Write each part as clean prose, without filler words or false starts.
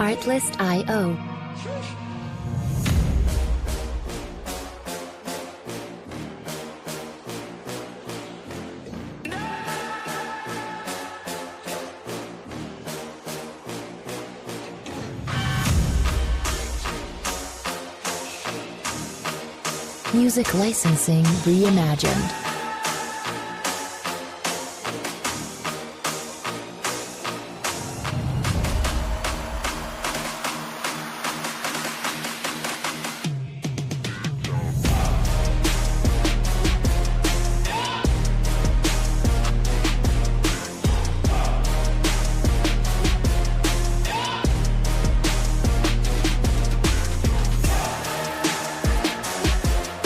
Artlist.io. Music licensing reimagined.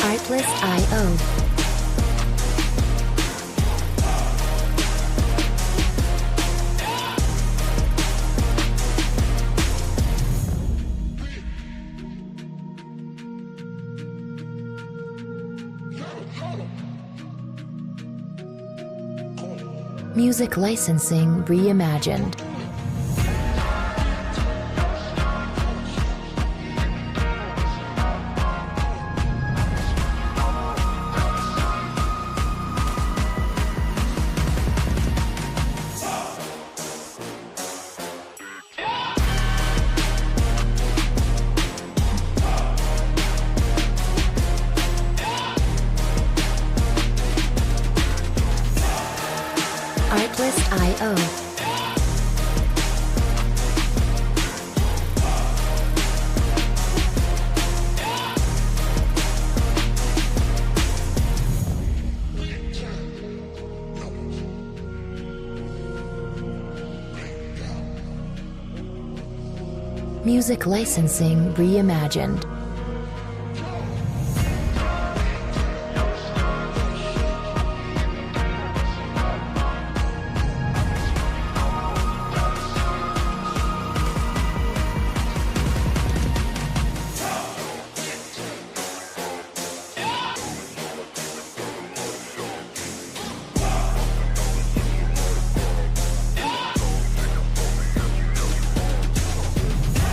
Artlist.io. Music licensing reimagined. Artlist.io. Music licensing reimagined.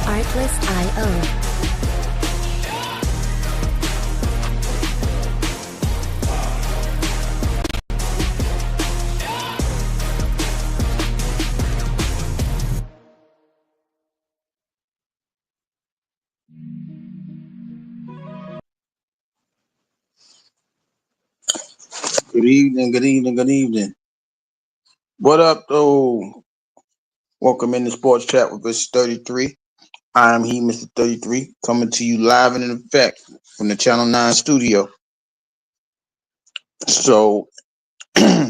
Artlist.io. Good evening, good evening, good evening. What up, though? Welcome in the Sports Chat with Mr. 33. I'm he, Mr. 33, coming to you live and in effect from the Channel 9 studio. So,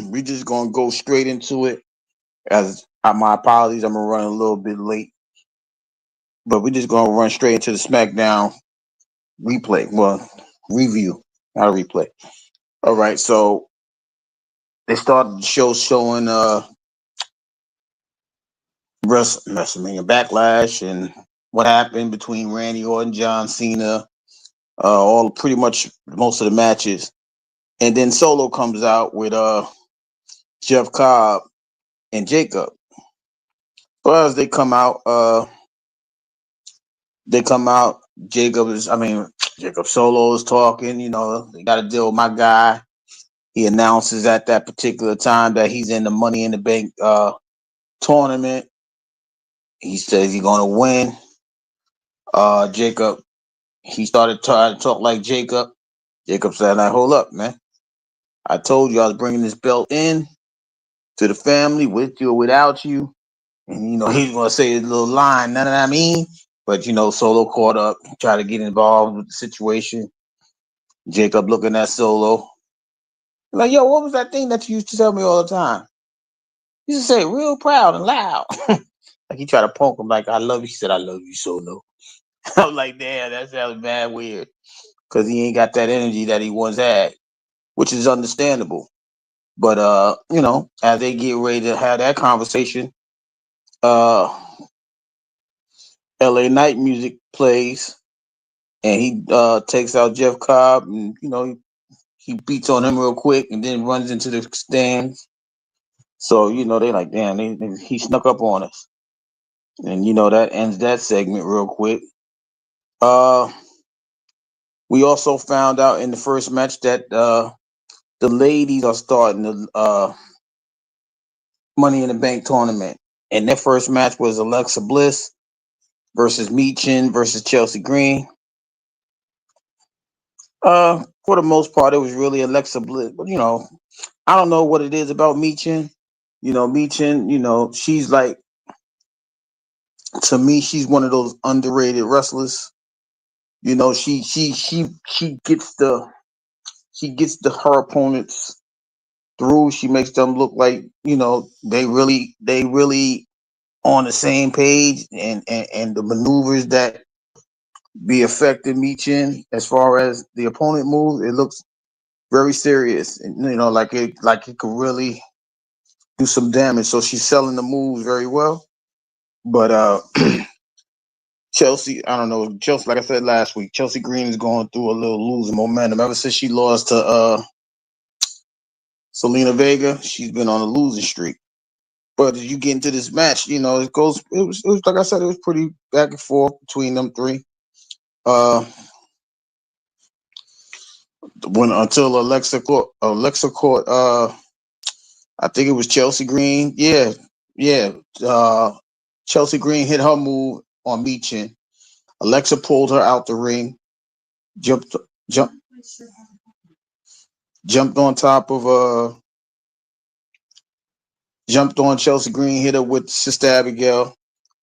we just going to go straight into it. As my apologies, I'm going to run a little bit late. But we're just going to run straight into the SmackDown replay. Well, review, not a replay. All right, so they started the show showing WrestleMania Backlash and what happened between Randy Orton, John Cena, all pretty much most of the matches, and then Solo comes out with Jeff Cobb and Jacob. Well, as they come out, Jacob Solo is talking. You know, they got to deal with my guy. He announces at that particular time that he's in the Money in the Bank tournament. He says he's going to win. Jacob, he started trying to talk like Jacob. Jacob said, "Now hold up, man. I told you I was bringing this belt in to the family with you or without you." And, you know, he's going to say his little line, "None of that I mean." But, you know, Solo caught up, tried to get involved with the situation. Jacob looking at Solo. Like, "Yo, what was that thing that you used to tell me all the time?" He used to say it real proud and loud. Like he tried to poke him like, "I love you." He said, "I love you, Solo." I'm like, damn, that sounds mad weird. Because he ain't got that energy that he once had, which is understandable. But you know, as they get ready to have that conversation, uh LA Night music plays and he takes out Jeff Cobb and you know, he beats on him real quick and then runs into the stands. So, you know, they like, damn, he snuck up on us. And that ends that segment real quick. Uh, we also found out in the first match that the ladies are starting the Money in the Bank tournament, and their first match was Alexa Bliss versus Michin versus Chelsea Green. For the most part, it was really Alexa Bliss, but I don't know what it is about Michin. Michin, she's like, to me, she's one of those underrated wrestlers. She gets the her opponents through. She makes them look like they really on the same page, and the maneuvers that be affecting Michin as far as the opponent moves, it looks very serious, and like it could really do some damage. So she's selling the moves very well. But Chelsea, I don't know. Chelsea, like I said last week, Chelsea Green is going through a little losing momentum. Ever since she lost to Selena Vega, she's been on a losing streak. But as you get into this match, it was like I said, it was pretty back and forth between them three. Uh, when until Alexa caught I think it was Chelsea Green. Yeah, yeah. Chelsea Green hit her move on Michin. Alexa pulled her out the ring, jumped jumped jumped on top of jumped on Chelsea Green, hit her with Sister Abigail,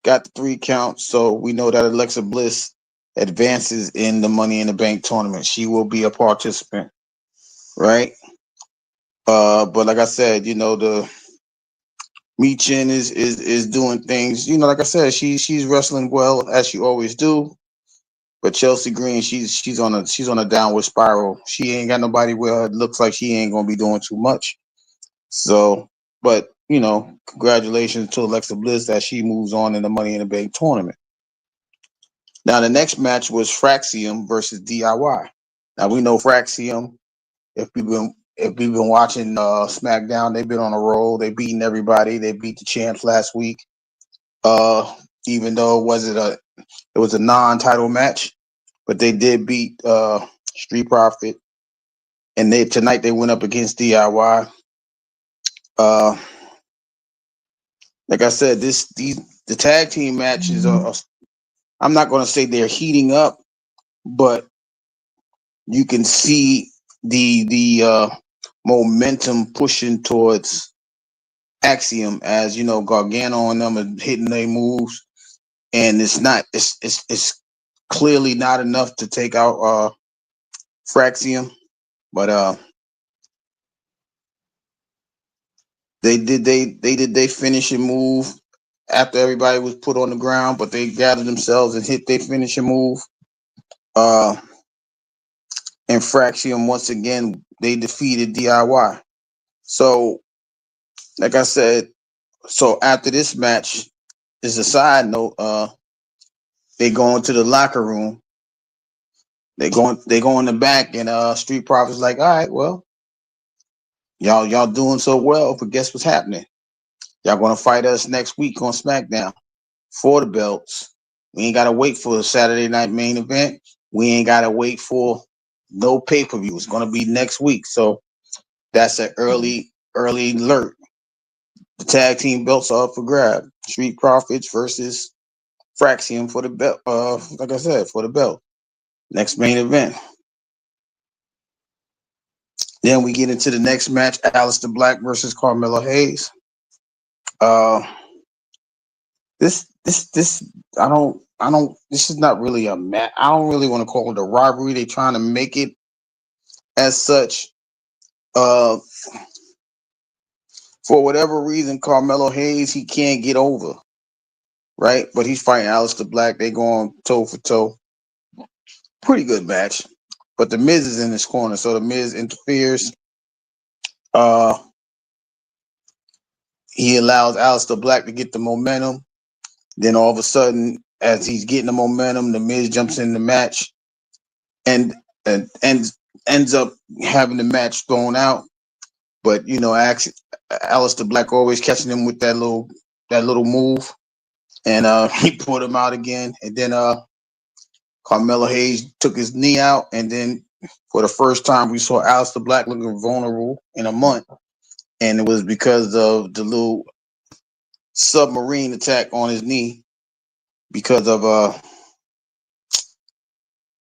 got the 3 count. So we know that Alexa Bliss advances in the Money in the Bank tournament. She will be a participant, right? But like I said, the Michin is doing things. Like I said, she's wrestling well as she always do. But Chelsea Green, she's on a downward spiral. She ain't got nobody with her. It looks like she ain't gonna be doing too much. So, but congratulations to Alexa Bliss that she moves on in the Money in the Bank tournament. Now the next match was Fraxium versus DIY. Now we know Fraxium. If we've been watching SmackDown, they've been on a roll. They beating everybody. They beat the champs last week. Even though it was a non-title match, but they did beat Street Profit, and tonight they went up against DIY. Uh, like I said, the tag team matches are. I'm not going to say they're heating up, but you can see the momentum pushing towards Axiom, as Gargano and them are hitting their moves, and it's clearly not enough to take out Fraxium, but they did they finishing move after everybody was put on the ground, but they gathered themselves and hit their finishing move. Uh, and Fraxium, once again, they defeated DIY. So, like I said, so after this match, as a side note, they go into the locker room. They go in the back, and Street Profits like, all right, well, y'all doing so well, but guess what's happening? Y'all gonna fight us next week on SmackDown for the belts. We ain't gotta wait for the Saturday night main event. We ain't gotta wait for no pay-per-view. It's gonna be next week. So that's an early alert. The tag team belts are up for grab. Street Profits versus Fraxium for the belt. Like I said, for the belt. Next main event. Then we get into the next match: Aleister Black versus Carmelo Hayes. Uh, this I don't. This is not really a match. I don't really want to call it a robbery. They're trying to make it as such. Uh, for whatever reason, Carmelo Hayes, he can't get over, right? But he's fighting Aleister Black. They going toe for toe. Pretty good match. But the Miz is in his corner, so the Miz interferes. Uh, he allows Aleister Black to get the momentum. Then all of a sudden, as he's getting the momentum, the Miz jumps in the match and ends up having the match thrown out. But Aleister Black always catching him with that little move. and he put him out again. And then Carmelo Hayes took his knee out, and then for the first time we saw Aleister Black looking vulnerable in a month, and it was because of the little submarine attack on his knee because of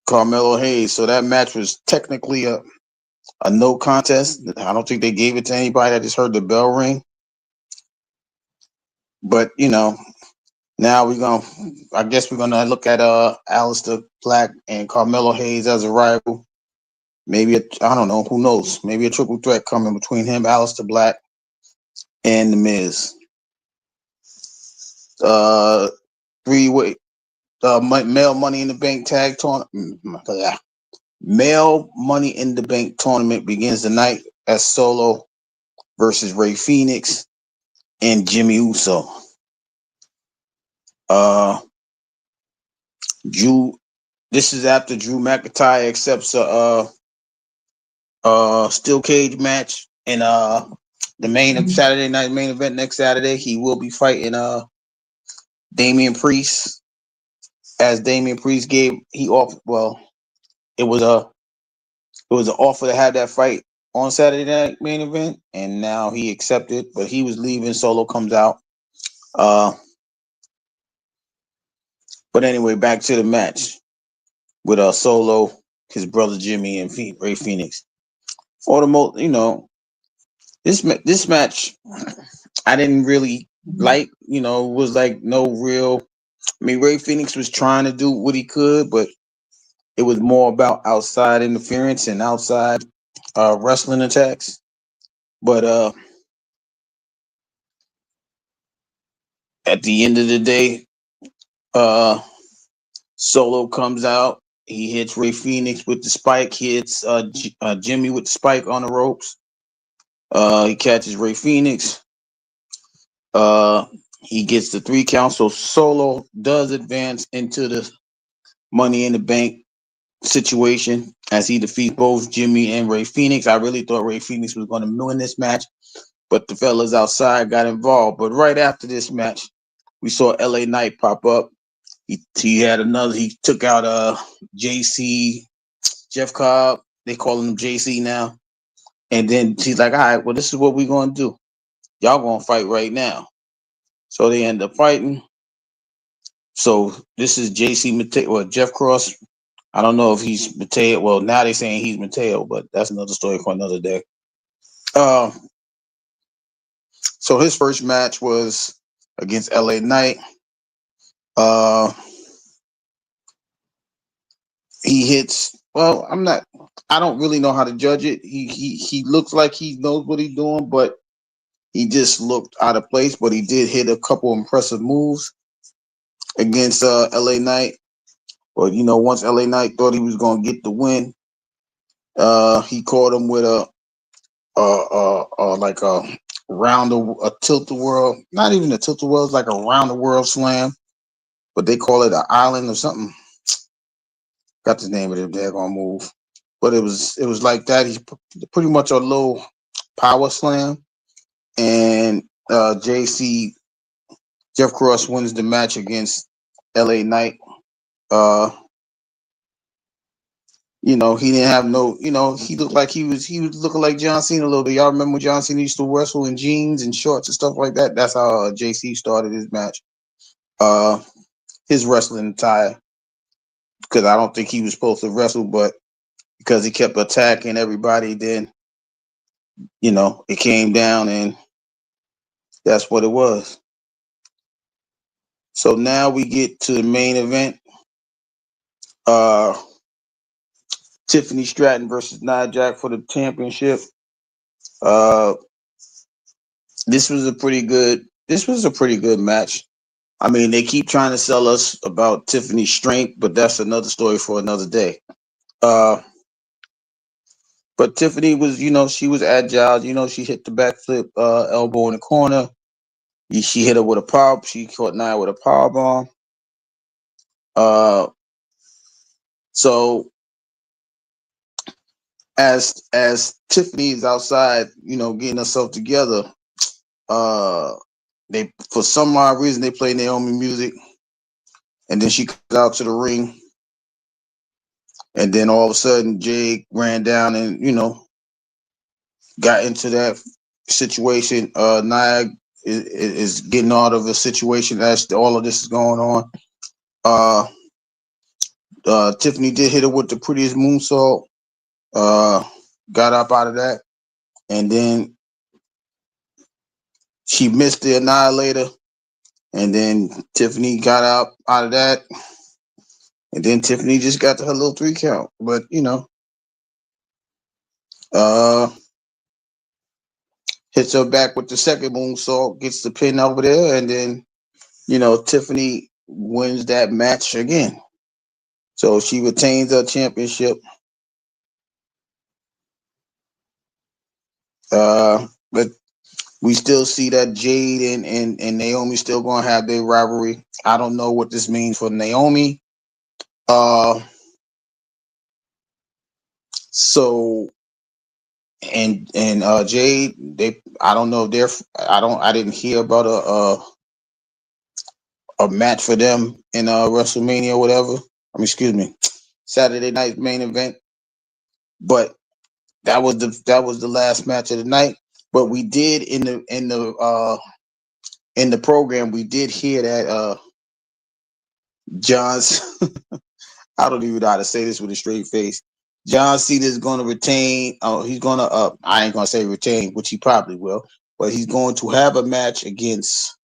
Carmelo Hayes. So that match was technically a no contest. I don't think they gave it to anybody. I just heard the bell ring. But now I guess we're gonna look at Aleister Black and Carmelo Hayes as a rival. Maybe I don't know, who knows? Maybe a triple threat coming between him, Aleister Black, and The Miz. Three-way male Money in the Bank tag tournament. Male Money in the Bank tournament begins tonight as Solo versus Ray Phoenix and Jimmy Uso. This is after Drew McIntyre accepts a steel cage match in the Saturday night main event next Saturday. He will be fighting Damian Priest, as Damian Priest it was an offer to have that fight on Saturday night main event, and now he accepted, but he was leaving. Solo comes out. But anyway, back to the match with Solo, his brother Jimmy, and Ray Phoenix. For the most, this match I didn't really like. Was like no real. I mean, Ray Phoenix was trying to do what he could, but it was more about outside interference and outside wrestling attacks. But at the end of the day, Solo comes out. He hits Ray Phoenix with the spike. He hits Jimmy with the spike on the ropes. He catches Ray Phoenix. He gets the 3 count. So Solo does advance into the Money in the Bank situation as he defeats both Jimmy and Ray Phoenix. I really thought Ray Phoenix was going to win this match, but the fellas outside got involved. But right after this match, we saw LA Knight pop up. He took out JC, Jeff Cobb. They calling him JC now. And then he's like, all right, well, this is what we're going to do. Y'all going to fight right now. So they end up fighting. So this is JC Mateo, or Jeff Cross. I don't know if he's Mateo. Well, now they're saying he's Mateo, but that's another story for another day. So his first match was against LA Knight. He hits. Well, I don't really know how to judge it. He looks like he knows what he's doing, but he just looked out of place. But he did hit a couple impressive moves against LA Knight. But once LA Knight thought he was going to get the win, he caught him with a tilt-a-world, not even a tilt-a-world, it's like a round-the-world slam, but they call it an island or something. Got the name of the daggone move, but it was like that. He's pretty much a low power slam, and JC Jeff Cross wins the match against LA Knight. He didn't have no, he looked like he was looking like John Cena a little bit. Y'all remember John Cena used to wrestle in jeans and shorts and stuff like that? That's how JC started his match. His wrestling attire, because I don't think he was supposed to wrestle, but because he kept attacking everybody, then, it came down and that's what it was. So now we get to the main event. Tiffany Stratton versus Nia Jax for the championship. This was a pretty good match. I mean, they keep trying to sell us about Tiffany's strength, but that's another story for another day. But Tiffany was, she was agile. She hit the backflip elbow in the corner. She hit her with a power. She caught Nia with a power bomb. So as Tiffany is outside, getting herself together, they for some odd reason they play Naomi music, and then she comes out to the ring, and then all of a sudden Jade ran down and got into that situation. Nia is getting out of a situation as all of this is going on. Tiffany did hit her with the prettiest moonsault. Got up out of that, and then she missed the annihilator, and then Tiffany got out of that, and then Tiffany just got to her little 3 count. But hits her back with the second moonsault, gets the pin over there, and then Tiffany wins that match again. So she retains her championship. But we still see that Jade and Naomi still gonna have their rivalry. I don't know what this means for Naomi. So and Jade, I don't know if I didn't hear about a match for them in WrestleMania or whatever. I mean, excuse me, Saturday night main event. But that was the last match of the night. But we did in the program, we did hear that John's I don't even know how to say this with a straight face. John Cena is going to retain. Oh, he's going to. I ain't going to say retain, which he probably will, but he's going to have a match against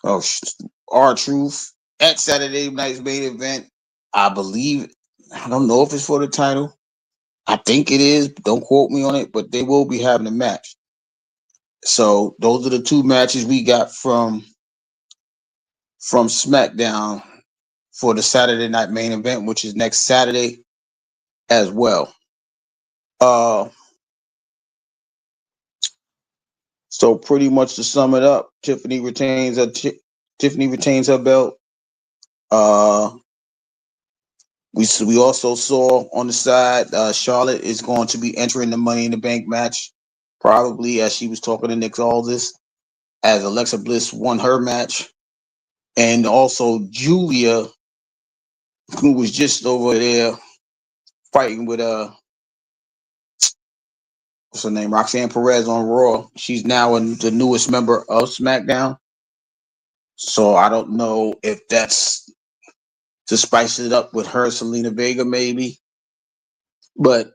R-Truth at Saturday night's main event. I believe. I don't know if it's for the title. I think it is. Don't quote me on it, but they will be having a match. So those are the 2 matches we got from SmackDown for the Saturday night main event, which is next Saturday as well. So pretty much to sum it up, Tiffany retains her belt. We also saw on the side Charlotte is going to be entering the Money in the Bank match, probably as she was talking to Nick Aldis, as Alexa Bliss won her match, and also Julia, who was just over there fighting with what's her name, Roxanne Perez on Raw. She's now the newest member of SmackDown. So I don't know if that's to spice it up with her, Selena Vega, maybe. But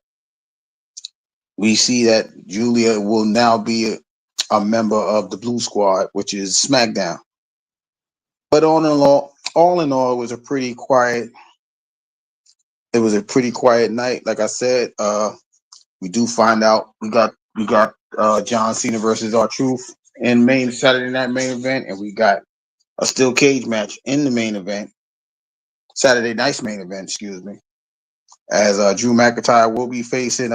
we see that Julia will now be a member of the Blue Squad, which is SmackDown. But all in all, it was a pretty quiet. It was a pretty quiet night. Like I said, we do find out we got John Cena versus R-Truth in Saturday night main event, and we got a steel cage match in the main event, Saturday night's main event, excuse me, as Drew McIntyre will be facing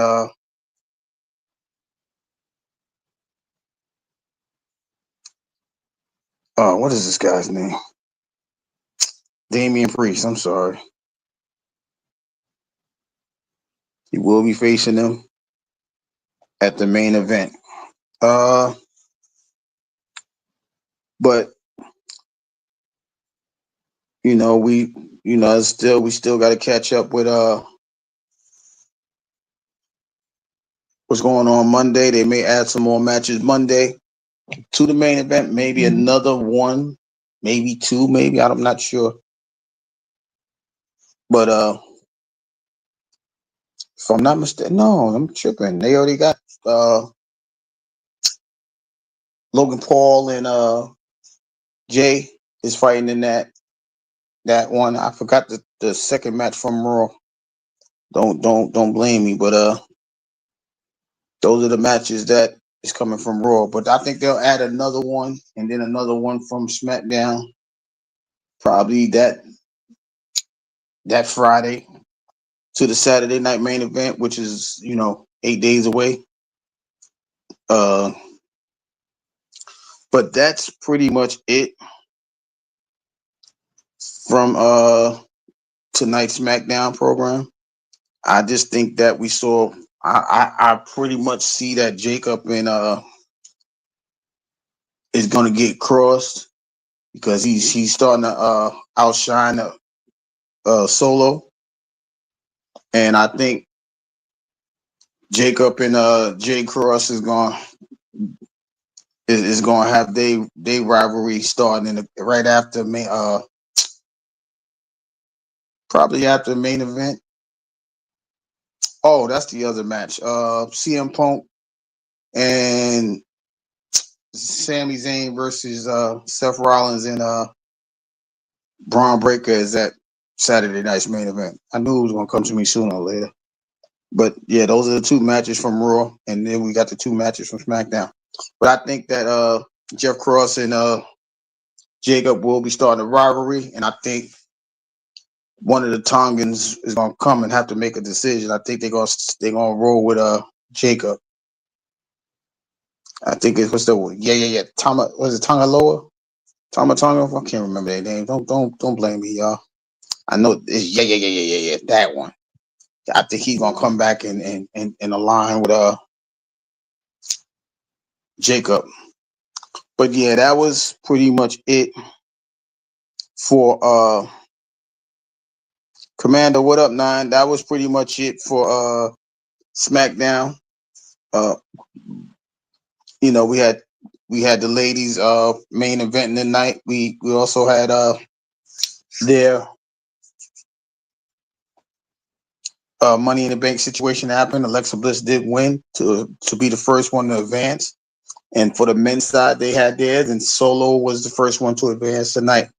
what is this guy's name? Damian Priest. I'm sorry. He will be facing him at the main event. But we still got to catch up with what's going on Monday. They may add some more matches Monday to the main event. Maybe another one, maybe 2, maybe I'm not sure. But if I'm not mistaken, no, I'm tripping. They already got Logan Paul and Jay is fighting in that one. I forgot the second match from Raw. Don't blame me, but those are the matches that is coming from Raw. But I think they'll add another one and then another one from SmackDown. Probably that Friday to the Saturday night main event, which is 8 days away. But that's pretty much it from tonight's SmackDown program. I just think that we saw. I pretty much see that Jacob and is going to get crossed because he's starting to outshine Solo, and I think Jacob and Jay Cross is going to have they rivalry starting right after probably after the main event. Oh, that's the other match. CM Punk and Sami Zayn versus Seth Rollins and Braun Breaker is that Saturday night's main event. I knew it was gonna come to me sooner or later. But yeah, those are the two matches from Raw, and then we got the two matches from SmackDown. But I think that Jeff Cross and Jacob will be starting a rivalry, and I think one of the Tongans is gonna come and have to make a decision. I think they're gonna roll with Jacob. I think it's what's the Tama, was it Tongaloa? Tonga? I can't remember their name. Don't blame me, y'all. I know it's yeah, that one. I think he's gonna come back and align with Jacob. But yeah, that was pretty much it for Commander. What up, Nine? That was pretty much it for SmackDown. You know, we had the ladies main event in the night. We also had their Money in the Bank situation happen. Alexa Bliss did win to be the first one to advance. And for the men's side, they had theirs, and Solo was the first one to advance tonight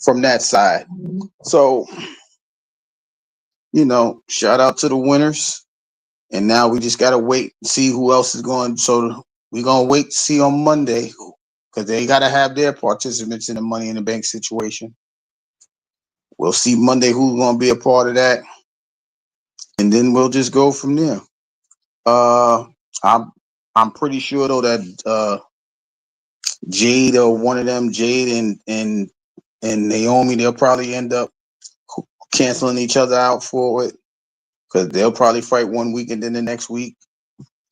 from that side. So, you know, shout out to the winners. And now we just got to wait and see who else is going. So we're going to wait to see on Monday because they got to have their participants in the Money in the Bank situation. We'll see Monday who's going to be a part of that. And then we'll just go from there. I'm pretty sure though that Jade or one of them, Jade and Naomi, they'll probably end up canceling each other out for it because they'll probably fight one week and then the next week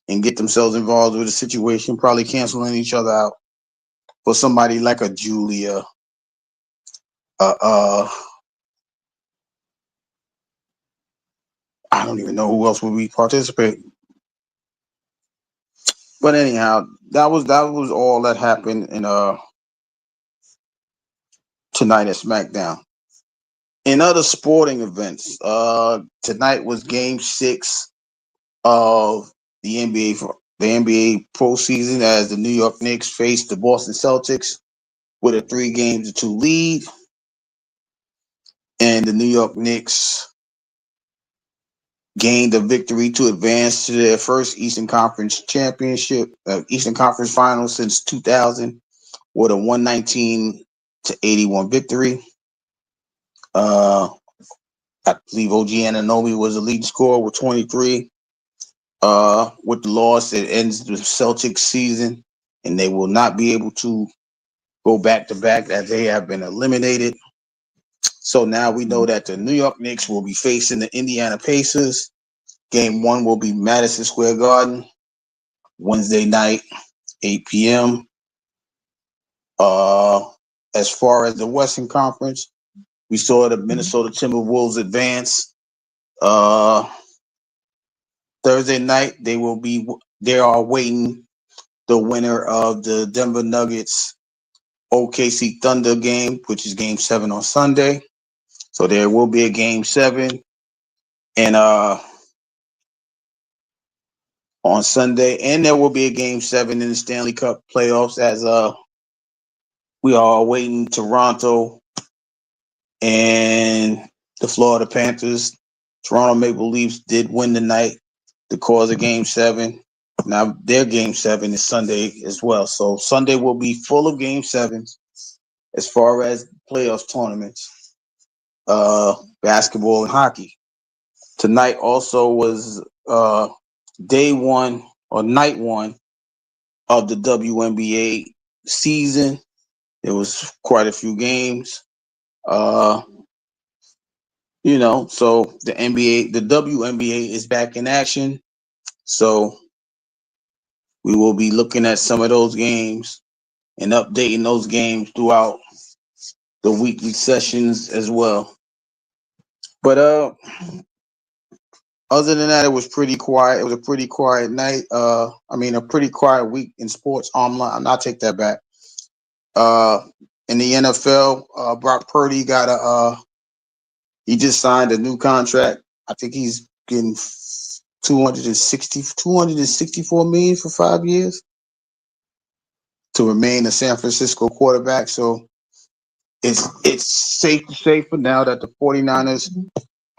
and get themselves involved with a situation, probably canceling each other out for somebody like a Julia. I don't even know who else would be participating. But anyhow, that was all that happened in tonight at SmackDown. In other sporting events, tonight was Game 6 of the NBA postseason as the New York Knicks faced the Boston Celtics with a 3-2 lead, and the New York Knicks gained a victory to advance to their first Eastern Conference championship, Eastern Conference Finals since 2000, with a 119-81 victory. I believe OG Anunoby was the leading scorer with 23. With the loss, it ends the Celtics season, and they will not be able to go back to back as they have been eliminated. So now we know that the New York Knicks will be facing the Indiana Pacers. Game 1 will be Madison Square Garden, Wednesday night, 8 p.m. As far as the Western Conference, we saw the Minnesota Timberwolves advance. Thursday night, they are waiting the winner of the Denver Nuggets OKC Thunder game, which is Game 7 on Sunday. So there will be a Game 7, and on Sunday, and there will be a Game 7 in the Stanley Cup playoffs as we are awaiting Toronto and the Florida Panthers. Toronto Maple Leafs did win tonight to cause a Game 7. Now their Game 7 is Sunday as well. So Sunday will be full of Game 7s as far as playoff tournaments, basketball and hockey. Tonight also was day 1 or night 1 of the WNBA season. There was quite a few games. You know, so the WNBA is back in action. So we will be looking at some of those games and updating those games throughout the weekly sessions as well. But other than that, it was pretty quiet. It was a pretty quiet night. A pretty quiet week in sports. I'll take that back. Uh, in the NFL, Brock Purdy got he just signed a new contract. I think he's getting 264 million for 5 years to remain a San Francisco quarterback. So it's safe to say for now that the 49ers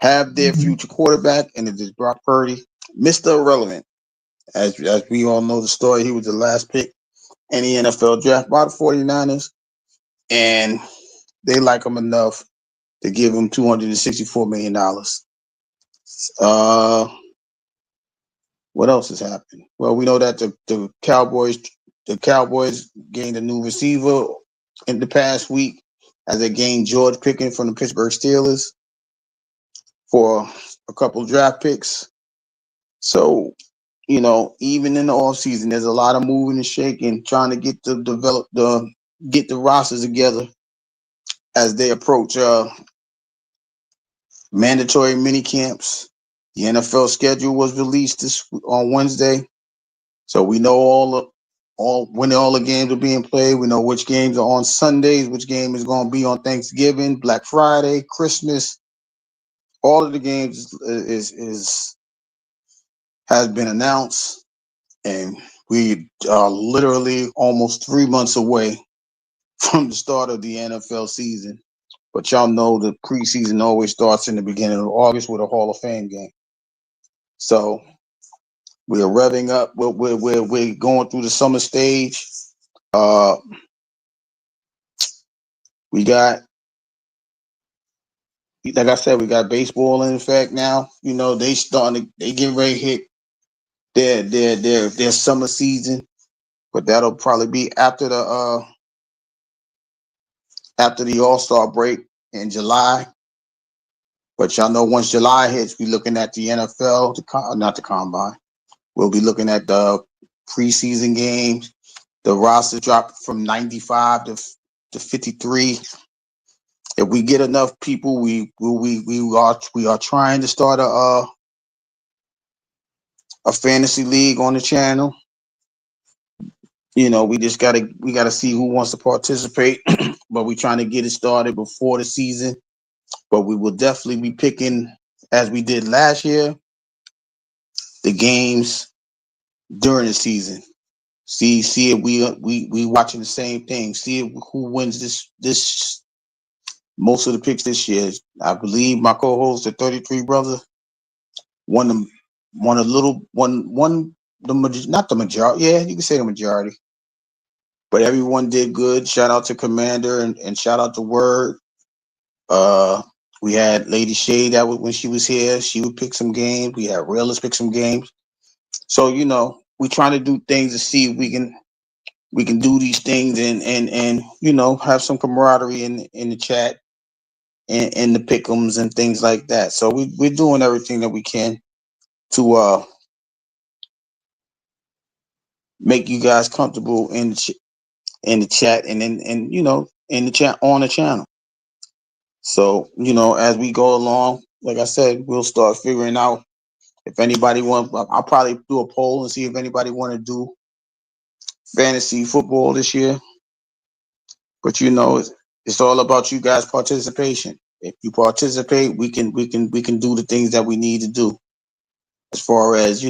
have their future quarterback, and it is Brock Purdy, Mr. Irrelevant. As we all know the story, he was the last pick in the NFL draft by the 49ers, and they like him enough to give him $264 million. What else has happened? Well, we know that the Cowboys gained a new receiver in the past week as they gained George Pickens from the Pittsburgh Steelers for a couple of draft picks. So, even in the offseason, there's a lot of moving and shaking, trying to get the rosters together as they approach mandatory mini camps. The NFL schedule was released on Wednesday, so we know when all the games are being played. We know which games are on Sundays, which game is going to be on Thanksgiving, Black Friday, Christmas. All of the games has been announced, and we are literally almost 3 months away from the start of the NFL season. But y'all know the preseason always starts in the beginning of August with a Hall of Fame game. So we are revving up. We're going through the summer stage. We got, like I said, we got baseball in effect now. They getting ready to hit their summer season, but that'll probably be after the All-Star break in July. But y'all know once July hits, we're looking at the NFL, not the combine. We'll be looking at the preseason games. The roster dropped from 95 to 53. If we get enough people, we are trying to start a fantasy league on the channel. We gotta see who wants to participate, but we're trying to get it started before the season. But we will definitely be picking, as we did last year, the games during the season. See if we watching the same thing. See if, who wins this most of the picks this year. I believe my co-host, the 33 brother, won a little not the majority. Yeah, you can say the majority. But everyone did good. Shout out to Commander and shout out to Word. We had Lady Shade when she was here. She would pick some games. We had Realist pick some games. So we trying to do things to see if we can do these things and have some camaraderie in the chat and the pick'ems and things like that. So we're doing everything that we can to make you guys comfortable in the chat and in the chat on the channel. So as we go along, like I said, we'll start figuring out if anybody wants. I'll probably do a poll and see if anybody want to do fantasy football this year. But it's all about you guys' participation. If you participate, we can do the things that we need to do as far as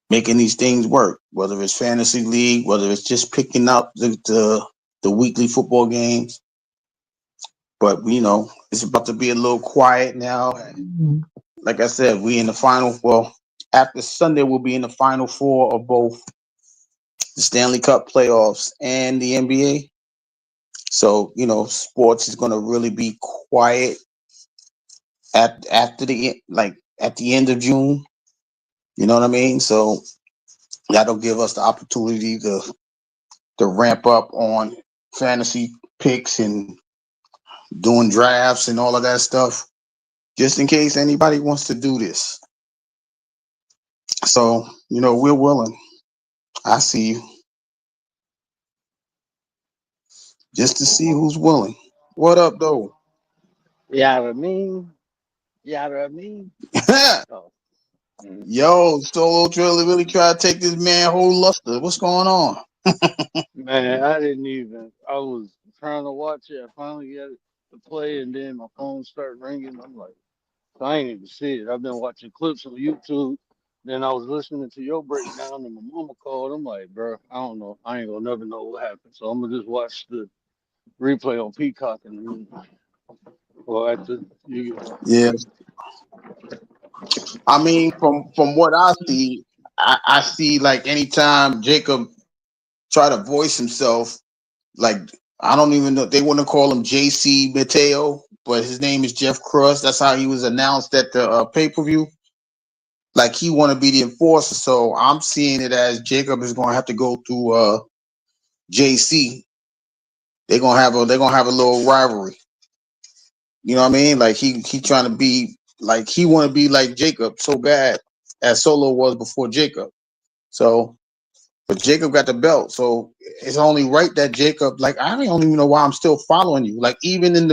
making these things work. Whether it's fantasy league, whether it's just picking up the weekly football games. But it's about to be a little quiet now. Like I said, we in the final. Well, after Sunday, we'll be in the final four of both the Stanley Cup playoffs and the NBA. So sports is going to really be quiet at the end of June. You know what I mean? So that'll give us the opportunity to ramp up on fantasy picks and doing drafts and all of that stuff, just in case anybody wants to do this. So we're willing. I see you. just to see who's willing. What up, though? Yeah, what I mean, yeah, what I mean. Oh, mhm. Yo, Solo really try to take this man whole luster. What's going on? Man, I didn't even. I was trying to watch it. I finally got it to play, and then my phone started ringing. I'm like, I ain't even see it. I've been watching clips on YouTube. Then I was listening to your breakdown, and my mama called. I'm like, bro, I don't know. I ain't gonna never know what happened. So I'm gonna just watch the replay on Peacock, and well, after you. Yeah, I mean, from what I see, I see like anytime Jacob try to voice himself, like I don't even know they want to call him JC Mateo, but his name is Jeff Cross. That's how he was announced at the pay-per-view. Like he want to be the enforcer, so I'm seeing it as Jacob is going to have to go through JC. They're gonna have a little rivalry. You know what I mean? Like he trying to be like he want to be like Jacob so bad as Solo was before Jacob. So, but Jacob got the belt, so it's only right that Jacob. Like I don't even know why I'm still following you. Like even in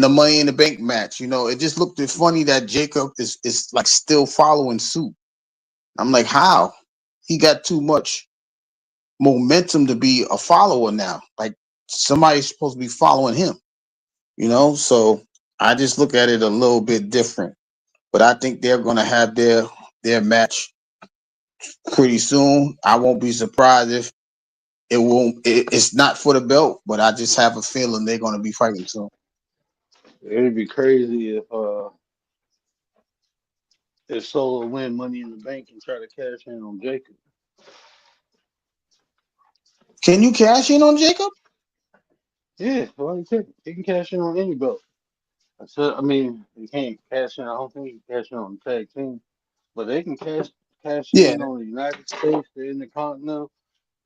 the Money in the Bank match, it just looked funny that Jacob is like still following suit. I'm like, how? He got too much momentum to be a follower now. Like somebody's supposed to be following him. So I just look at it a little bit different. But I think they're gonna have their match pretty soon. I won't be surprised if it's not for the belt, but I just have a feeling they're gonna be fighting soon. It'd be crazy if Solo win Money in the Bank and try to cash in on Jacob. Can you cash in on Jacob? Yeah, well, he can cash in on any belt. I mean, he can't cash in. I don't think he can cash in on the tag team, but they can cash Yeah. in on the United States, the Intercontinental,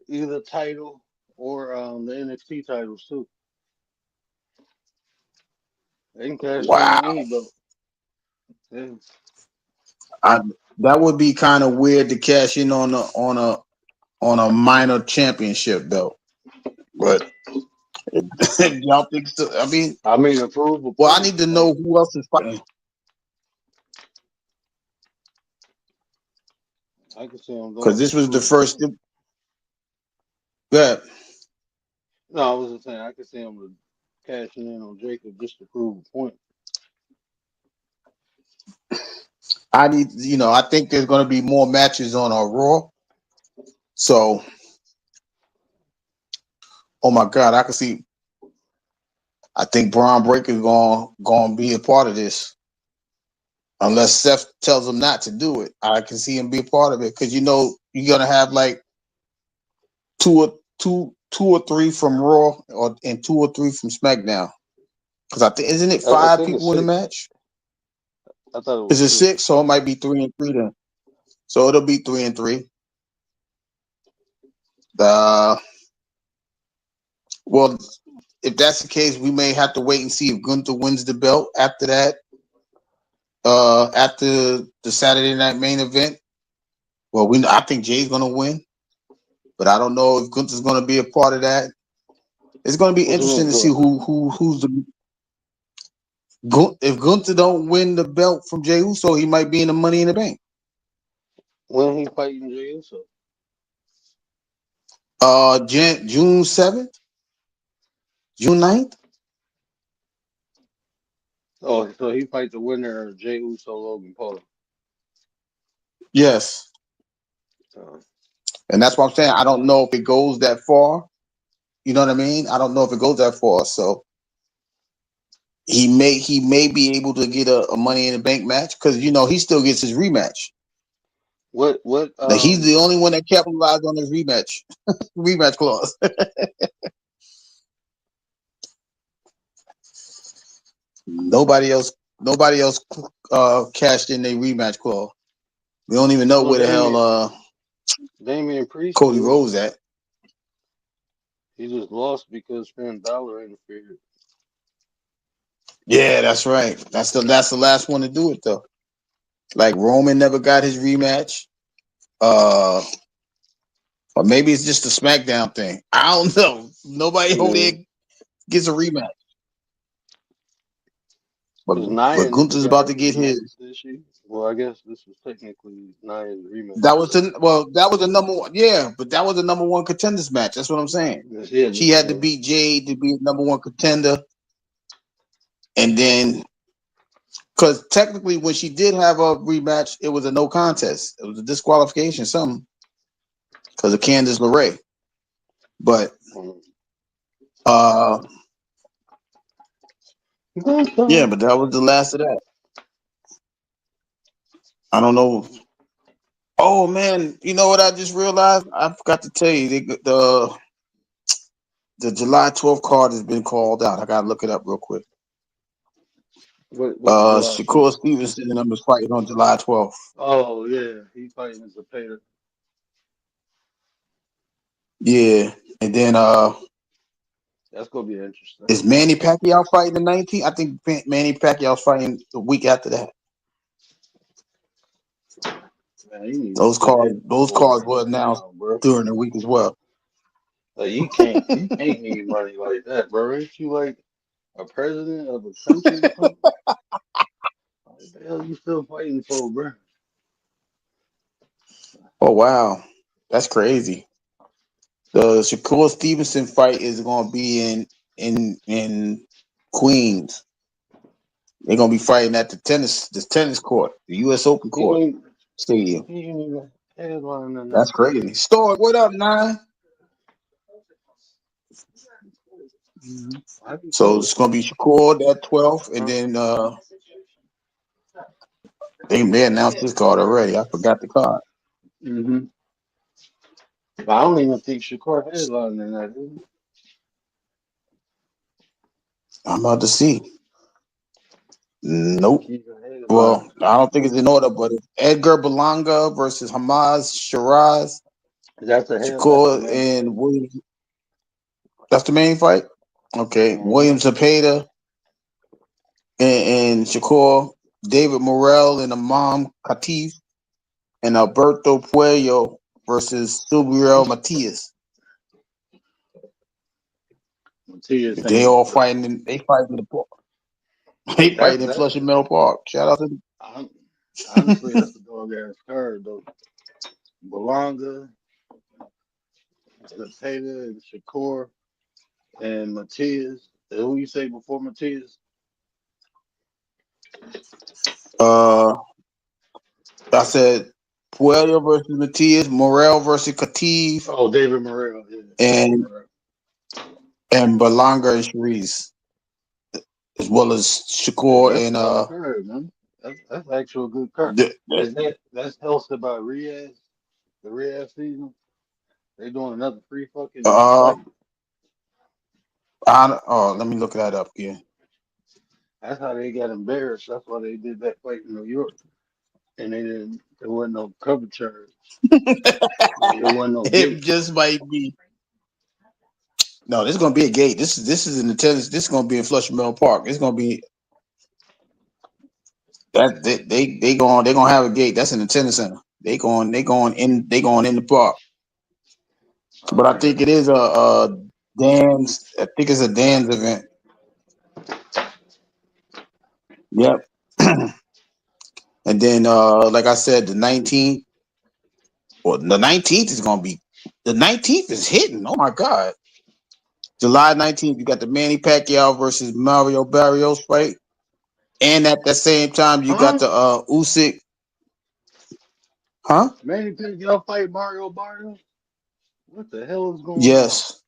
either title or the NXT titles too. They can cash in on Wow. any belt. Yeah. I, that would be kind of weird to cash in on a minor championship belt. But y'all think so? I mean, I mean, to prove a well, I point. need to Like know who else is fighting I can see him because doing it this to was the prove a first. point. Yeah, No, I was just saying I could see him cashing in on Jacob just to prove a point. I think there's going to be more matches on our Raw. So, oh my God, I can see. I think Braun Breaker's going to be a part of this, unless Seth tells him not to do it. I can see him be a part of it because you're going to have like two or three from Raw and 2 or 3 from SmackDown. Because I think isn't it I 5 think it's people in the 6. match? I thought it Is was it 6. 6? So it might be 3-3 then. So it'll be 3-3. The Well, if that's the case, we may have to wait and see if Gunther wins the belt after that. After the Saturday night main event. Well, I think Jay's gonna win, but I don't know if Gunther's gonna be a part of that. It's gonna be What you interesting mean, to see Gunther? who's the if Gunther don't win the belt from Jay Uso, he might be in the Money in the Bank. When he fighting Jey Uso? June 7th, June 9th. Oh, so he fight the winner of Jey Uso Logan Paul. Yes, Uh, and that's what I'm saying. I don't know if it goes that far. You know what I mean? I don't know if it goes that far. So he may be able to get a Money in the Bank match because he still gets his rematch. what Like he's the only one that capitalized on his rematch clause. Nobody else cashed in their rematch clause. We don't even know well where the hell Damian Priest Cody did. Rhodes at. He just lost because Finn Balor interfered. Yeah, that's right. That's the last one to do it though. Like Roman never got his rematch. Oh Or maybe it's just a SmackDown thing. I don't know. Nobody over Yeah. there gets a rematch. Because But Nia never Gunther's got about her to get his. rematch, did she? Well, I guess this was technically Nia's rematch. That was the number one. Yeah, but that was the number one contenders match. That's what I'm saying. She had to beat Jade to be the number one contender, and then because technically when she did have a rematch, it was a no contest. It was a disqualification, something because of Candice LeRae. But yeah, but that was the last of that. I don't know. Oh man, you know what I just realized? I forgot to tell you the July 12th card has been called out. I gotta look it up real quick. What July Shakur Stevenson and them is fighting on July 12th. Oh yeah, he fighting as a payer. Yeah, and then that's gonna be interesting. Is Manny Pacquiao fighting the 19th? I think Manny Pacquiao's fighting the week after that. Man, Those cards were announced during the week as well. Like you can't need money like that, bro. Ain't you like a president of a country or something? What the hell you still fighting for, bro? Oh wow, that's crazy. The Shakur Stevenson fight is going to be in Queens. They're going to be fighting at the tennis court, the U.S. Open court stadium. That's crazy. Stork, what up, 9? So it's going to be Shakur that 12th, and then they announced this card already. I forgot the card. Mm-hmm. But I don't even think Shakur headlining that, is he? I'm about to see. Nope. Well, I don't think it's in order, but it's Edgar Berlanga versus Hamaz Shiraz. That's Shakur and Williams. That's the main fight? Okay. Mm-hmm. Williams Zepeda and Shakur. David Morrell and Imam Khatif. And Alberto Puello versus Subriel Matias. They all fighting. They fighting in the park. They fighting in Flushing Meadow Park. Shout out to them. Honestly, that's a dog ass card though. Berlanga, Zepeda, and Shakur, and Matias. Who you say before Matias? I said Puello versus Matias, Morrell versus Khatif. Oh, David Morrell, yeah. And Berlanga and Sharice, as well as Shakur and card, man. That's actual good card. That's hosted by Riaz, the Riaz season. They doing another free fucking fight. Let me look that up here. That's how they got embarrassed. That's why they did that fight in New York. And there wasn't no cover charge. There wasn't no gate. It just might be. No, there's gonna be a gate. This is in the tennis. This is gonna be in Flushing Meadow Park. It's gonna be that they're gonna have a gate. That's in the tennis center. They going in the park. But I think it is a Dan's. I think it's a Dan's event. Yep. And then, like I said, the 19th. Well, the 19th is gonna be. The 19th is hitting. Oh my God. July 19th, you got the Manny Pacquiao versus Mario Barrios fight, and at the same time, you got the Usyk. Huh? Manny Pacquiao fight Mario Barrios. What the hell is going on? Yes.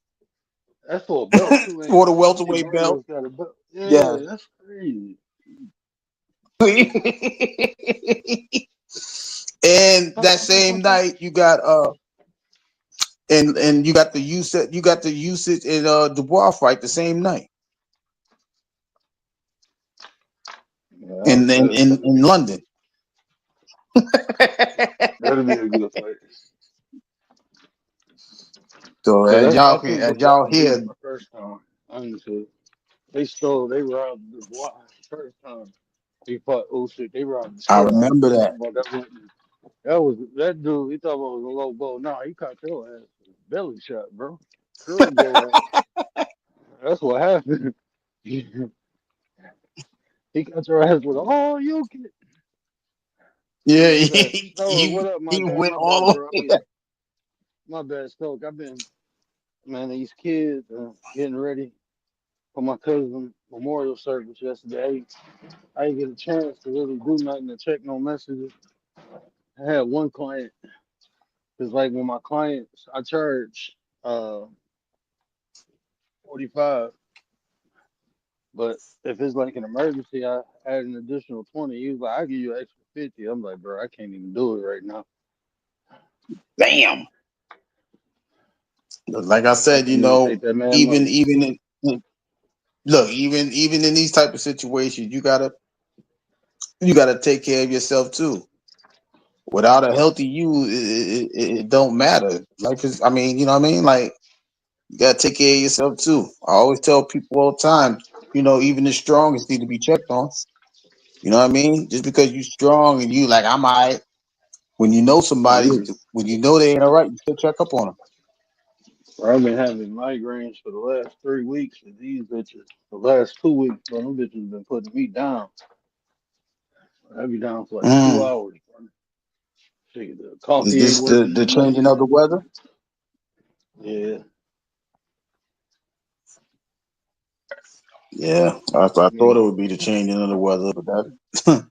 That's for a belt too. For the welterweight belt. Got a belt. Yeah, yes. That's crazy. And that same night, you got and you got the Usyk and Dubois fight the same night. Yeah, in London. That'll be a good fight. So as y'all hear, the first time, honestly, they robbed Dubois the first time he fought Usyk. They robbed the shit. I remember that. That was that dude. He thought it was a low blow. No, he caught your ass. belly shot, bro. Drug your ass. That's what happened. He got your ass with all you can. Yeah, Man, his ass. Oh, what up, my he guy? went My bad, all bro. I the mean, way. my bad, Stoke. I've been, man, these kids getting ready for my cousin memorial service yesterday. I didn't get a chance to really do nothing to check no messages. I had one client, because like when my clients, I charge 45, but if it's like an emergency, I add an additional 20. He was like, I give you an extra 50. I'm like, bro, I can't even do it right now. Damn. Like I I said, can't even take that man even money. even in, look, even in these type of situations, you gotta take care of yourself too. Without a healthy you, it don't matter. Life is, I mean, you know what I mean? Like, you gotta take care of yourself too. I always tell people all the time, even the strongest need to be checked on. You know what I mean? Just because you strong and you like, I'm all right. When you know somebody, Yeah. when you know they ain't all right, you still check up on them. Bro, I've been having migraines for the last 3 weeks, and these bitches, the last 2 weeks, bro, them bitches been putting me down. I be down for like two Mm. hours, bro. Shit, the Is coffee ain't this working the as much. changing of the weather? Yeah, Yeah, I I thought it mean, would be the changing of the weather, but that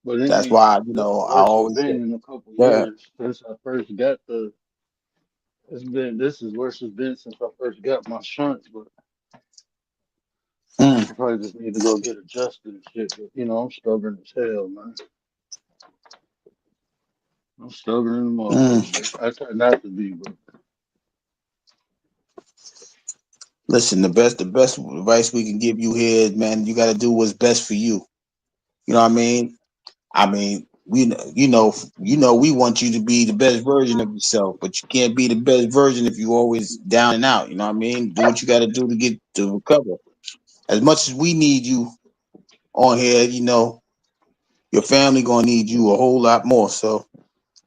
but it that's ain't. why This the I worst it's always say, been in a couple yeah. years since I first got the. This is worse it's been since I first got my shunts, but Mm, I probably just need to go get adjusted and shit. But I'm stubborn as hell, man. I'm stubborn in the motherfucker, mm. bro. I try not to be, but Listen, the best advice we can give you here is, man, you got to do what's best for you. You know what I mean? I mean, we want you to be the best version of yourself, but you can't be the best version if you always down and out. You know what I mean? Do what you got to do to get to recover. As much as we need you on here, your family gonna need you a whole lot more. So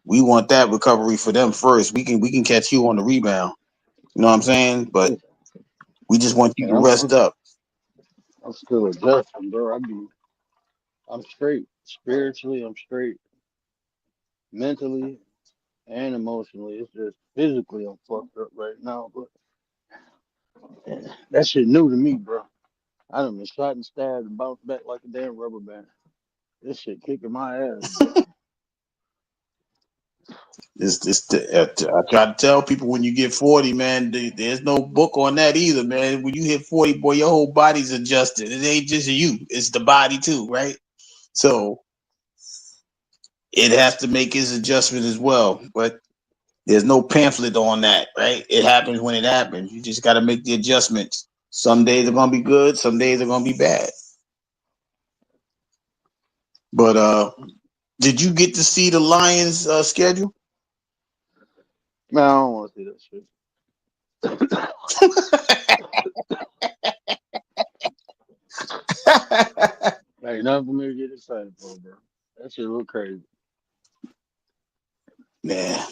we want that recovery for them first. We can catch you on the rebound. You know what I'm saying? But we just want you and to rest up. I'm still adjusting, bro. I'm straight spiritually. I'm straight mentally and emotionally. It's just physically I'm fucked up right now, but that shit new to me, bro. I done been shot and stabbed and bounced back like a damn rubber band. This shit kicking my ass, bro. I try to tell people when you get 40, man, there's no book on that either, man. When you hit 40, boy, your whole body's adjusted. It ain't just you; it's the body too, right? So it has to make its adjustment as well. But there's no pamphlet on that, right? It happens when it happens. You just got to make the adjustments. Some days are gonna be good, some days are gonna be bad. But did you get to see the Lions schedule? Man, I don't want to see that shit. Ain't nothing for me to get excited for, bro. That shit look crazy. Yeah.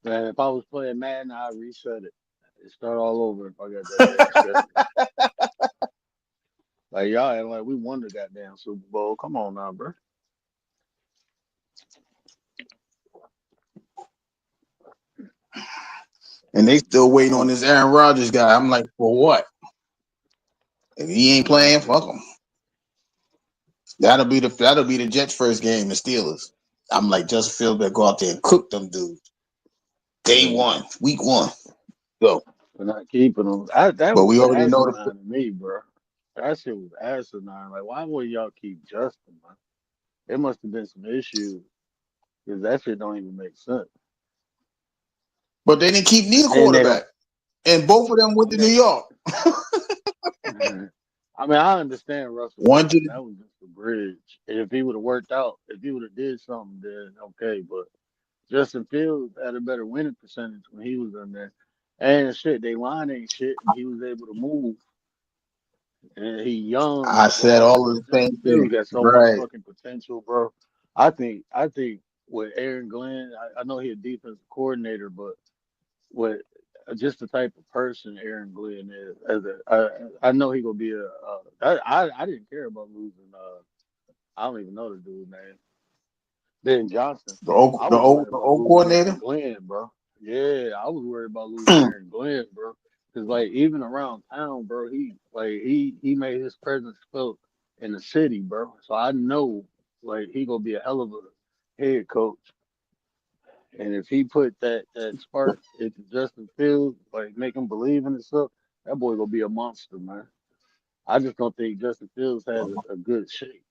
Man, if I was playing Madden, I'd reset it. It'd start all over if I got that damn schedule. Like y'all ain't like we won the goddamn Super Bowl. Come on now, bro. And they still waiting on Oh, this Aaron Rodgers guy. I'm like, for what? If he ain't playing, fuck him. That'll be the Jets' first game, the Steelers. I'm like, Justin Fields better go out there and cook them dudes. Day yeah. one, week one. Go. For not keeping them. That But was we already know the asinine to me, bro. That shit was asinine. Like, why would y'all keep Justin, man? There must have been some issues because that shit don't even make sense. but they didn't keep neither And they don't. quarterback. And both of them went I to New mean, York. I understand Russell One to Wilson. That was just a bridge. And if he would have worked out, if he would have did something, then okay. But Justin Fields had a better winning percentage when he was in there. And shit, they line ain't shit, and he was able to move. And he young I and said ball. all of Like the same Justin Fields thing. got so much Right. fucking potential, bro. I think with Aaron Glenn, I know he's a defensive coordinator, but what just the type of person Aaron Glenn is. I know he gonna be I didn't care about losing. I don't even know the dude's name. Ben Johnson. The old I the was old worried the about old losing Aaron coordinator. Glenn, bro. Yeah, I was worried about losing Aaron Glenn, bro. Cause like even around town, bro, he made his presence felt in the city, bro. So I know like he gonna be a hell of a head coach. And if he put that spark into Justin Fields, like make him believe in himself, that boy gonna be a monster, man. I just don't think Justin Fields has a good shape.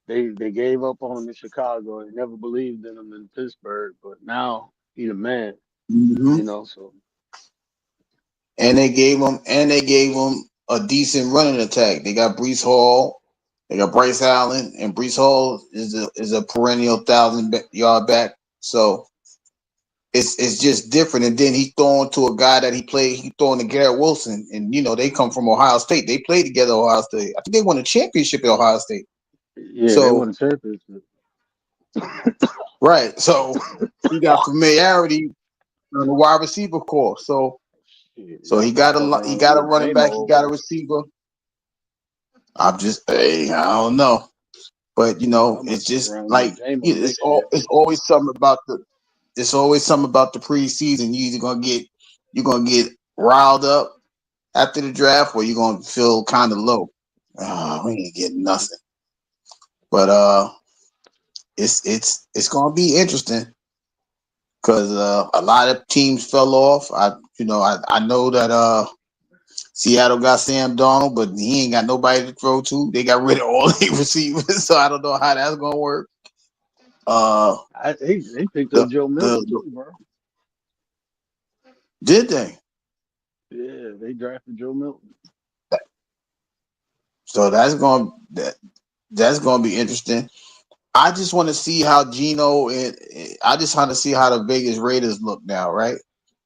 They gave up on him in Chicago. They never believed in him in Pittsburgh, but now he the man, Hmm. so And they gave him a decent running attack. They got Brees Hall, they got Bryce Allen, and Brees Hall is a perennial 1,000 yard back. So it's just different. And then he throwing to a guy that he throwing to Garrett Wilson, and they come from Ohio State. They played together at Ohio State. I think they won a championship at Ohio State. yeah, they won So a championship. right, so he got familiarity on the wide receiver core. Shit, So y'all he might got fuck he around and got a get running J-Mo back, he got a over receiver. I don't know, but y'all might it's fuck just around and like get J-Mo next year. it's always something about the preseason. You're gonna get riled up after the draft, or you're gonna feel kind of low. We ain't getting nothing. But it's gonna be interesting because a lot of teams fell off. I know that Seattle got Sam Darnold, but he ain't got nobody to throw to. They got rid of all their receivers, so I don't know how that's gonna work. Uh, They picked the up Joe Milton the too, bro. did they? Yeah, they drafted Joe Milton. So that's gonna be interesting. I just want to see how Geno and I just want to see how the Vegas Raiders look now, right?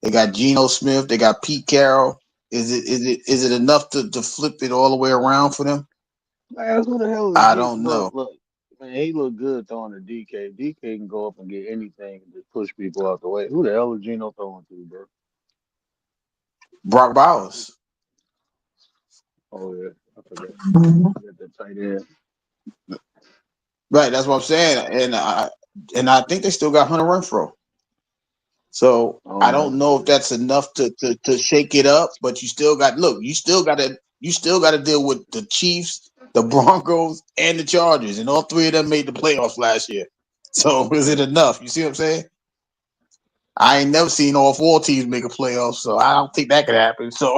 They got Geno Smith, they got Pete Carroll. Is it enough to flip it all the way around for them? Man, who the hell is I G? don't Look, know. look, man, he look good throwing to DK. DK can go up and get anything and just push people out the way. Who the hell is Geno throwing to, bro? Brock Bowers. Oh yeah, I forgot that tight end. Right, that's what I'm saying. And I think they still got Hunter Renfro. So I don't I know. don't know if that's enough to shake it up, but you still got to deal with the Chiefs, the Broncos, and the Chargers, and all three of them made the playoffs last year. So is it enough? You see what I'm saying? I ain't never seen all four teams make a playoff, so I don't think that could happen. So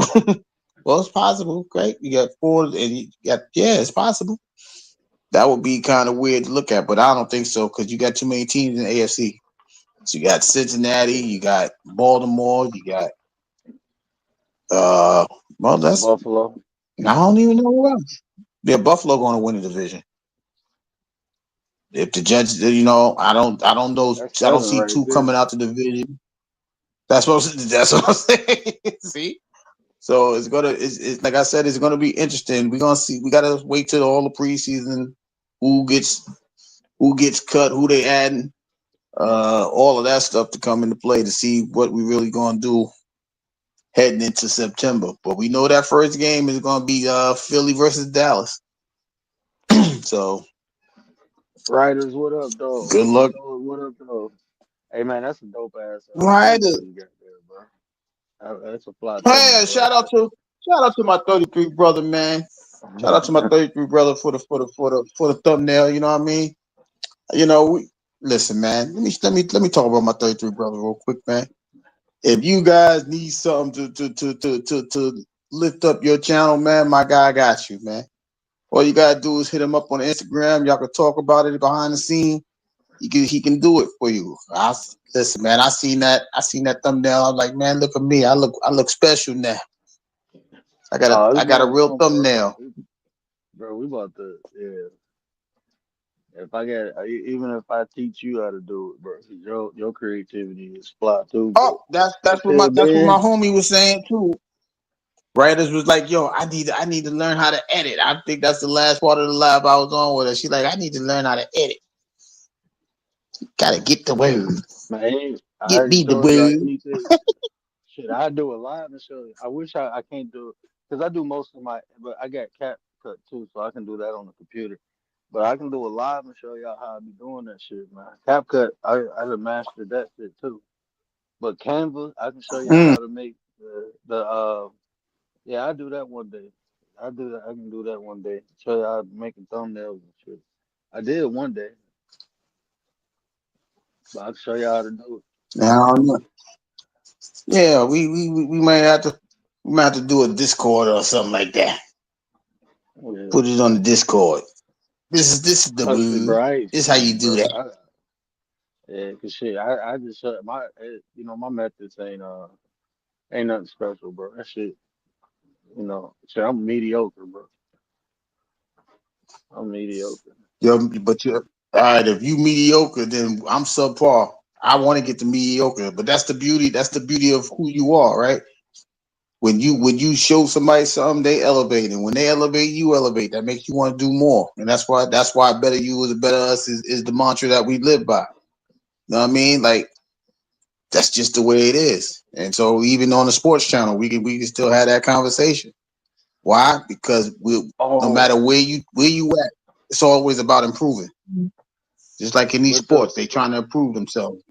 well, it's possible. Great, you got four, and it's possible. That would be kind of weird to look at, but I don't think so because you got too many teams in the AFC. So you got Cincinnati, you got Baltimore, you got well, that's Buffalo. I don't even know who else. Yeah, Buffalo going to win the division. If the Jets, I don't know. That's I don't seven see right two there. coming out the division. That's what I'm saying. See, so it's like I said, it's gonna be interesting. We're gonna see. We gotta wait till all the preseason. Who gets cut? Who they adding? All of that stuff to come into play to see what we really gonna do heading into September. But we know that first game is gonna be Philly versus Dallas. So Riders, what up, though? good luck. What up, though? Hey man, that's a dope ass Right. thumbnail you got there, bro. That's a fly Hey, thumbnail right shout out to my 33 brother, man. Shout out to my there. 33 brother for the thumbnail. You know what I mean? Listen, man. Let me talk about my 33 brother real quick, man. If you guys need something to lift up your channel, man, my guy got you, man. All you gotta do is hit him up on Instagram. Y'all can talk about it behind the scene. He can do it for you. Listen, man. I seen that thumbnail. I'm like, man, look at me. I look special now. I got a Oh, I it's got a going real on, bro. thumbnail. Bro, we about to, yeah. If I got, even if I teach you how to do it, bro, your creativity is fly too. Oh, that's what my Until that's what my then, homie was saying too. Writers was like, yo, I need to learn how to edit. I think that's the last part of the live I was on with her. She's like, I need to learn how to edit. Gotta get the word. man, I Get already me the told you I word. teach it. Shit, I do a live and show you. I wish I can't do it because I do most of my, but I got CapCut too, so I can do that on the computer. But I can do a live and show y'all how I be doing that shit, man. CapCut, I done mastered that shit too. But Canva, I can show y'all Mm. how to make the yeah, I do that one day. I do that. I can do that one day. Show you how to make thumbnails and shit. I did one day, but I'll show you how to do Now, I don't know. Yeah, we might have to do a Discord or something like that. it. Yeah. Put it on the Discord. This is the Honestly, move. bro, I ain't This is how you seen, do bro. that. Yeah, cause shit, I just my, my methods ain't nothing special, bro. That shit, shit, I'm mediocre, bro. I'm mediocre. But you all right, if you mediocre, then I'm subpar. I want to get to mediocre, but that's the beauty. That's the beauty of who you are, right? When you show somebody something, they elevate, and when they elevate, you elevate. That makes you want to do more, and that's why better you is better us is the mantra that we live by. You know what I mean? Like that's just the way it is. And so even on the sports channel, we can still have that conversation. Why? Because no matter Oh, where you at, it's always about improving. Just like in these but the sports, they trying to improve themselves.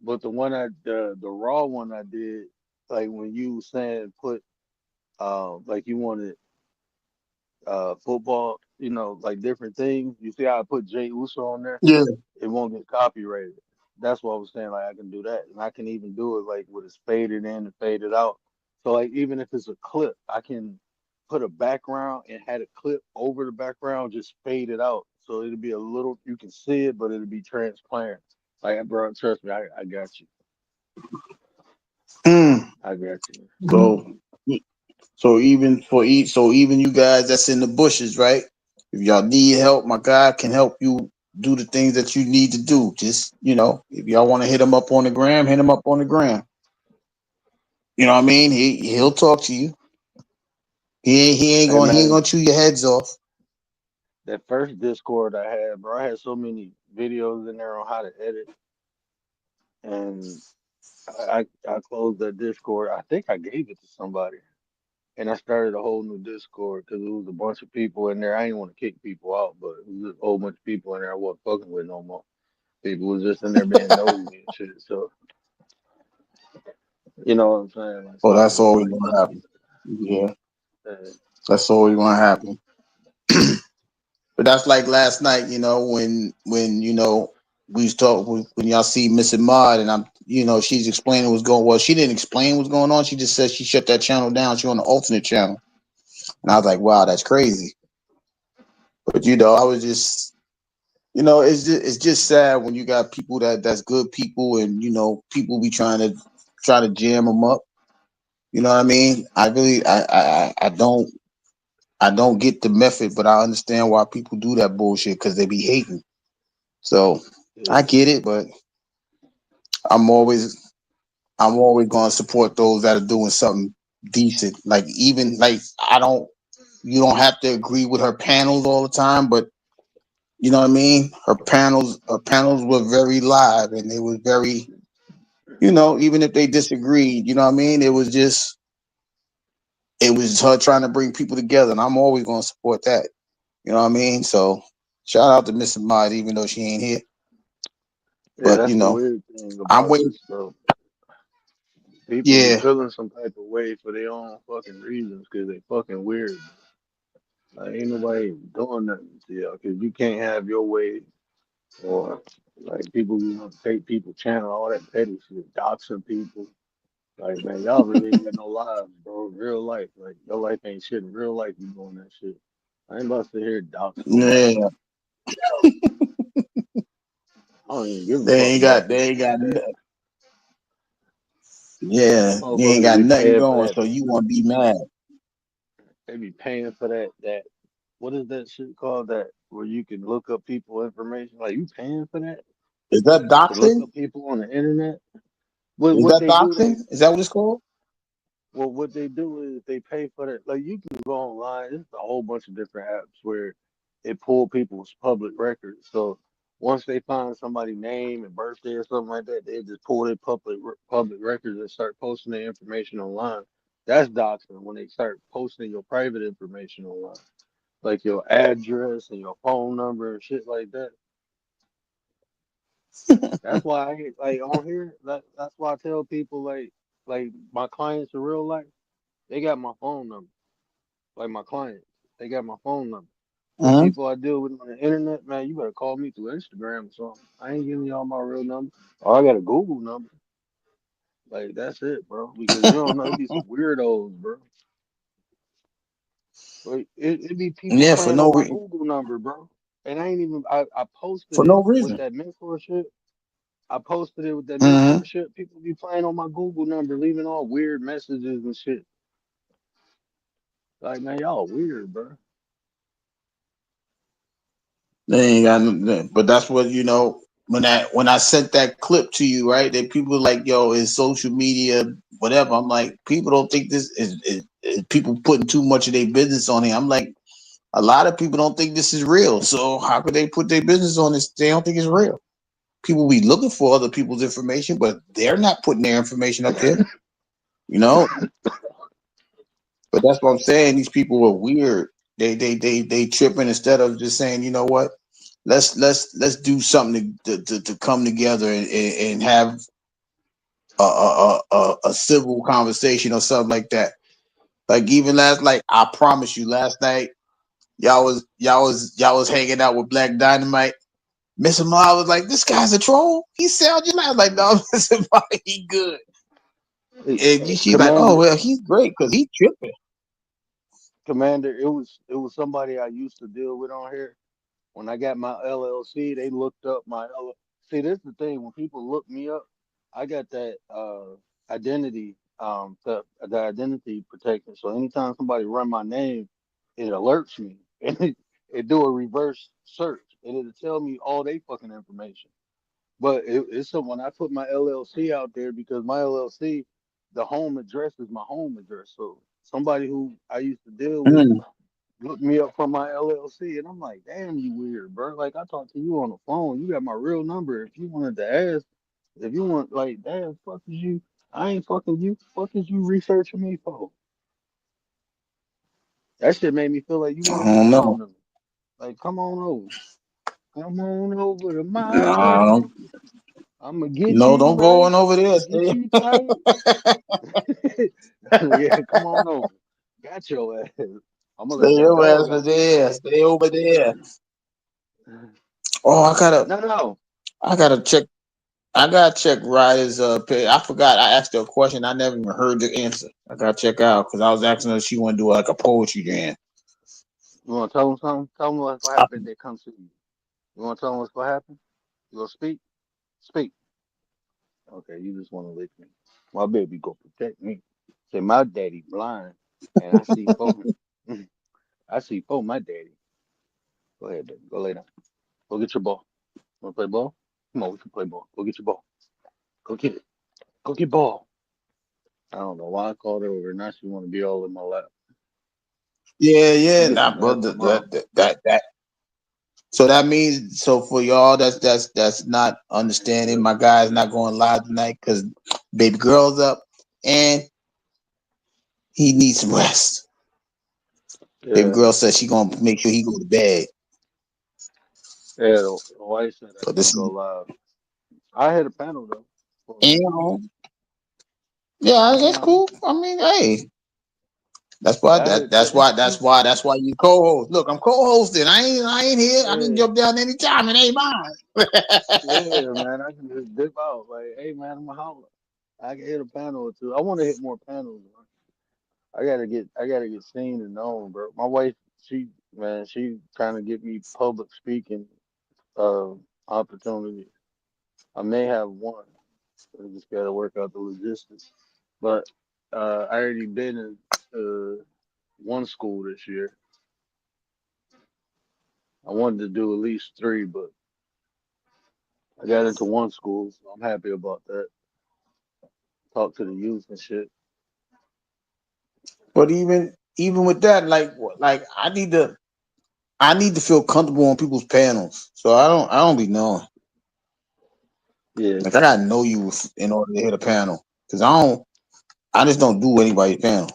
but the one the raw one I did, like when you was saying put like you wanted football, like different things. You see how I put Jay Uso on there? Yeah. It won't get copyrighted. That's what I was saying. Like I can do that, and I can even do it like with it faded in and faded out. So like even if it's a clip, I can put a background and had a clip over the background, just fade it out. So it'll be a little, you can see it, but it'll be transparent. Like bro, trust me, I got you. Mm. I got you. So so even you guys that's in the bushes, right? If y'all need help, my guy can help you do the things that you need to do. Just if y'all want to hit him up on the gram, hit him up on the gram. You know what I mean? He'll talk to you. Hey He ain't man, gonna chew your heads off. that first Discord I had, bro, I had so many videos in there on how to edit, and I closed that Discord. I think I gave it to somebody, and I started a whole new Discord because it was a bunch of people in there. I didn't want to kick people out, but it was just a whole bunch of people in there I wasn't fucking with no more. People was just in there being nosy and shit. So you know what I'm saying? Like Oh, so I that's was just always like, gonna fuck happen. Yeah, it. that's always gonna happen. But that's like last night, when we was talking when y'all see Missing Mod and she's explaining what's going. Well, she didn't explain what's going on. She just said she shut that channel down. She on the alternate channel, and I was like, wow, that's crazy. But I was just it's just sad when you got people that's good people and people be trying to jam them up. You know what I mean? I really I don't get the method, but I understand why people do that bullshit because they be hating. So Yeah, I get it, but I'm always I'm always going to support those that are doing something decent. Like even like I don't you don't have to agree with her panels all the time, but you know what I mean. Her panels were very live and they was very even if they disagreed, you know what I mean. It was her trying to bring people together, and I'm always going to support that. You know what I mean. So shout out to Mrs. Mod, even though she ain't here. yeah, But that's the weird thing I'm about waiting. this stuff. People be Yeah, feeling some type of way for their own fucking reasons because they fucking weird. Like ain't nobody doing nothing to y'all because you can't have your way or like people who want to take people channel all that petty shit, doxing people. Like man, y'all really ain't got no lives, bro. Real life, like your life ain't shit. In real life, you doing that shit. I ain't about to sit here and dox nobody. yeah. I don't even give a They fuck ain't about got. them They ain't like got. that. Yeah, you ain't Motherfuckers got be nothing paying for going, that. so you want to be mad. They be paying for that. What is that shit called? That where you can look up people information. Like you paying for that Is that to look doxing? up people on the internet? What Is what that they do? doxing? Is that what it's called? Well, what they do is they pay for that. Like you can go online. It's a whole bunch of different apps where it pull people's public records. So Once they find somebody's name and birthday or something like that, they just pull their public records and start posting their information online. That's doxing when they start posting your private information online, like your address and your phone number and shit like that. That's why I like on here. That's why I tell people like my clients in real life, they got my phone number. Like my clients, they got my phone number. But Mhm. people I deal with on the internet, man, you better call me through Instagram or something. I ain't giving y'all my real number. Or I got a Google number. Like that's it, bro. Because you don't know, it be some weirdos, bro. Like it be people Yeah, playing on my Google number, bro. And I ain't even I posted for it no with reason. that mentorship. I posted it with that Hmm. mentorship. People be playing on my Google number, leaving all weird messages and shit. Like, man, y'all weird, bro. They ain't got nothing. But that's what when I sent that clip to you, right? That people like, yo, is social media whatever. I'm like, people don't think this is people putting too much of their business on here. I'm like, a lot of people don't think this is real. So how could they put their business on this? They don't think it's real. People be looking for other people's information, but they're not putting their information up there. You know, but that's what I'm saying. These people are weird. They tripping instead of just saying, you know what? Let's do something to come together and have a civil conversation or something like that. Like even last night, I promise you, last night y'all was hanging out with Black Dynamite. Mr. Ma was like, "This guy's a troll. He sounds just like." I was like, "No, Mr. Ma, he good." Hey, And she's like, "Oh Commander, well, he's great because he tripping." Commander, it was somebody I used to deal with on here. When I got my LLC, they looked up my LLC. See, this is the thing. When people look me up, I got that identity, the identity protection. So anytime somebody run my name, it alerts me and it do a reverse search and it'll tell me all they fucking information. But it's so when I put my LLC out there because my LLC, the home address is my home address. So somebody who I used to deal with Mm. looked me up from my LLC, and I'm like, damn, you weird, bro. Like I talked to you on the phone. You got my real number. If you wanted to ask, if you want, like, damn, fuck is you? I ain't fucking you. Fuck is you researching me for? That shit made me feel like you I want to do don't know. something to me. Like, come on over. Come on over to my No, world. I'ma get no, you don't go right, on over there. get Stay, you tight. Yeah, come on over. Got your ass. I'm gonna stay let that your ass dog over out this there. bitch. Stay over there. Oh, No, no. I gotta check. I gotta check Ryder's page. I forgot. I asked her a question. I never even heard the answer. I gotta check out because I was asking her if she want to do like a poetry jam. You want to tell them something? Tell them what's gonna I, happen if they come to you. You want to tell them what's gonna happen? You gonna speak? Speak. Okay, you just want to lick me. My baby go protect me. Say my daddy blind, and I see four. I see four. My daddy. Go ahead, baby. Go lay down. Go get your ball. Want to play ball? Come on, we can play ball. Go get your ball. Go get it. Go get ball. I don't know why I called her over. Now she want to be all in my lap. yeah, You yeah, get nah, some bro. rest tomorrow. That. So that means for y'all that's not understanding. My guy's not going live tonight because baby girl's up and he needs some rest. Baby Yeah, girl said she gonna make sure he go to bed. yeah. The wife said I So can't this go is live. I had a panel though for a minute. and yeah, that's Uh, cool. I mean, hey, that's why yeah, I had that's why you co-host. Look, I'm co-hosting. I ain't here. I can yeah, jump down anytime. It ain't mine. yeah, man. I can just dip out. Like, hey, man, I'm a holler. I can hit a panel or two. I want to hit more panels. Man. I gotta get seen and known, bro. My wife, she trying to get me public speaking uh opportunity. I may have one. I just gotta work out the logistics. But I already been in one school this year. I wanted to do at least three, but I got into one school, so I'm happy about that. Talk to the youth and shit. But even with that, like I need to. I need to feel comfortable on people's panels, so I don't be knowing. Yeah, Like I gotta know you in order to hit a panel, because I just don't do anybody's panel.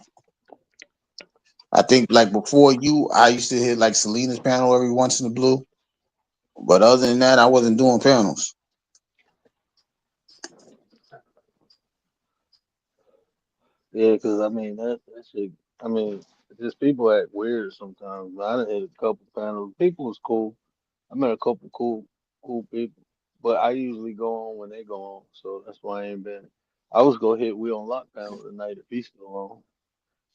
I think like before you, I used to hit like Selena's panel every once in a blue, but other than that, I wasn't doing panels. yeah, because I mean that shit. I mean, just people act weird sometimes. But I done hit a couple panels. People was cool. I met a couple cool people, but I usually go on when they go on, so that's why I ain't been. I was gonna hit We on Lock panel tonight if he's still on.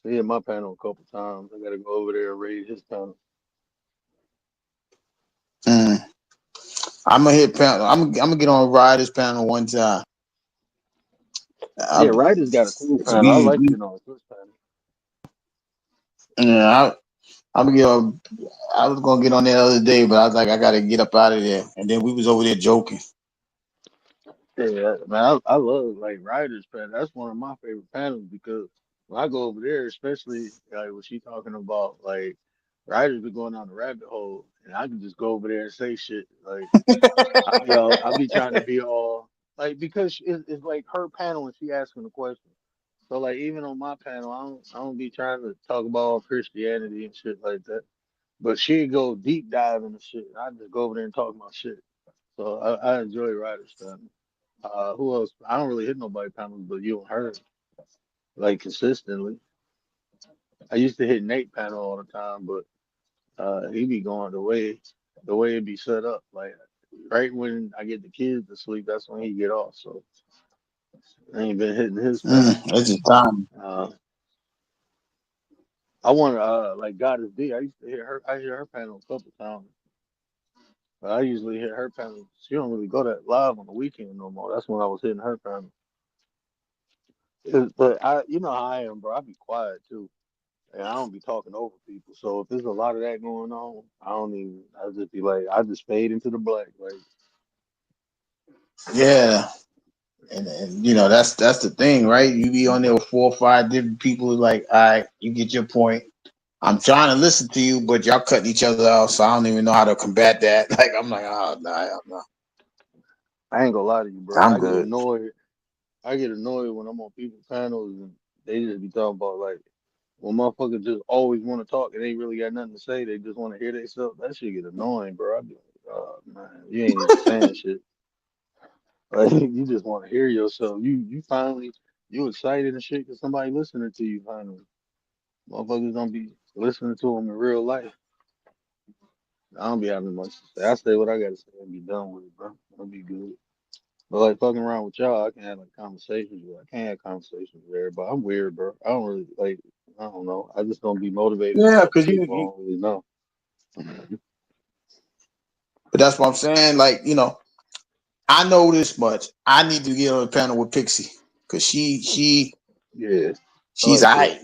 So he hit my panel a couple times. I gotta go over there and raid his panel. Mm. I'm gonna hit panel. I'm gonna get on Riders panel one time. I, Yeah, Ryder's got a cool panel. I we, like we getting on his panel. yeah, I'm gonna get on. I was gonna get on there the other day, but I was like, I gotta get up out of there. And then we was over there joking. Yeah, man, I love like Ryder's panel. That's one of my favorite panels because when I go over there, especially like when she talking about like Ryder's been going down the rabbit hole, and I can just go over there and say shit. Like I be trying to be all like because it's like her panel and she asking the question. So like even on my panel, I don't be trying to talk about all Christianity and shit like that. But she go deep dive into shit. I just go over there and talk about shit. So I enjoy Ryder's panel. Who else? I don't really hit nobody panels, but you and her like consistently. I used to hit Nate panel all the time, but he be going the way it be set up. Like right when I get the kids to sleep, that's when he get off. So I ain't been hitting his panel. That's just time. Uh, I want to like Goddess D. I used to hit her. I hit her panel a couple times. But I usually hit her panel. She don't really go that live on the weekend no more. That's when I was hitting her panel. But you know how I am, bro. I be quiet too, and I don't be talking over people. So if there's a lot of that going on, I don't even. I just be like, I just fade into the black. Like, Yeah, and that's the thing, right? You be on there with 4 or 5 different people. Like, all right, you get your point. I'm trying to listen to you, but y'all cutting each other out, so I don't even know how to combat that. Like, I'm like, oh no, I ain't gonna lie to you, bro. I'm I get good. annoyed. I get annoyed when I'm on people's panels and they just be talking about like, when motherfuckers just always want to talk and they ain't really got nothing to say. They just want to hear themselves. That shit get annoying, bro. I be like, oh man, you ain't even saying shit. Like you just want to hear yourself. You finally you excited and shit because somebody listening to you finally. Motherfuckers don't be listening to them in real life. I don't be having much to say. I say what I gotta say and be done with it, bro. I'll be good. But like fucking around with y'all, I can have like conversations with. I can't have conversations with everybody. I'm weird, bro. I don't really like. I don't know. I just don't be motivated to Yeah, talk to because people I don't really know. but that's what I'm saying. Like, I know this much. I need to get on a panel with Pixie because Yeah, I she's like Pixie. alright.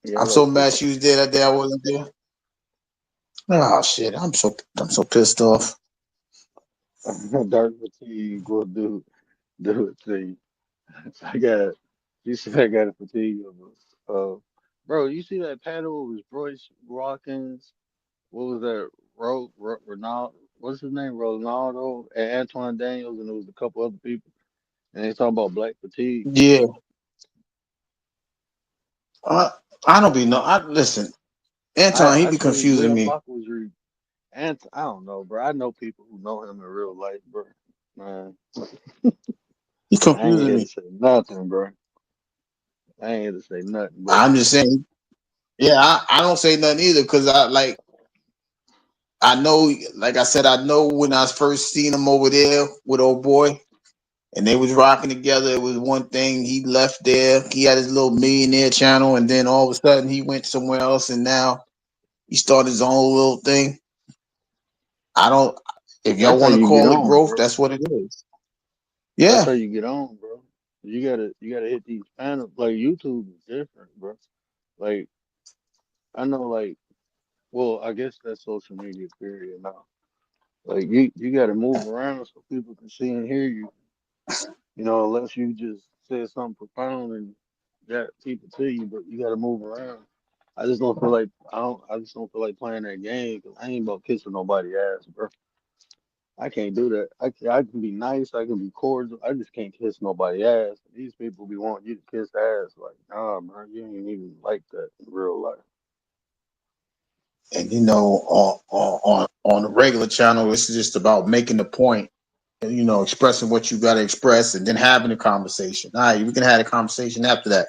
Yeah, I I'm so like mad Pixie. she was there that day. I wasn't there. Oh shit! I'm so pissed off. Dark fatigue will do it to you. I got you said I got a fatigue of it. Bro, you see that panel? It was Royce Watkins. What was that? Ronaldo. What's his name? Ronaldo and Antoine Daniels, and there was a couple other people, and they talking about black fatigue. Yeah, I, I don't be no. Listen, Anton. He I be seen confusing Leon me. Baca was and I don't know, bro. I know people who know him in real life, bro. Man, He I ain't confusing here me. to say nothing, bro. I ain't here to say nothing, bro. I'm just saying. Yeah, I don't say nothing either because I know, like I said, I know when I first seen him over there with old boy and they was rocking together. It was one thing. He left there. He had his little millionaire channel, and then all of a sudden he went somewhere else, and now he started his own little thing. I don't. If y'all That's how want to you get call it on, growth, bro. that's what it is. That's Yeah, how you get on, bro. You gotta hit these panels. Like YouTube is different, bro. Like I know, like well, I guess that's social media period now. Like you gotta move around so people can see and hear you. You know, unless you just said something profound and got people to you, but you gotta move around. I just don't feel like I don't. I just don't feel like playing that game because I ain't about kissing nobody ass, bro. I can't do that. I can be nice. I can be cordial. I just can't kiss nobody ass. These people be wanting you to kiss ass. Like, nah, bro, you ain't even like that in real life. And on the regular channel, it's just about making the point, and, expressing what you got to express, and then having a conversation. All right, we can have a conversation after that.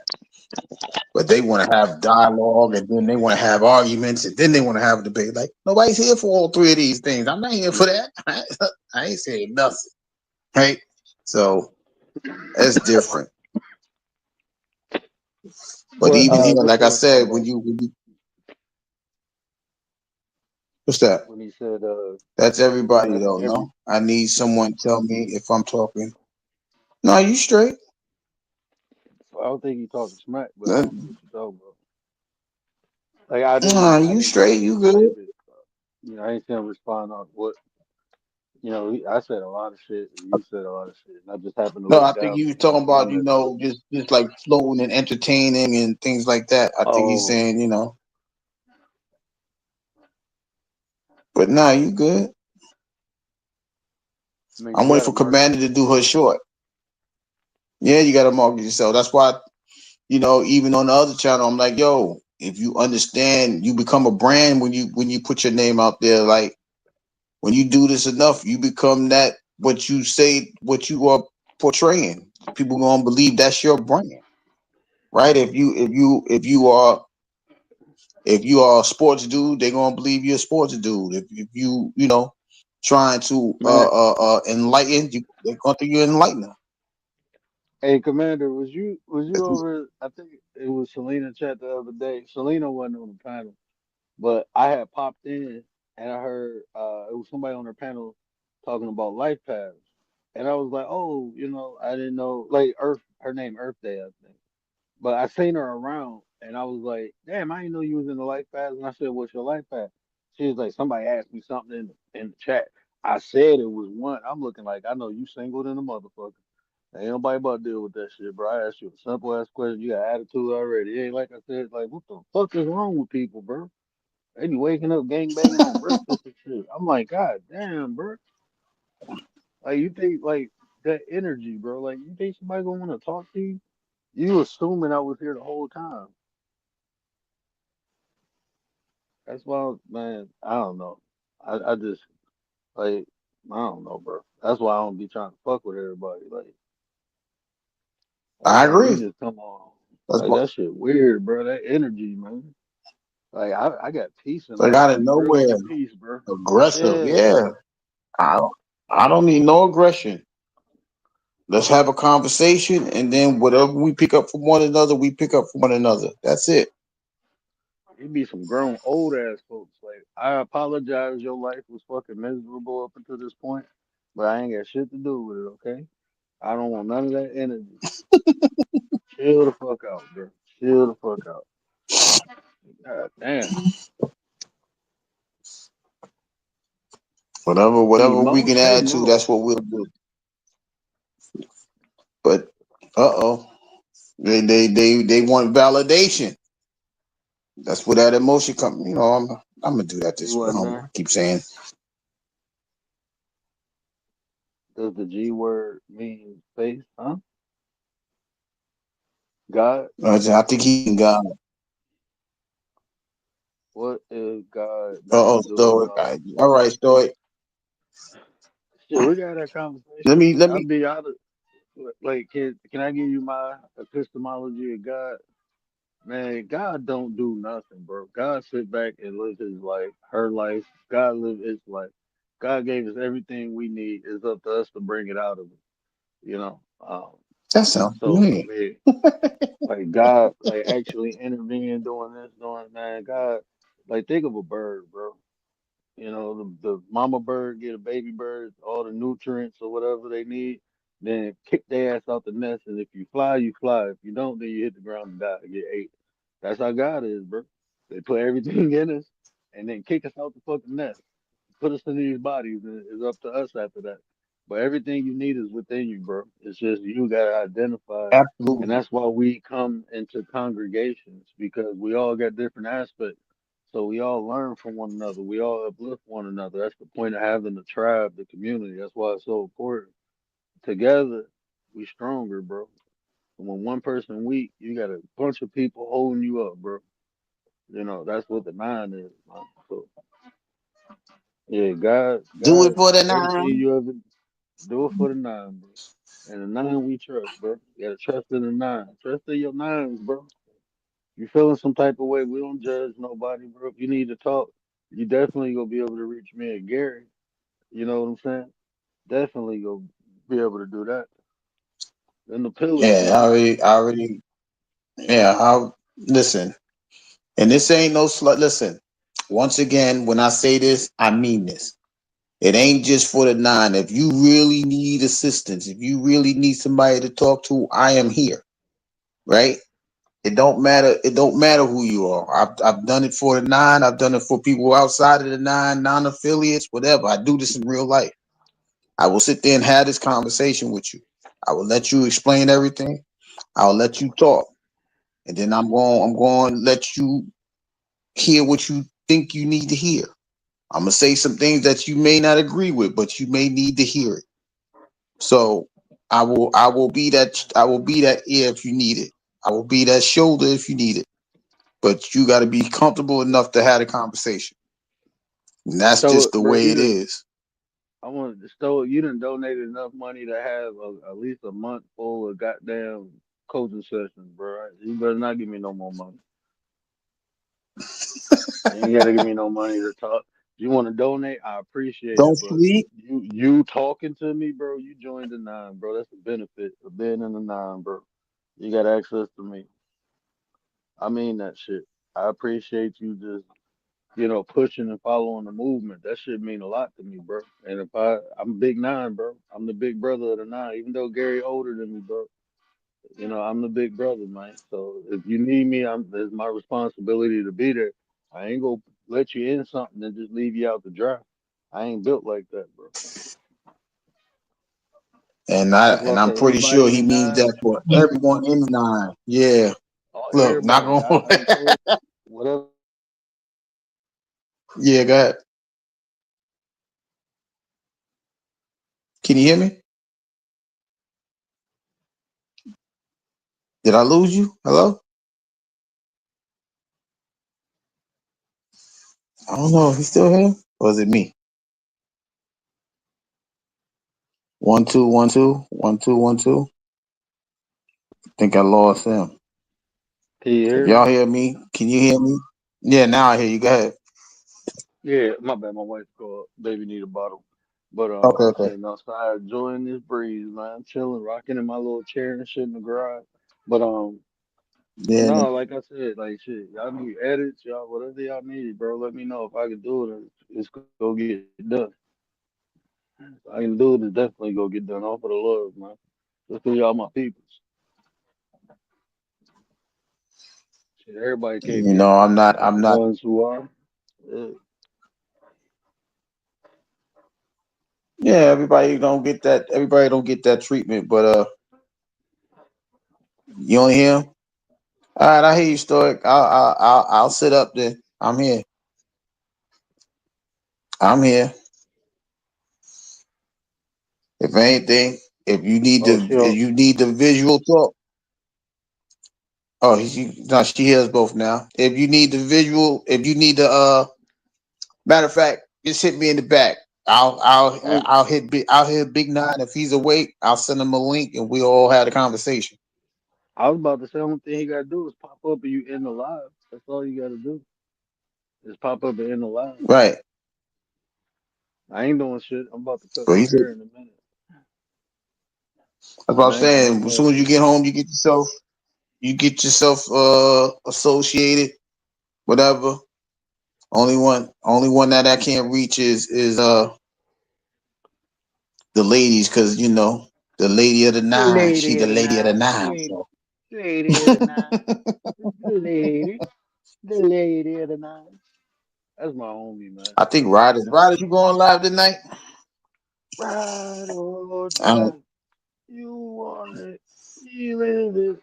But they want to have dialogue, and then they want to have arguments, and then they want to have a debate. Like, nobody's here for all three of these things. I'm not here for that. I ain't saying nothing, right? So that's different. But What even here, what like you I was talking said, about what's that? when he said That's everybody that's though. every No, I need someone to tell me if I'm talking. No, you straight. I don't think he talking smack, but I Uh, see what you're talking about. Like I didn't Nah, I you didn't see straight. him You good. give it. I ain't see him respond on what I said a lot of shit. And you said a lot of shit, and I just happened to No, I look think down you was and see talking your about, message. just like flowing and entertaining and things like that. I think he's Oh, saying, but nah, you good. I mean, I'm you got waiting to for market Commander to do yourself. her short. Yeah, you got to market yourself. That's why, even on the other channel, I'm like, yo, if you understand, you become a brand when you put your name out there. Like when you do this enough, you become that what you say, what you are portraying. People gonna believe that's your brand, right? If you are a sports dude, they're gonna believe you're a sports dude. If trying to Man, enlighten you, they're gonna think you're an enlightener. hey, Commander, was you over? I think it was Selena chat the other day. Selena wasn't on the panel, but I had popped in and I heard it was somebody on her panel talking about life paths, and I was like, oh, I didn't know like Earth. Her name Earth Day, I think. But I seen her around, and I was like, "Damn, I didn't know you was in the life path." And I said, "What's your life path?" She was like, "Somebody asked me something in the chat." I said it was one. I'm looking like I know you single than a motherfucker. Ain't nobody about to deal with that shit, bro. I asked you a simple ass question. You got attitude already. It ain't like I said, like, what the fuck is wrong with people, bro? They be waking up gang banging on breakfast and shit. I'm like, God damn, bro. Like you think like that energy, bro. Like you think somebody gonna want to talk to you? You assuming I was here the whole time. That's why, man, I don't know. I just like I don't know, bro. That's why I don't be trying to fuck with everybody. Like I man, you agree. just come on. That's Like what, that shit weird, bro. That energy, man. Like I got peace in like life. out I of be real nowhere, at peace, bro. aggressive. Yeah. Yeah, I don't need no aggression. Let's have a conversation, and then whatever we pick up from one another, we pick up from one another. That's it. It be some grown old ass folks. Like I apologize your life was fucking miserable up until this point, but I ain't got shit to do with it, okay? I don't want none of that energy. Chill the fuck out, bro. Chill the fuck out. God damn. Be Whatever we Mo, can say add to, Mo. that's what we'll do. But they want validation. That's where that emotion comes. I'm gonna do that He this way. wasn't I there. keep saying. Does the G word mean faith? Huh? God? I think he got. What is God don't do Stoic. nothing? All right, Stoic. Shit, we got that Let conversation. me let I'll me. be out of like can I give you my epistemology of God? Man, God don't do nothing, bro. God sit back and live his life, her life. God live his life. God gave us everything we need. It's up to us to bring it out of it, you know. That sounds So I familiar. mean, like God, like actually intervening, doing this, doing man. God, like think of a bird, bro. The mama bird get a baby bird, all the nutrients or whatever they need, then kick their ass out the nest. And if you fly, you fly. If you don't, then you hit the ground and die, get ate. That's how God is, bro. They put everything in us and then kick us out the fucking nest, put us in these bodies, and it's up to us after that. But everything you need is within you, bro. It's just you gotta identify it. And Absolutely. that's why we come into congregations because we all got different aspects. So we all learn from one another. We all uplift one another. That's the point of having the tribe, the community. That's why it's so important. Together, we stronger, bro. And when one person weak, you got a bunch of people holding you up, bro. That's what the nine is, man. So yeah, Do it God, for the everything nine. you ever do it for the nine, bro. And the nine we trust, bro. You gotta trust in the nine. Trust in your nines, bro. You feeling some type of way, we don't judge nobody, bro. If you need to talk, you definitely gonna be able to reach me and Gary. You know what I'm saying? Definitely go be able to do that. And the pillars Yeah, too, man. I already, yeah, I listen. And this ain't no slut. Listen, once again, when I say this, I mean this. It ain't just for the nine. If you really need assistance, if you really need somebody to talk to, I am here. Right? It don't matter. It don't matter who you are. I've done it for the nine. I've done it for people outside of the nine, non-affiliates, whatever. I do this in real life. I will sit there and have this conversation with you. I will let you explain everything. I'll let you talk, and then I'm going to let you hear what you think you need to hear. I'm gonna say some things that you may not agree with, but you may need to hear it. So I will be that ear if you need it. I will be that shoulder if you need it. But you got to be comfortable enough to have a conversation. And that's So, just the bro, way it is. I wanted to stow. You done donated enough money to have at least a month full of goddamn coaching sessions, bro. Right? You better not give me no more money. You ain't gotta give me no money to talk. If you want to donate, I appreciate Don't it. But sleep. you talking to me, bro. You joined the nine, bro. That's the benefit of being in the nine, bro. You got access to me. I mean that shit. I appreciate you just pushing and following the movement. That shit mean a lot to me, bro. And I'm big nine, bro. I'm the big brother of the nine. Even though Gary older than me, bro. I'm the big brother, man. So if you need me, it's my responsibility to be there. I ain't gonna let you in something and just leave you out to dry. I ain't built like that, bro. That's why I I'm say pretty anybody sure in the he means nine, that for everyone in the nine. Yeah. Look, not everybody. I gonna told whatever. Yeah, go ahead. Can you hear me? Did I lose you? Hello? I don't know. He's still here? Or is it me? 1 2 1 2 1 2 1 2. Think I lost him. Can you If hear me? y'all hear me, can you hear me? Yeah, now I hear you. Go ahead. Yeah, my bad. My wife called. Baby need a bottle. But Okay, I'm okay. sitting outside enjoying this breeze, man. I'm chilling, rocking in my little chair and shit in the garage. But Yeah. no, like I said, like shit, y'all need edits, y'all whatever y'all need, bro. Let me know if I can do it. It's go get done. If I can do it. It's definitely go get done. All for the love, man. Just for y'all, my peoples. Shit, everybody can't You be in know, the I'm nine, not. but the I'm not. ones who are, yeah. Yeah, everybody don't get that. Everybody don't get that treatment. But you don't hear him. All right, I hear you, Stoic. I'll sit up there. I'm here. I'm here. If anything, Oh, if you need the visual talk. Oh, no, she hears both now. If you need the visual, if you need the matter of fact, just hit me in the back. mm, I'll hit Big Nine if he's awake. I'll send him a link and we all had a conversation. I was about to say, only thing he gotta do is pop up and you in the live. That's all you gotta do. Just pop up and in the live. Right. I ain't doing shit. I'm about to cut But my he said hair in a minute. that's what I'm And I ain't gonna saying. As soon lie. as you get home, you get yourself associated, whatever. Only one that I can't reach is the ladies, because the lady of the The nine, she lady the of the lady of the nine. nine. So Lady of the nine. The lady. The lady of the nine. That's my homie, man. I think Riders, you going live tonight? Ride or I die. don't, You want it. You live it.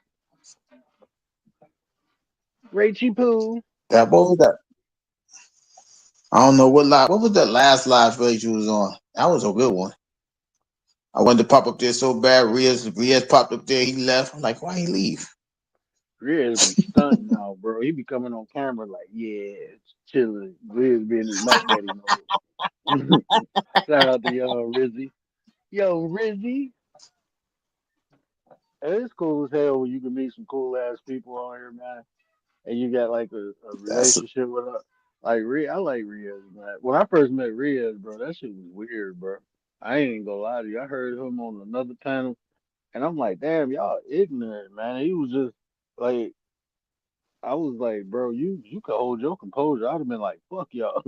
Rachy Poo. that what was that? I don't know what live. What was that last live page you was on? That was a good one. I wanted to pop up there so bad. Riaz popped up there. He left. I'm like, why he leave? Riz be stunting now, bro. He be coming on camera like, yeah, it's chilling. Riz being his Mac Daddy mode. Shout out to young Rizzy. Yo, Rizzy. Hey, it's cool as hell when you can meet some cool ass people on here, man. And you got like a That's relationship with her. Like I like Riaz, man. When I first met Riaz, bro, that shit was weird, bro. I ain't even gonna lie to you. I heard him on another panel, and I'm like, damn, y'all ignorant, man. He was just like, I was like, bro, you could hold your composure. I'd have been like, fuck y'all.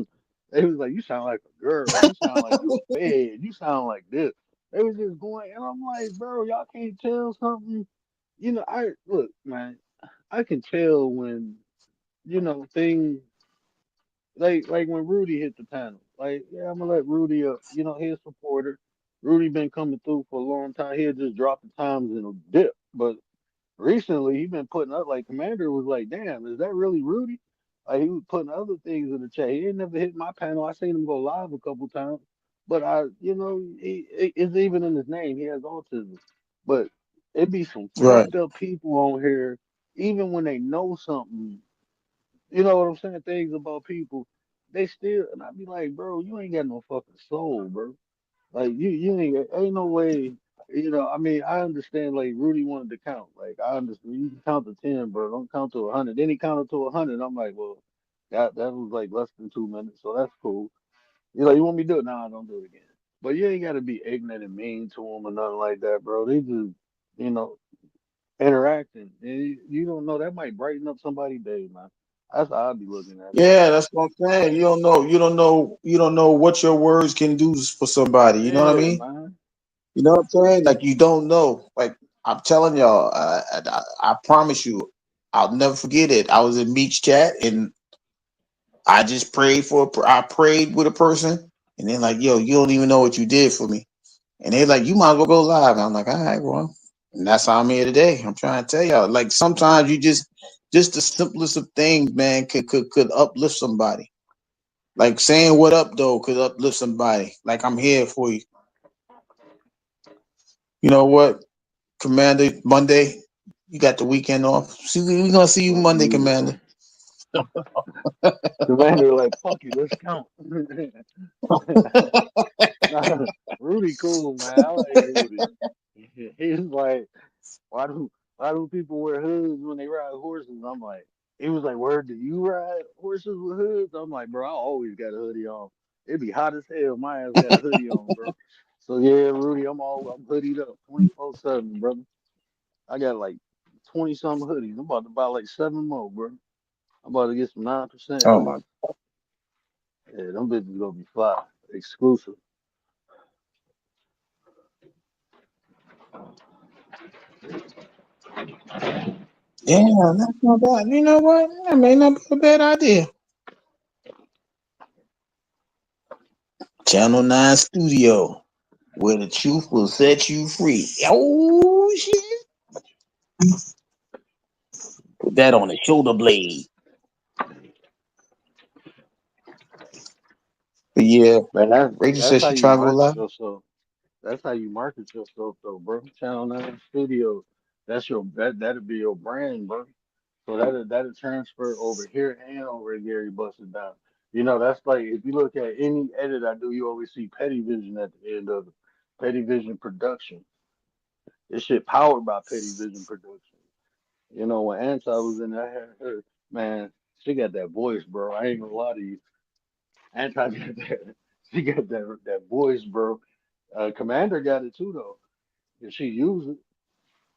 They was like, you sound like a girl. You sound like you a fed. You sound like this. They was just going, and I'm like, bro, y'all can't tell something. I look, man. I can tell when things like when Rudy hit the panel. Like, yeah, I'm gonna let Rudy up. He's a supporter. Rudy been coming through for a long time. He'll just drop the times in a dip. But recently, he been putting up like Commander was like, damn, is that really Rudy? Like he was putting other things in the chat. He ain't never hit my panel. I seen him go live a couple times. But it's even in his name. He has autism. But it be some right. fucked up people on here, even when they know something. You know what I'm saying? Things about people, they still, and I be like, bro, you ain't got no fucking soul, bro. Like you ain't no way. I mean, I understand. Like Rudy wanted to count. Like I understand. You can count to 10, bro. Don't count to 100. Then he counted to 100. I'm like, well, that was like less than 2 minutes, so that's cool. You want me to do it? Nah, don't do it again. But you ain't got to be ignorant and mean to them or nothing like that, bro. They just, you know, interacting. And you don't know that might brighten up somebody's day, man. That's how I be looking at it. Yeah, that's what I'm saying. You don't know. You don't know. You don't know what your words can do for somebody. You know what I Yeah, mean? man. You know what I'm saying? Like you don't know. Like I'm telling y'all, I promise you, I'll never forget it. I was in Meech chat and I just prayed I prayed with a person, and they're like, "Yo, you don't even know what you did for me." And they're like, "You might as well go live." And I'm like, "All right, well," and that's how I'm here today. I'm trying to tell y'all, like sometimes you just the simplest of things, man, could uplift somebody. Like saying "what up" though could uplift somebody. Like I'm here for you. You know what, Commander? Monday, you got the weekend off. See, we're gonna see you Fuck Monday, you, bro. Commander. Commander like, fuck you, let's count. Nah, Rudy cool, man. I like Rudy. He's like, why do why do people wear hoods when they ride horses? I'm like, he was like, where do you ride horses with hoods? I'm like, bro, I always got a hoodie on. It'd be hot as hell. My ass got a hoodie on, bro. So yeah, Rudy, I'm hoodied up 24/7, brother. I got like 20 some hoodies. I'm about to buy like seven more, bro. I'm about to get some 9% Oh my. hoodies. Yeah, them bitches gonna be fly, exclusive. Yeah, that's not bad. You know what? That may not be a bad idea. Channel 9 Studio, where the truth will set you free. Oh, shit. Put that on the shoulder blade. But yeah, Man, Rachel that's said how she you tried to go market live. yourself. That's how you market yourself, though, bro. Channel 9 Studio. That'll be your brand, bro. So that'll transfer over here and over at Gary Busted Down. That's like if you look at any edit I do, you always see Petty Vision at the end of it. Petty Vision Production. This shit powered by Petty Vision Production. When Anti was in there, I had her, man, she got that voice, bro. I ain't gonna lie to you. Anti got that, she got that voice, bro. Commander got it too, though. If she use it,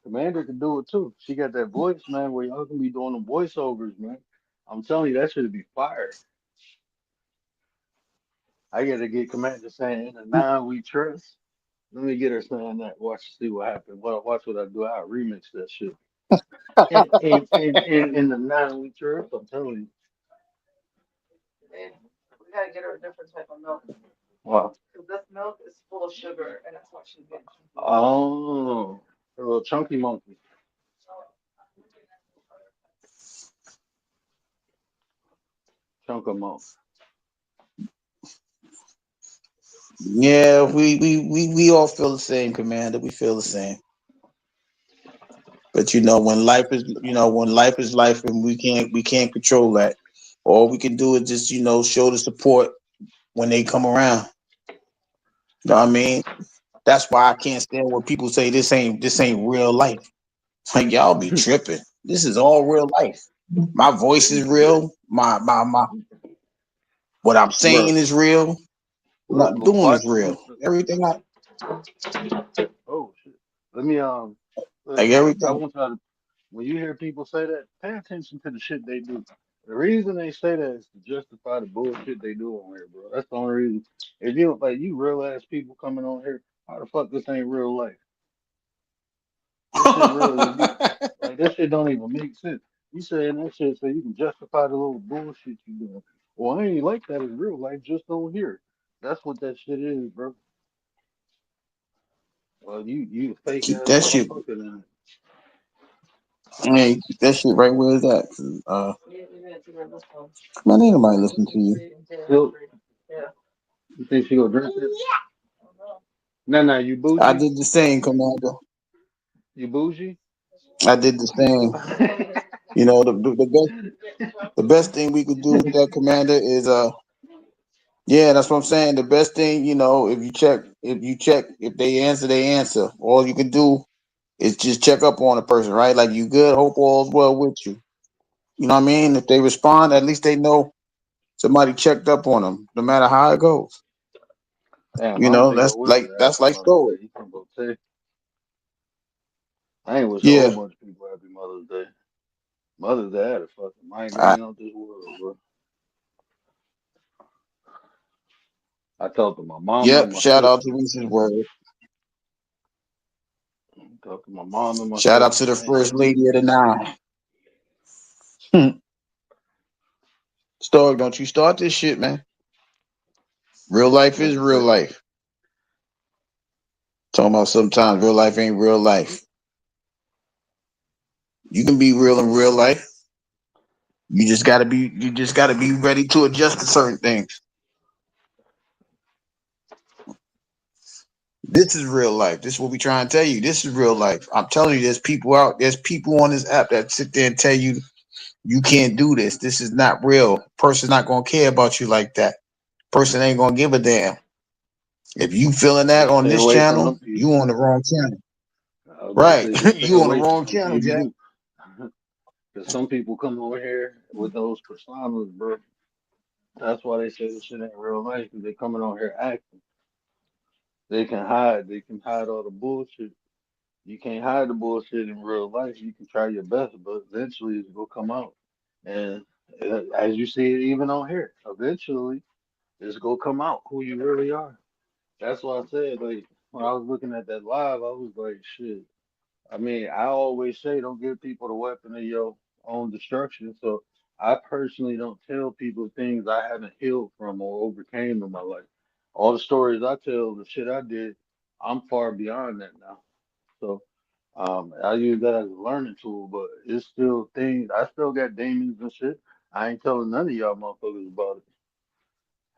Commander can do it too. She got that voice, man, where y'all can be doing the voiceovers, man. I'm telling you, that should be fire. I gotta get Commander saying, "In the nine we trust." Let me get her saying that. Watch, see what happens. Watch what I do. I'll remix that shit. In the nine we trust, I'm telling you. Man, we gotta get her a different type of milk. Wow. Oh, a little chunky monkey. Chunk of milk. Yeah, we all feel the same, Commander. We feel the same. But when life is life, and we can't control that. All we can do is just show the support when they come around. You know what I mean? That's why I can't stand when people say this ain't real life. Like y'all be tripping. This is all real life. My They voice be is tripping. real. My what I'm saying Bro, is real. What I'm bro, doing is watch. real. Everything I Oh shit. Let me like I everything. want y'all to, when you hear people say that, pay attention to the shit they do. The reason they say that is to justify the bullshit they do on here, bro. That's the only reason. If you like you real ass people coming on here, how the fuck this ain't real life? This shit real. You like that shit don't even make sense. You saying that shit so you can justify the little bullshit you doing. Well, I ain't like that in real life. Just don't hear it. That's what that shit is, bro. Well, you a fake Keep ass that shit. motherfucker then. Man, keep that shit right where it's at. Man, ain't nobody listen to you. Still, you think she gonna drink it? Nah, nah, you I bougie? did the same, Commander. You bougie? I did the same. The best thing we could do with that, Commander, is yeah, that's what I'm saying. The best thing, if they answer, they answer. All you can do is just check up on a person, right? Like you good, hope all's well with you. You know what I mean? If they respond, at least they know somebody checked up on them, no matter how it goes. Damn, I You don't know, think I that's wish like her that's happy like Mother's story. Day. You can go say I ain't wish a whole Yeah. bunch of people happy Mother's Day. Mother's Day had a fucking I, migraine out this world, bro. I talked to my mama and yep. my Shout out to sister. Reese's Word. Talked to my mom and my Shout out sister. to the I ain't first had no. lady of the now. Story, don't you start this shit, man. Real life What is you real say? life. Talking about sometimes real life ain't real life. You can be real in real life. You just gotta be ready to adjust to certain things. This is real life. This is what we try and tell you. This is real life. I'm telling you, there's people on this app that sit there and tell you you can't do this. This is not real. Person's not gonna care about you like that. Person ain't gonna give a damn. If you feeling that Just on stay this away from channel, them you people. on the wrong channel. I was about to Right. say, just stay You on the away from wrong them channel, Jack. people. Because some people come over here with those personas, bro. That's why they say this shit ain't real life. Because they coming on here acting. They can hide. They can hide all the bullshit. You can't hide the bullshit in real life. You can try your best, but eventually it's gonna come out. And as you see it, even on here, eventually it's gonna come out who you really are. That's why I said, like, when I was looking at that live, I was like, shit. I mean, I always say don't give people the weapon of your own destruction. So I personally don't tell people things I haven't healed from or overcame in my life. All the stories I tell, the shit I did, I'm far beyond that now. So I use that as a learning tool, but it's still things I still got demons and shit. I ain't telling none of y'all motherfuckers about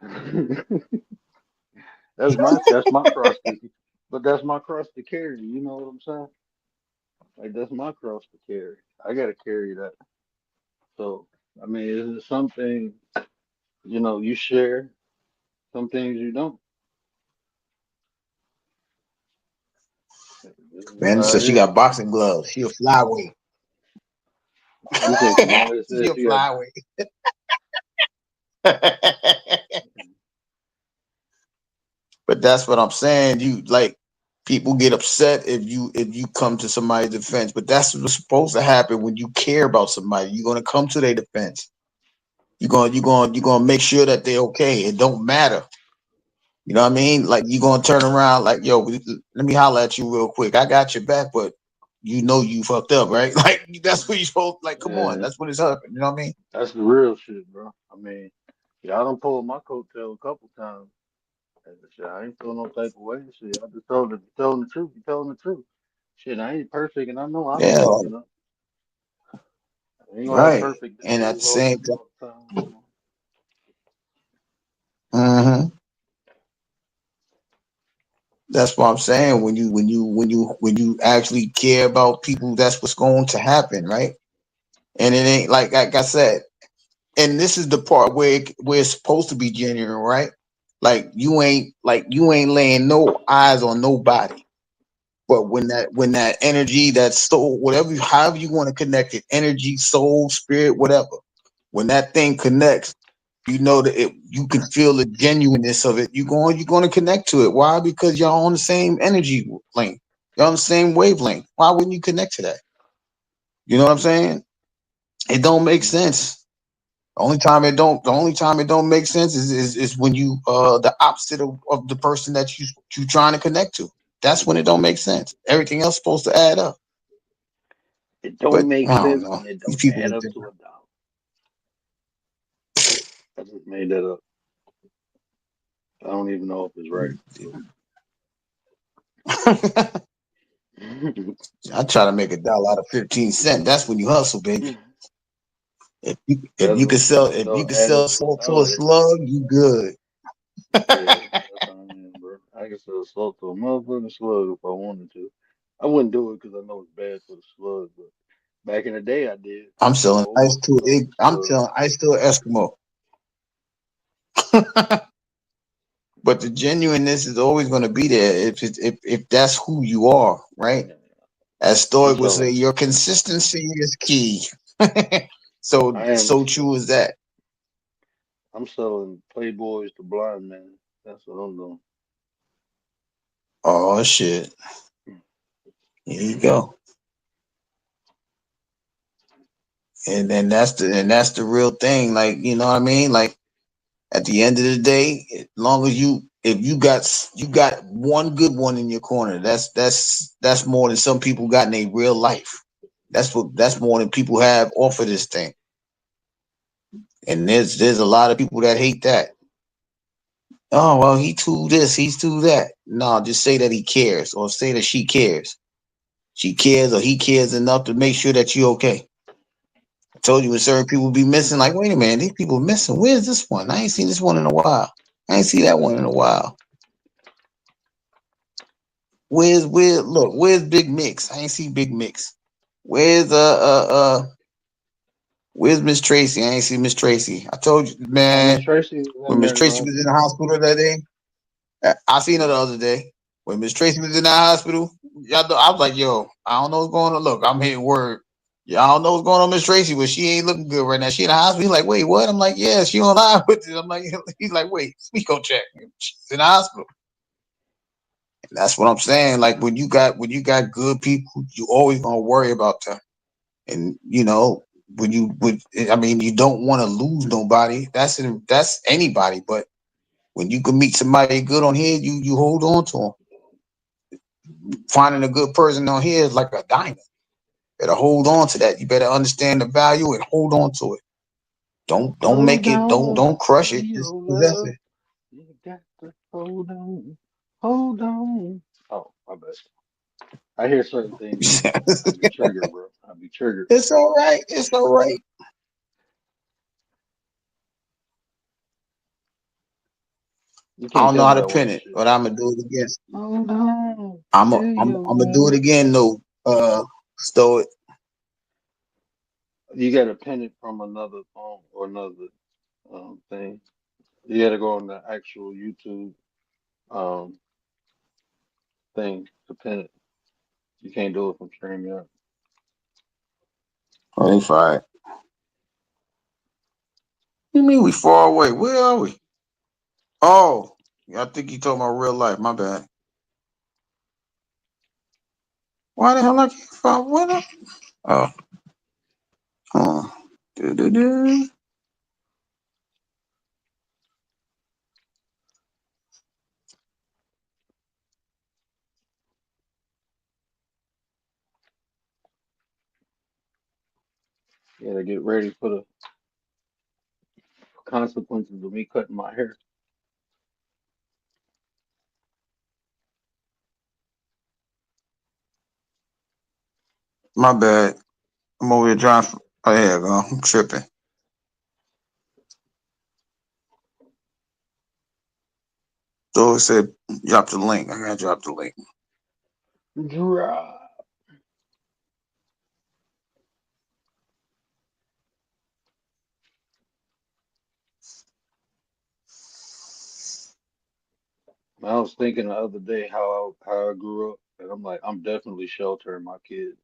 it. That's my cross to but that's my cross to carry, you know what I'm saying? Like that's my cross to carry. I gotta carry that. So I mean it's some things, you share, some things you don't. This is Man how said it she is. got boxing gloves. She a flyweight. You say Kamala She says a she got flyweight. But that's what I'm saying. You like people get upset if you come to somebody's defense, but that's what's supposed to happen when you care about somebody. You're gonna come to their defense. You're gonna make sure that they're okay. It don't matter. You know what I mean? Like you're gonna turn around like, yo, let me holler at you real quick. I got your back, but you fucked up, right? Like that's what you supposed like. Come on, yeah, that's what it's happening. You know what I mean? that's the real shit, bro. I mean, y'all done pulled my coattail a couple times. And shit, I ain't feel no type of way. Shit, I just told her, telling the truth. You telling the truth. Shit, I ain't perfect, and I know I'm Yeah, not. You know, I ain't gonna have right. perfect And at days the same time, all the time. You know? hmm that's what I'm saying. When you actually care about people, that's what's going to happen, right? And it ain't like I said. And this is the part where it's supposed to be genuine, right? Like you ain't laying no eyes on nobody. But when that energy, that soul, whatever, however you want to connect it, energy, soul, spirit, whatever, when that thing connects, you know that you can feel the genuineness of it. You're going to connect to it. Why? Because y'all on the same energy length. Y'all on the same wavelength. Why wouldn't you connect to that? You know what I'm saying? It don't make sense. The only time it don't make sense is when you the opposite of the person that you trying to connect to. That's when it don't make sense. Everything else supposed to add up. It But don't make I don't sense know. when it These don't people add are up to a dollar. I just made that up. I don't even know if it's right. different. So. I try to make $1 out of 15 cents. That's when you hustle, baby. If you That'll can add sell up to a salt to a dollar. slug, you good. Yeah, that's how I am, bro. I can sell salt to a motherfucking slug if I wanted to. I wouldn't do it because I know it's bad for the slug, but back in the day I did. I'm I selling sold ice to salt to I'm slug. selling ice to an Eskimo. But the genuineness is always going to be there if that's who you are, right? Yeah, As I'm Stoic would say, selling. your consistency is key. so I am. so true is that. I'm selling Playboys to blind men. That's what I'm doing. Oh shit. Here you go. And that's the real thing. Like, you know what I mean? Like at the end of the day, as long as if you got one good one in your corner, that's more than some people got in their real life. That's more than people have off of this thing. And there's a lot of people that hate that. Oh well, he too this, he's too that. No, just say that he cares, or say that she cares. She cares, or he cares enough to make sure that you're okay. I told you when certain people be missing, like, wait a minute, these people missing. Where's this one? I ain't seen this one in a while. I ain't see that one in a while. Where's Big Mix? I ain't see Big Mix. Where's where's Miss Tracy? I ain't see Miss Tracy. I told you, Miss man, Tracy was in when Miss there Tracy last was in the night. hospital that day, I seen her the Yeah. other day. When Miss Tracy was in the hospital, I was like, yo, I don't know what's going on. Look, I'm hitting word. Yeah, I don't know what's going on, Miss Tracy, but she ain't looking good right now. She in the hospital. He's like, wait, what? I'm like, yeah, she on live with you. I'm like, he's like, wait, let me go check. She's in the hospital. And that's what I'm saying. Like when you got good people, you always gonna worry about them. And I mean, you don't want to lose nobody. That's anybody. But when you can meet somebody good on here, you hold on to them. Finding a good person on here is like a diamond. Better hold on to that. You better understand the value and hold on to it. Don't Hold make it. Don't on don't crush to it. your Just possess love. You got to hold on. Hold on. Oh, my bad. I hear certain things and I it. be triggered, bro. I be triggered. It's all right. It's all right. You I can't don't know tell how me to that pin wasn't it, shit. but I'm gonna do it again. Hold on I'm to a, I'm your I'm gonna do it love. again. No, Stoic. You got to pin it from another phone or another thing. You got to go on the actual YouTube um, thing to pin it. You can't do it from StreamYard. 25. You mean we far away? Where are we? Oh, I think you talking about real life. My bad. Why the hell I can't find what? Oh, hold on. Do. You got to get ready for the consequences of me cutting my hair. My bad. I'm over here trying. Oh, here you go. I'm tripping. So it said drop the link. I gotta drop the link. Drop. I was thinking the other day how I grew up, and I'm like, I'm definitely sheltering my kids.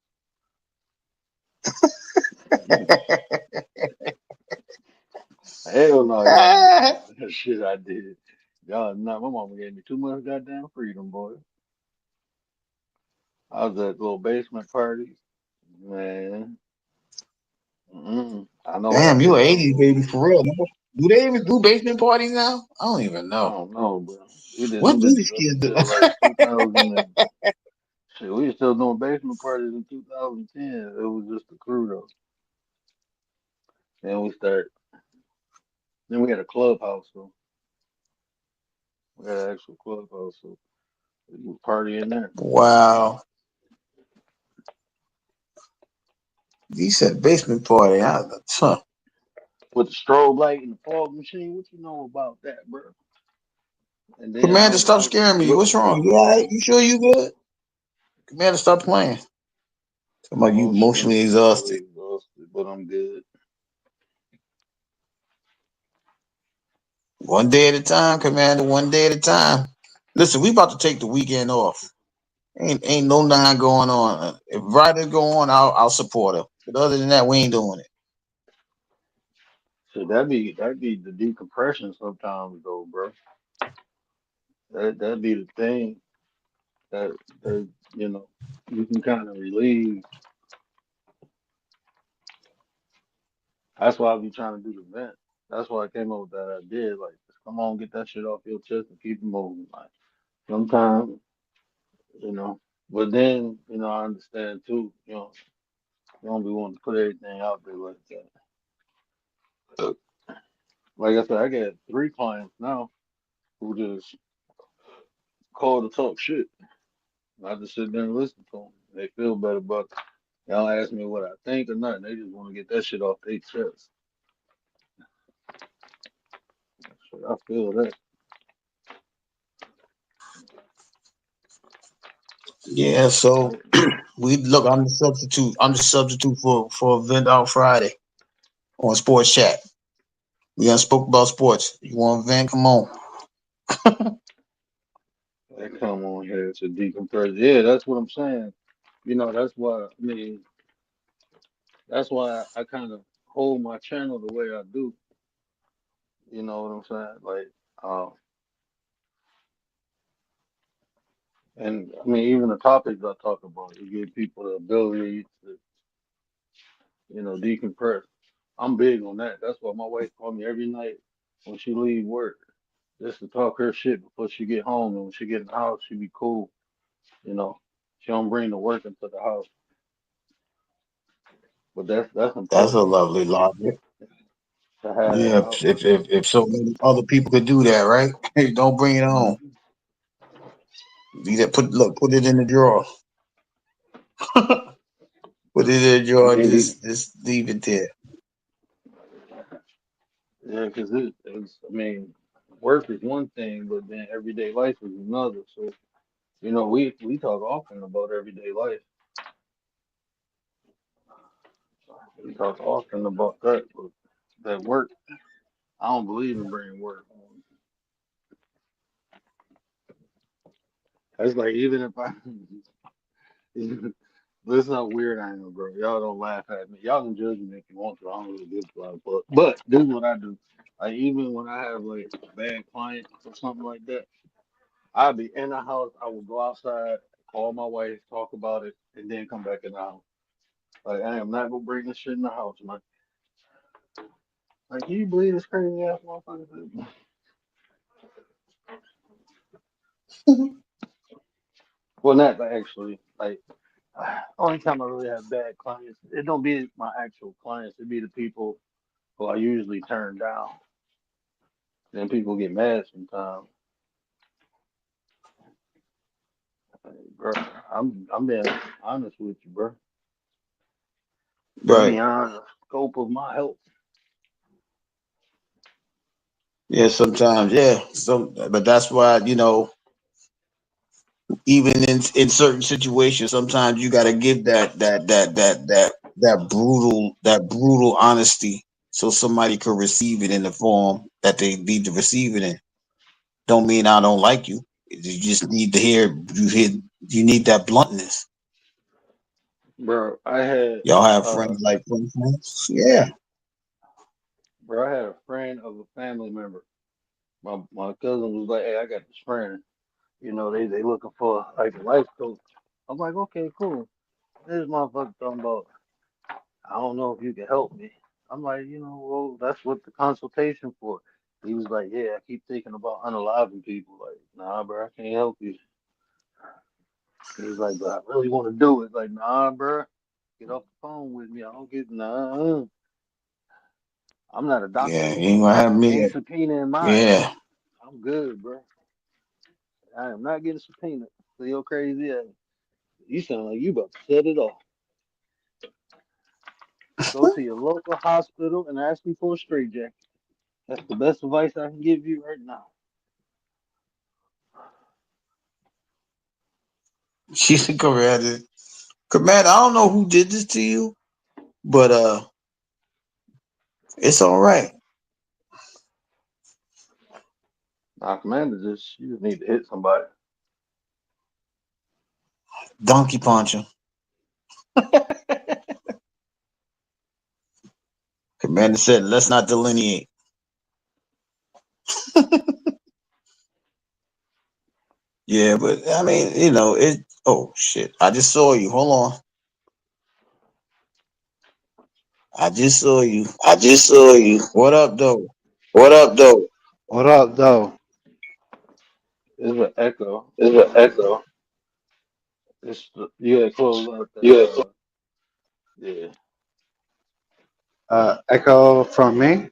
Hell no, y'all ain't doing that shit I did. Y'all not. My mama gave me too much goddamn freedom, boy. I was at little basement parties, man. I know what I Damn, you did an to them 80s boys. baby for real. Do they even do basement parties now? I don't even I know. don't know, bro. We did What them do these bitches up kids do? until like 2000 and shit. We was still doing basement parties in 2010. It was just a crew though. Then we start. Then we had a clubhouse, so we had an actual clubhouse, so we would party in there Wow. You said basement party. Huh. with the strobe light and the fog machine. What you know about that, bro? And then Commander, stop scaring me. What's wrong? You all right? You sure you good? Commander, stop playing. Talking about you emotionally emotionally exhausted. exhausted, but I'm good. One day at a time, Commander. One day at a time. Listen, we about to take the weekend off. Ain't no nine going on. If Riders go on, I'll support her. But other than that, we ain't doing it. So that be the decompression sometimes though, bro. That be the thing that that you know you can kind of relieve. That's why I be trying to do the vent. That's why I came up with that idea. Like, just come on, get that shit off your chest and keep it moving. Like, sometimes, you know, but then, I understand too. You don't be wanting to put everything out there like that. Like I said, I got 3 clients now who just call to talk shit. I just sit there and listen to them. They feel better about it. They don't ask me what I think or nothing. They just want to get that shit off their chest. So I feel that. Yeah, so we look. I'm the substitute. I'm the substitute for event out Friday on Sports Chat. We done spoke about sports. You want event? Come on. They come on here to decompress. Yeah, that's what I'm saying. That's why that's why I kind of hold my channel the way I do. You know what I'm saying? Like, and I mean, even the topics I talk about, it give people the ability to, decompress. I'm big on that. That's why my wife called me every night when she leave work, just to talk her shit before she get home. And when she get in the house, she be cool. You know, she don't bring the work into the house. But that's That's a important lovely logic. to have that Yeah, outlet. if so many other people could do that, right? Don't bring it home. Mhm. Leave that. Put it in the drawer. Put it in the drawer. Maybe, Just leave it there. yeah, because I mean, work is one thing, but then everyday life is another. So, we talk often about everyday life. We talk often about that, but that work, I don't believe in bringing work home. That's like, even if I, this is how weird I am, bro. Y'all don't laugh at me. Y'all can judge me if you want to. I don't really give a fuck. But this is what I do. Like, even when I have like bad clients or something like that, I'll be in the house. I will go outside, call my wife, talk about it, and then come back in the house. Like, I am not gonna bring this shit in the house, man. Like, can you believe this crazy ass motherfucker? Well, not actually. Like, only time I really have bad clients, it don't be my actual clients. It be the people who I usually turn down. Then people get mad sometimes. Like, bro, I'm being honest with you, bro. It's Right. beyond the scope of my help. Yeah, sometimes, yeah. But that's why, even in certain situations, sometimes you gotta give that brutal honesty so somebody could receive it in the form that they need to receive it in. Don't mean I don't like you. You just need to you need that bluntness. Bro, I had Y'all have uh friends like friends? Yeah. bro, I had a friend of a family member. My cousin was like, "Hey, I got this friend. They looking for like a life coach." I'm like, "Okay, cool." This motherfucker talking about, "I don't know if you can help me." I'm like, well, that's what the consultation for. He was like, "Yeah, I keep thinking about unaliving people." Like, nah, bro, I can't help you. He's like, "But I really want to do it." Like, nah, bro, get off the phone with me. I don't get nah. I'm not a doctor. Yeah, you ain't gonna have Ain't me. subpoenaing my ass. Yeah. I'm good, bro. I am not getting subpoenaed for your crazy ass. You sound like you about to set it off. Go to your local hospital and ask me for a straight jacket. That's the best advice I can give you right now. She's a commander. Commander, I don't know who did this to you, but it's all right. Nah, Commander, you just need to hit somebody. Donkey puncher. Commander said, let's not delineate. Yeah, but I mean, it. Oh shit! I just saw you. Hold on. I just saw you. I just saw you. What up, though? What up, though? What up, though? It's an echo. There's an echo. You gotta close out that. Yeah. Yeah, Echo from me?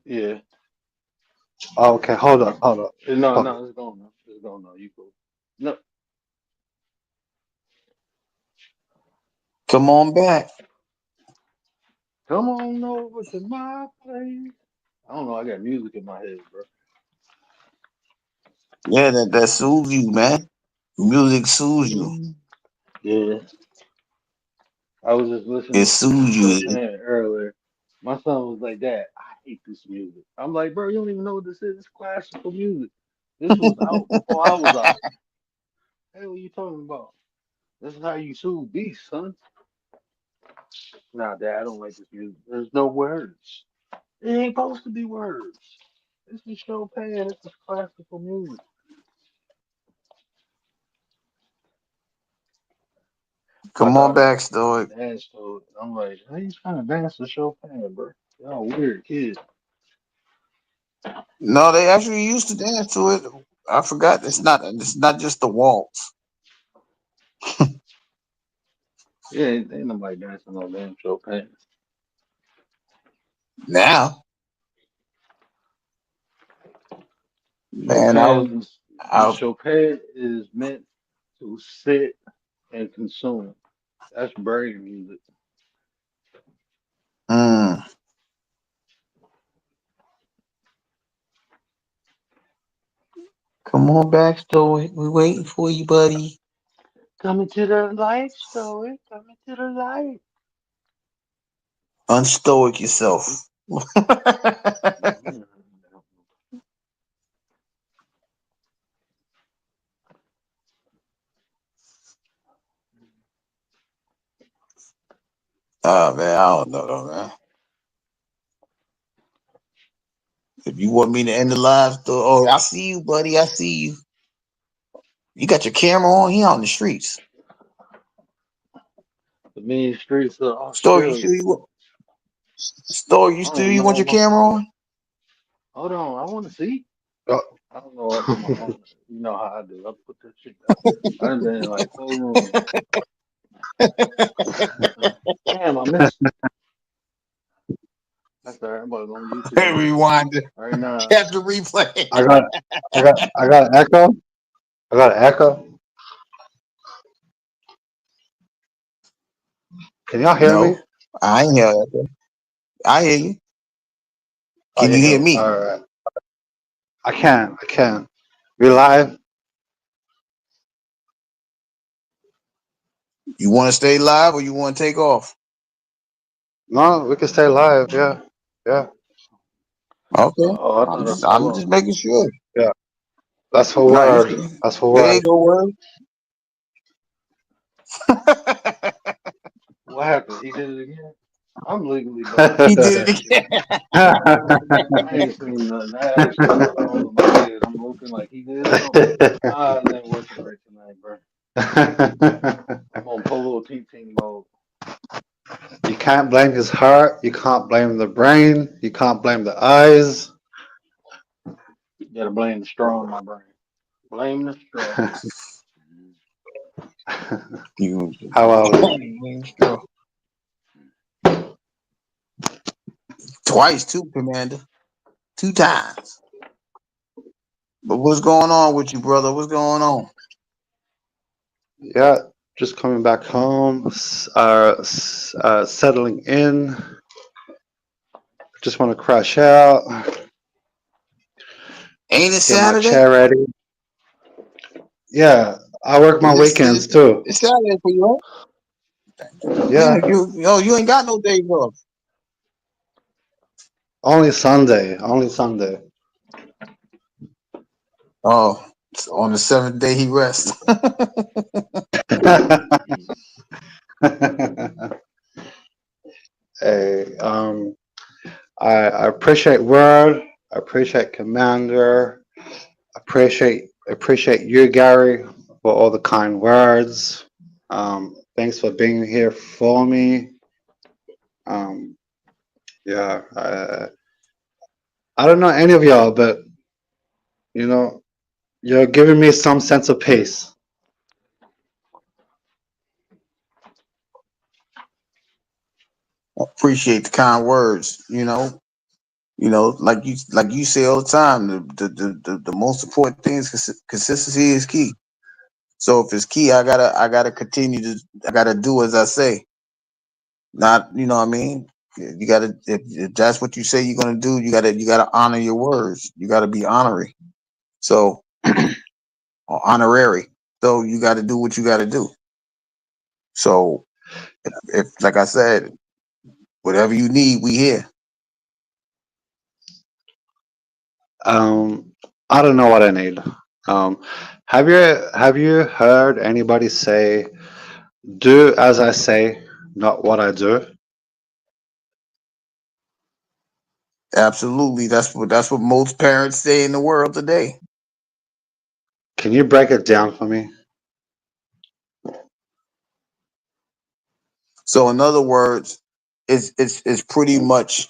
yeah. Oh, okay, hold up, hold up. No, Hold up. no, it's going on. It's going on. You cool? No, Come on back. come on over to my place. I don't know. I got music in my head, bro. Yeah, that soothes you, man. Music soothes you. Mm. Yeah, I was just It listening to soothes you. Chopin earlier. My son was like, "Dad, I hate this music." I'm like, "Bro, you don't even know what this is. It's classical music. This was out before I was out. Hey, what you talking about? This is how you soothe beasts, son." Nah, Dad, I don't like this music. There's no words. It ain't supposed to be words. This is Chopin. This is classical music. I Come on thought I was back, gonna have Stoic. to dance to it. I'm like, how you trying to dance to Chopin, bro? Y'all weird kids. No, they actually used to dance to it. I forgot. It's not just the waltz. Yeah, ain't nobody dancing no damn Chopin. Now, man, Chopin, I Chopin is meant to sit and consume. That's brain music. mm, come on back, Stoic. We're waiting for you, buddy. Coming to the light, story. Coming to the light. Unstoic yourself. Oh man, I don't know though, man. If you want me to end the live, I see you, buddy. I see you. You got your camera on. He out in the streets. The mean streets of Story, you Australia. sure you want? Story, you I don't still even you know want what your my. camera on? Hold on, I want to see. Oh. I don't know. I put my phone. You know how I do. I put that shit down. I done been in like 4 rooms. Damn, I missed. That's all right. I'm about to go on YouTube Rewind it. right now. Catch the replay. I got, I got an echo. I got an echo. Can y'all hear me? No, I ain't hear that. I hear you. Oh, Can you you hear do. me? All right. I can. I can. We live? You want to stay live or you want to take off? No, we can stay live. Yeah. Yeah. Okay. Oh, I I'm thought I just fell I'm off. just making sure. Yeah. That's for No, you word. see. That's for There word. you go, word. What happened? He did it again? I'm legally blind. He I did can't it see. again. I ain't seen nothing. I actually looked over my head. I'm looking like he did something. Ah, it ain't working right tonight, bro. I'm on polo team mode. You can't blame his heart. You can't blame the brain. You can't blame the eyes. You gotta blame the straw in my brain. Blame the straw. You How are we? twice too, Commander. 2 times. But what's going on with you, brother? What's going on? Yeah, just coming back home, settling in. Just want to crash out, Ain't it get my Saturday? chair ready. Yeah, I work my weekends too. It's Saturday for you, right? Yeah, You ain't got no days off. only Sunday. Only Sunday. Oh, so on the seventh day he rests. Hey, I appreciate Word. I appreciate Commander. Appreciate you, Gary, for all the kind words. Thanks for being here for me. Um, yeah, I don't know any of y'all, but you know, you're giving me some sense of peace. Appreciate the kind words. Like you say all the time. The most important thing is consistency is key. So if it's key, I gotta continue to I gotta do as I say. Not what I mean. You gotta if that's what you say you're gonna do, you gotta honor your words. You gotta be honorary. So or honorary. So you gotta do what you gotta do. So if like I said, whatever you need, we here. Um, I don't know what I need. Um, have you heard anybody say, "Do as I say, not what I do"? Absolutely. That's what most parents say in the world today. Can you break it down for me? So in other words, it's pretty much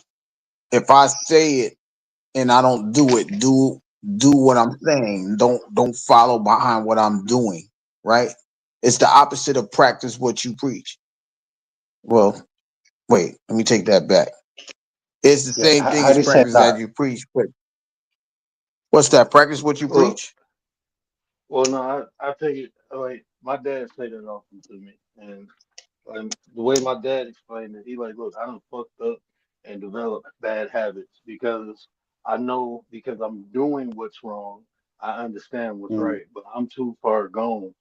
if I say it and I don't do it, do what I'm saying. Don't follow behind what I'm doing. Right? It's the opposite of practice what you preach. Well, wait, let me take that back. It's the Yeah. same thing How as do you say practice that? that you preach. But what's that? Practice what you Well, preach? well, no, I take it like my dad said it often to me, and like the way my dad explained it, he like, look, I done fucked up and developed bad habits because I know because I'm doing what's wrong, I understand what's Mm, right, but I'm too far gone.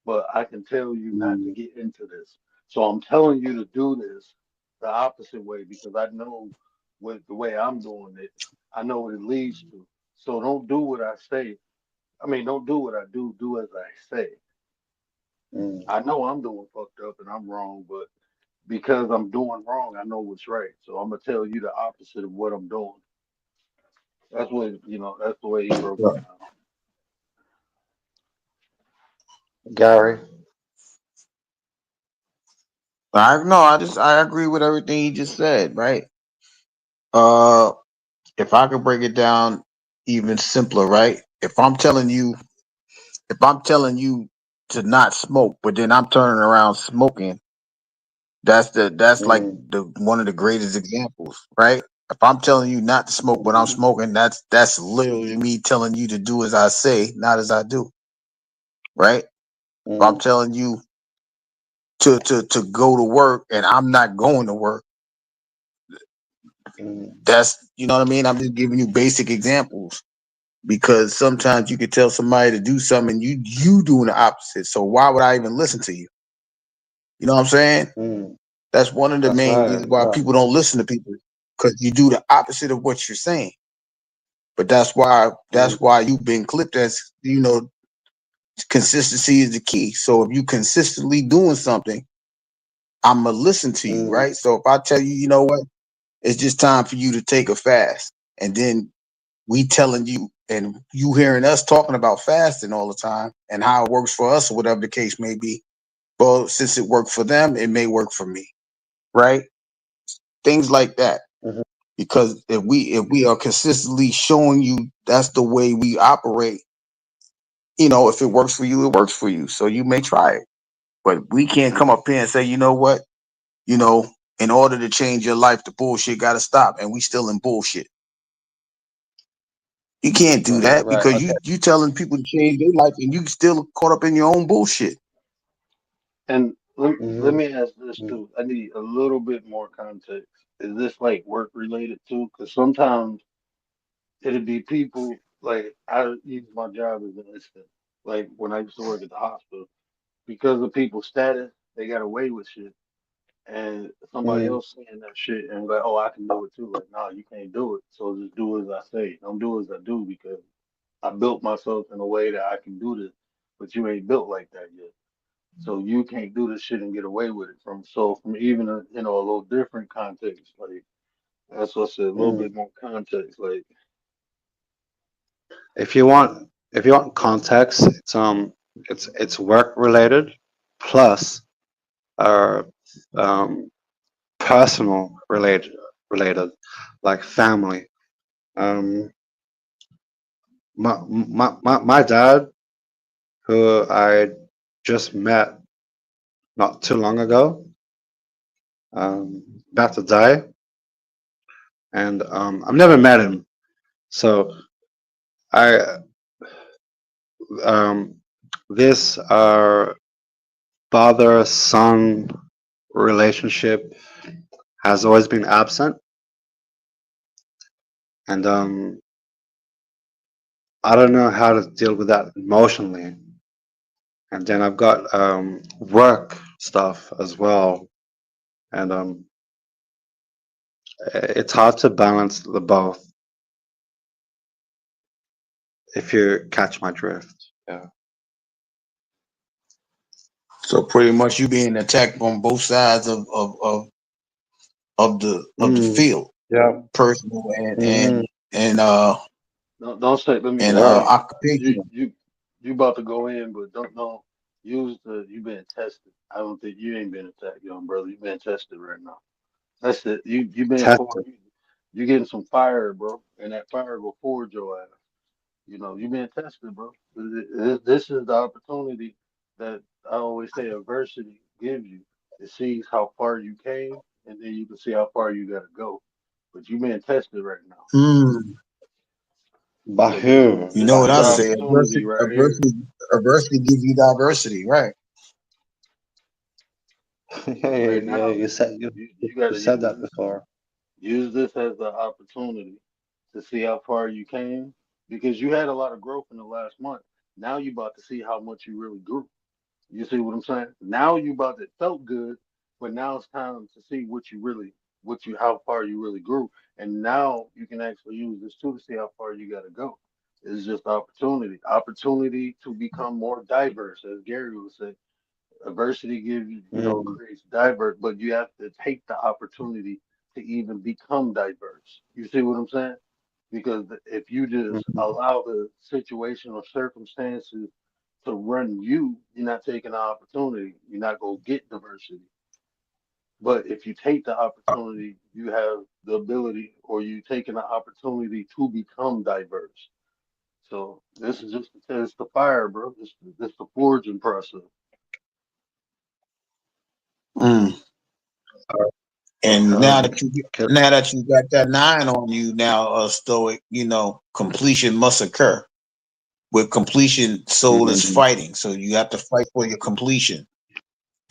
But I can tell you not to mm, get into this. So I'm telling you to do this the opposite way because I know what the way I'm doing it, I know what it leads to. So don't do what I say. I mean, don't do what I do, do as I say. mm. I know I'm doing fucked up and I'm wrong, but because I'm doing wrong, I know what's right. So I'm gonna tell you the opposite of what I'm doing. That's what That's the way he broke it down. Gary. I no, I agree with everything he just said, right? Uh if I could break it down even simpler, right? If I'm telling you to not smoke, but then I'm turning around smoking, that's like Mm, the one of the greatest examples, right? If I'm telling you not to smoke, but I'm smoking, that's literally me telling you to do as I say, not as I do, right? If I'm mm, telling you to go to work and I'm not going to work. That's, you know what I mean? I'm just giving you basic examples because sometimes you could tell somebody to do something and you doing the opposite. So why would I even listen to you? You know what I'm saying? That's one of the That's main right. reasons why Yeah. people don't listen to people, because you do the opposite of what you're saying. But that's why you've been clipped as, you know, consistency is the key. So if you consistently doing something, I'm gonna listen to you, right? So if I tell you, you know what, it's just time for you to take a fast, and then we telling you and you hearing us talking about fasting all the time and how it works for us or whatever the case may be. Well, since it worked for them, it may work for me, right? Things like that. Mhm. Because if we are consistently showing you that's the way we operate, you know, if it works for you, it works for you. So you may try it. But we can't come up here and say, you know what, you know, in order to change your life, the bullshit got to stop, and we still in bullshit. You can't do that Right. because Okay. you telling people to change their life, and you still caught up in your own bullshit. And let Mhm. me ask this Mhm. too. I need a little bit more context. Is this like work related too? Because sometimes it'd be people like I use my job as an instant. Like when I used to work at the hospital, because of people's status, they got away with shit. And somebody Mm. else saying that shit and like, oh, I can do it too. Like, nah, you can't do it. So just do as I say. Don't do as I do because I built myself in a way that I can do this, but you ain't built like that yet. So you can't do this shit and get away with it from even a a little different context. Like that's what I said, a little Mm. bit more context. Like If you want context, it's work related plus uh um personal related like family. Um my dad, who I just met not too long ago, about to die, and I've never met him. So I um this father son relationship has always been absent, and I don't know how to deal with that emotionally. And then I've got work stuff as well, and it's hard to balance the both, if you catch my drift. Yeah. So pretty much you being attacked on both sides of the Mm, field, yeah. personal Hmm. and don't say. Let me and just Yeah. say, you occupational. you you about to go in, but don't use the you been tested. I don't think you ain't been attacked, young brother. You been tested right now. That's it. You been for Tested. you getting some fire, bro, and that fire will forge your ass. You been tested, bro. This is the opportunity that I always say adversity gives you. It sees how far you came, and then you can see how far you gotta go. But you been tested right now. Mm. So this is Bahoo. You this know what is I the Bahoo. say? opportunity right here. Adversity gives you diversity, right? Yeah, And right yeah, now, you said you you gotta said that before. use this as the opportunity to see how far you came because you had a lot of growth in the last month. Now you about to see how much you really grew. You see what I'm saying? Now you about to felt good, but now it's time to see how far you really grew. And now you can actually use this too to see how far you got to go. It's just opportunity to become more diverse, as Gary would say. Adversity gives Mm, creates diverse, but you have to take the opportunity to even become diverse. You see what I'm saying? Because if you just mhm, allow the situation or circumstances to run you, you're not taking the opportunity. You're not going to get diversity. But if you take the opportunity, you have the ability, or you taking the opportunity to become diverse. So this is just the test the fire, bro. This the forging process. Mm. And um, okay. now that you got that 9 on you now, Stoic, you know, completion must occur. With completion, soul is Mhm, fighting, so you have to fight for your completion.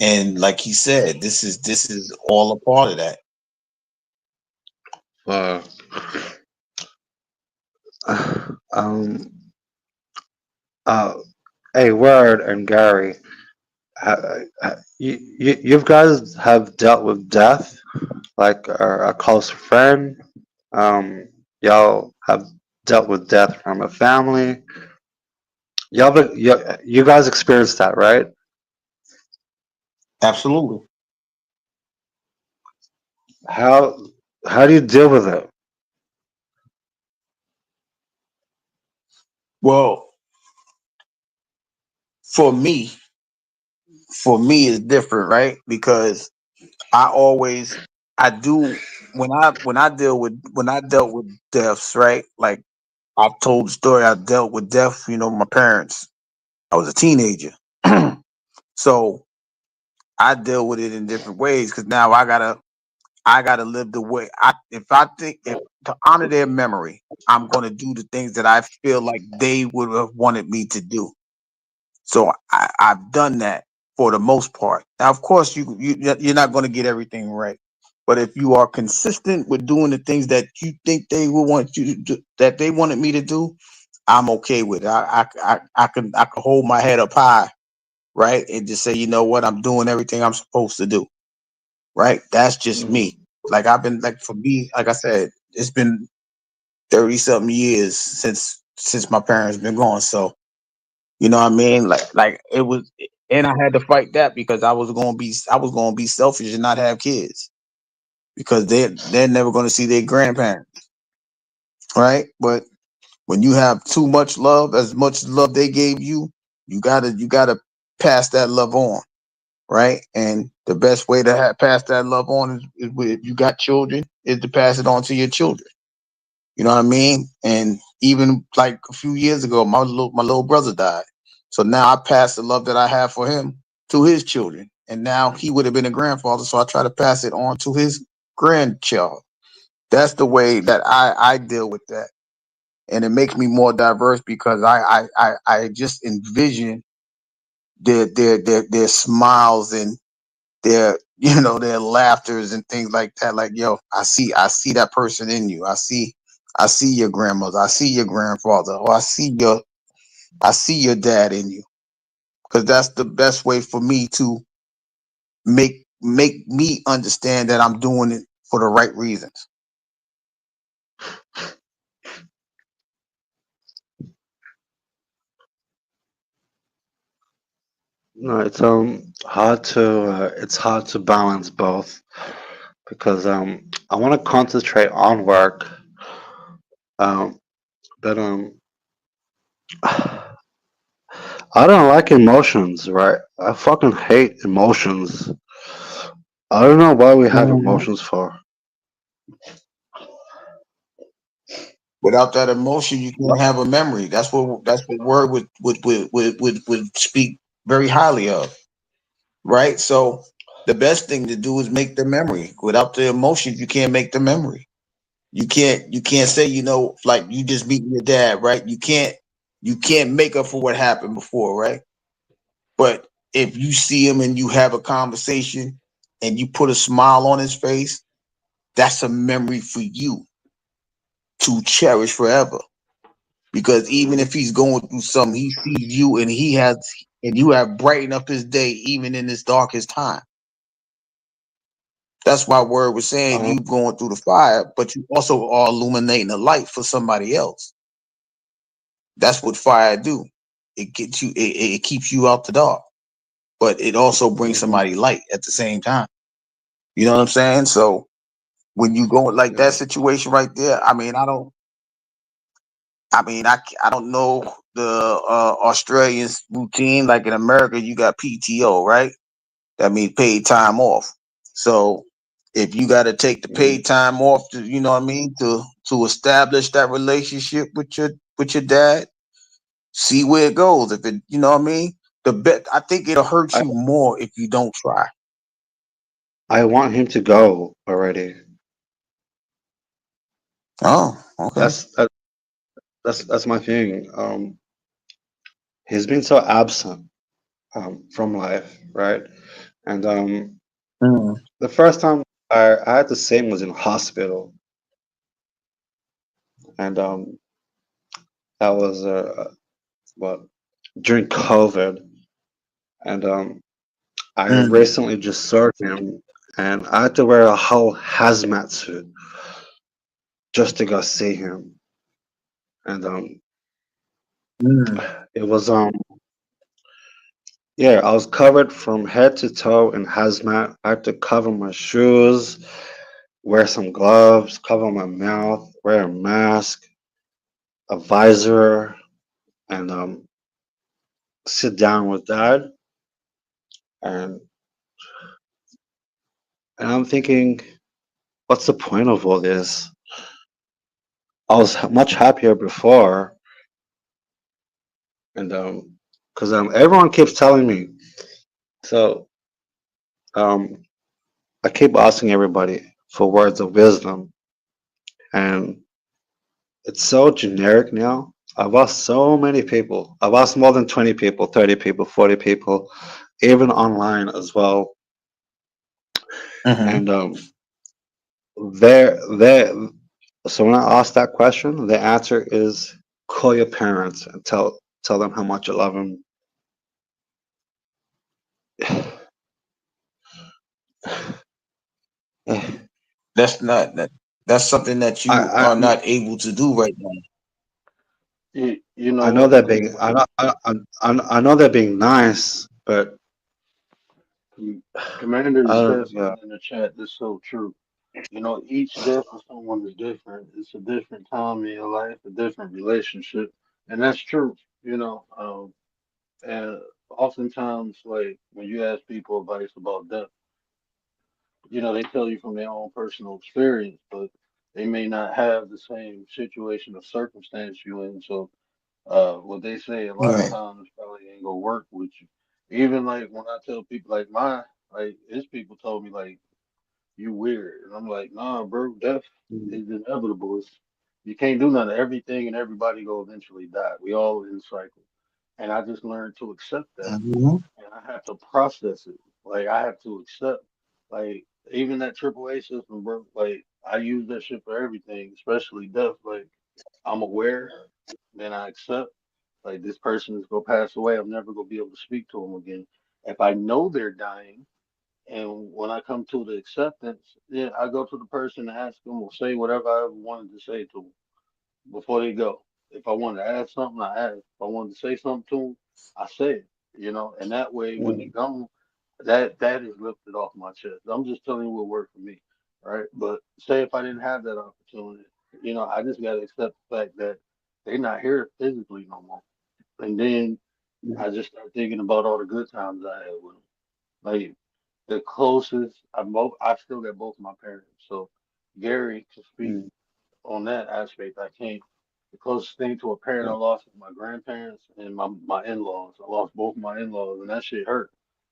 And like he said, this is all a part of that. Uh, um, uh, hey, Word and Gary, you guys have dealt with death, like a close friend. Um, y'all have dealt with death from a family. You guys experienced that, right? Absolutely. How how do you deal with it? Well, for me, it's different, right? Because I always I do when I dealt with deaths, right? Like I've told the story, I dealt with death, my parents. I was a teenager. So I deal with it in different ways because now I gotta live the way if to honor their memory, I'm gonna do the things that I feel like they would have wanted me to do. So I've done that for the most part. Now, of course, you're not going to get everything right, but if you are consistent with doing the things that you think they will want you to do, that they wanted me to do, I'm okay with it. I can hold my head up high, right, and just say, you know what, I'm doing everything I'm supposed to do, right. That's just Mhm. me. Like I've been like for me, like I said, it's been 30 something years since my parents been gone, so you know what I mean? Like it was, and I had to fight that because I was gonna be selfish and not have kids because they're never gonna see their grandparents, right? But when you have too much love, as much love they gave you, you gotta pass that love on, right? And the best way to pass that love on if you got children is to pass it on to your children. You know what I mean? And even like a few years ago, my little brother died. So now I passed the love that I have for him to his children. And now he would have been a grandfather, so I try to pass it on to his grandchild. That's the way that I deal with that. And it makes me more diverse because I just envision their smiles and their their laughters and things like that. Like, yo, I see that person in you. I see your grandmother, I see your grandfather, or I see your dad in you. Because that's the best way for me to make me understand that I'm doing it for the right reasons. No, it's hard to balance both because I want to concentrate on work, um but I don't like emotions, right? I fucking hate emotions. I don't know why we have Mhm. emotions for. Without that emotion, you can't have a memory. That's what word would speak very highly of, right? So the best thing to do is make the memory. Without the emotion, you can't make the memory. You can't say, like you just meet your dad, right? You can't make up for what happened before, right? But if you see him and you have a conversation and you put a smile on his face, that's a memory for you to cherish forever. Because even if he's going through something, he sees you and you have brightened up his day even in his darkest time. That's why word was saying Uh, you going through the fire, but you also are illuminating a light for somebody else. That's what fire do. It keeps you out the dark, but it also brings mhm, somebody light at the same time. You know what I'm saying? So when you go like that yeah. situation right there, I don't know the Australians routine. Like in America, you got PTO, right? That means paid time off. So if you got to take the Mhm. paid time off to, you know what I mean, to establish that relationship with your dad, see where it goes. If it, you know what I mean, I think it'll hurt I you more if you don't try. I want him to go already. Oh, okay. That's that, that's my thing. He's been so absent from life, right? And Mm, the first time I had to sing was in hospital, and that was what during COVID, and I mm, recently just saw him, and I had to wear a whole hazmat suit just to go see him, and mm. it was yeah, I was covered from head to toe in hazmat. I had to cover my shoes, wear some gloves, cover my mouth, wear a mask, a visor, and sit down with that. And and I'm thinking, what's the point of all this? I was much happier before, and because everyone keeps telling me. So um, I keep asking everybody for words of wisdom, and it's so generic now. I've asked so many people. I've asked more than 20 people, 30 people, 40 people, even online as well. Mhm. And they're so when I ask that question, the answer is call your parents and tell them how much you love them. That's not that. That's something that you I are not able to do right now. You know I know what? they're being I know they're being nice, but Commander I said don't. Yeah. something in the chat that's so true. You know, each death of someone is different. It's a different time in your life, a different relationship, and that's true. You know, and oftentimes, like when you ask people advice about death, you know, they tell you from their own personal experience, but they may not have the same situation or circumstance you in. So, what they say a lot of Right. times probably ain't gonna work with you. Even like when I tell people like my like his people told me like you weird. And I'm like, nah, bro, death Mm, is inevitable. You can't do nothing. Everything and everybody go eventually die. We all in the cycle. And I just learned to accept that. Mhm. And I have to process it. Like I have to accept like even that AAA system, bro, like I use that shit for everything, especially death. Like I'm aware, then I accept. Like this person is gonna pass away. I'm never gonna be able to speak to them again. If I know they're dying, and when I come to the acceptance, yeah, I go to the person and ask them or say whatever I ever wanted to say to them before they go. If I wanted to ask something, I ask. If I wanted to say something to them, I say it. You know, and that way when they mm, gone, that is lifted off my chest. I'm just telling you what worked for me, right? But say if I didn't have that opportunity, you know, I just gotta accept the fact that they're not here physically no more. And then mm, I just start thinking about all the good times I had with them. Like the closest I still got both my parents. So Gary can speak mm, on that aspect. I can't. The closest thing to a parent I yeah, lost was my grandparents and my in-laws. I lost both my in-laws, and that shit hurt,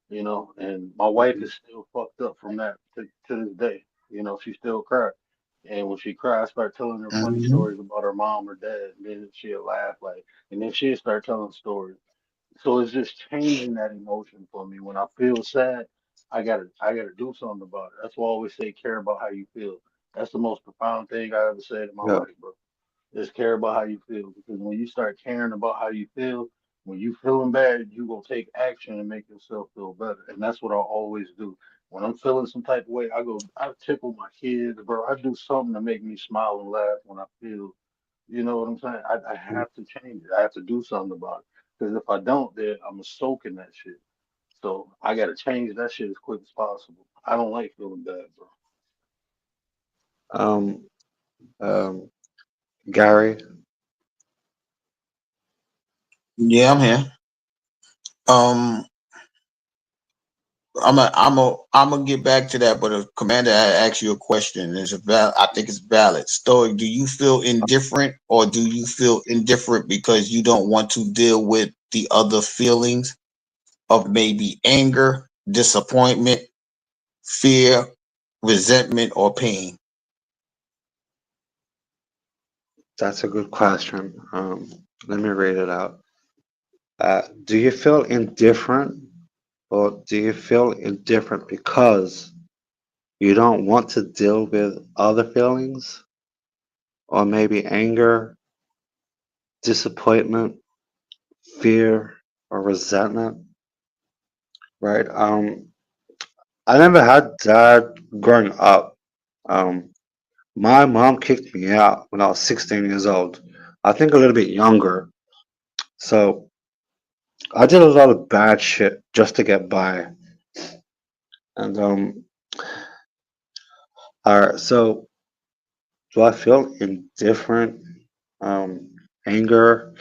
you know. And my wife mhm, is still fucked up from that to this day. You know, she still cries. And when she cries, I start telling her funny Mhm. stories about her mom or dad, and then she'll laugh like, and then she'll start telling stories. So it's just changing that emotion for me. When I feel sad, I gotta do something about it. That's why I always say care about how you feel. That's the most profound thing I ever said in my yeah. life, bro. Just care about how you feel. Because when you start caring about how you feel, when you feeling bad, you gonna take action and make yourself feel better. And that's what I always do. When I'm feeling some type of way, I tickle my kids, bro. I do something to make me smile and laugh when I feel, you know what I'm saying? I Mm. have to change it. I have to do something about it. Because if I don't, then I'm a soak in that shit. So I gotta change that shit as quick as possible. I don't like feeling bad, bro. Um, um, Gary, Yeah, I'm here. Um, I'm gonna get back to that, but a commander asked you a question. I think it's valid. Stoic, do you feel indifferent, or do you feel indifferent because you don't want to deal with the other feelings of maybe anger, disappointment, fear, resentment, or pain? that's a good question. Let me read it out. Do you feel indifferent? Or do you feel indifferent because you don't want to deal with other feelings? Or maybe anger, disappointment, fear, or resentment, right? I never had dad growing up. Um, my mom kicked me out when I was 16 years old. I think a little bit younger. So I did a lot of bad shit just to get by. And all right, so do I feel indifferent? Um, anger?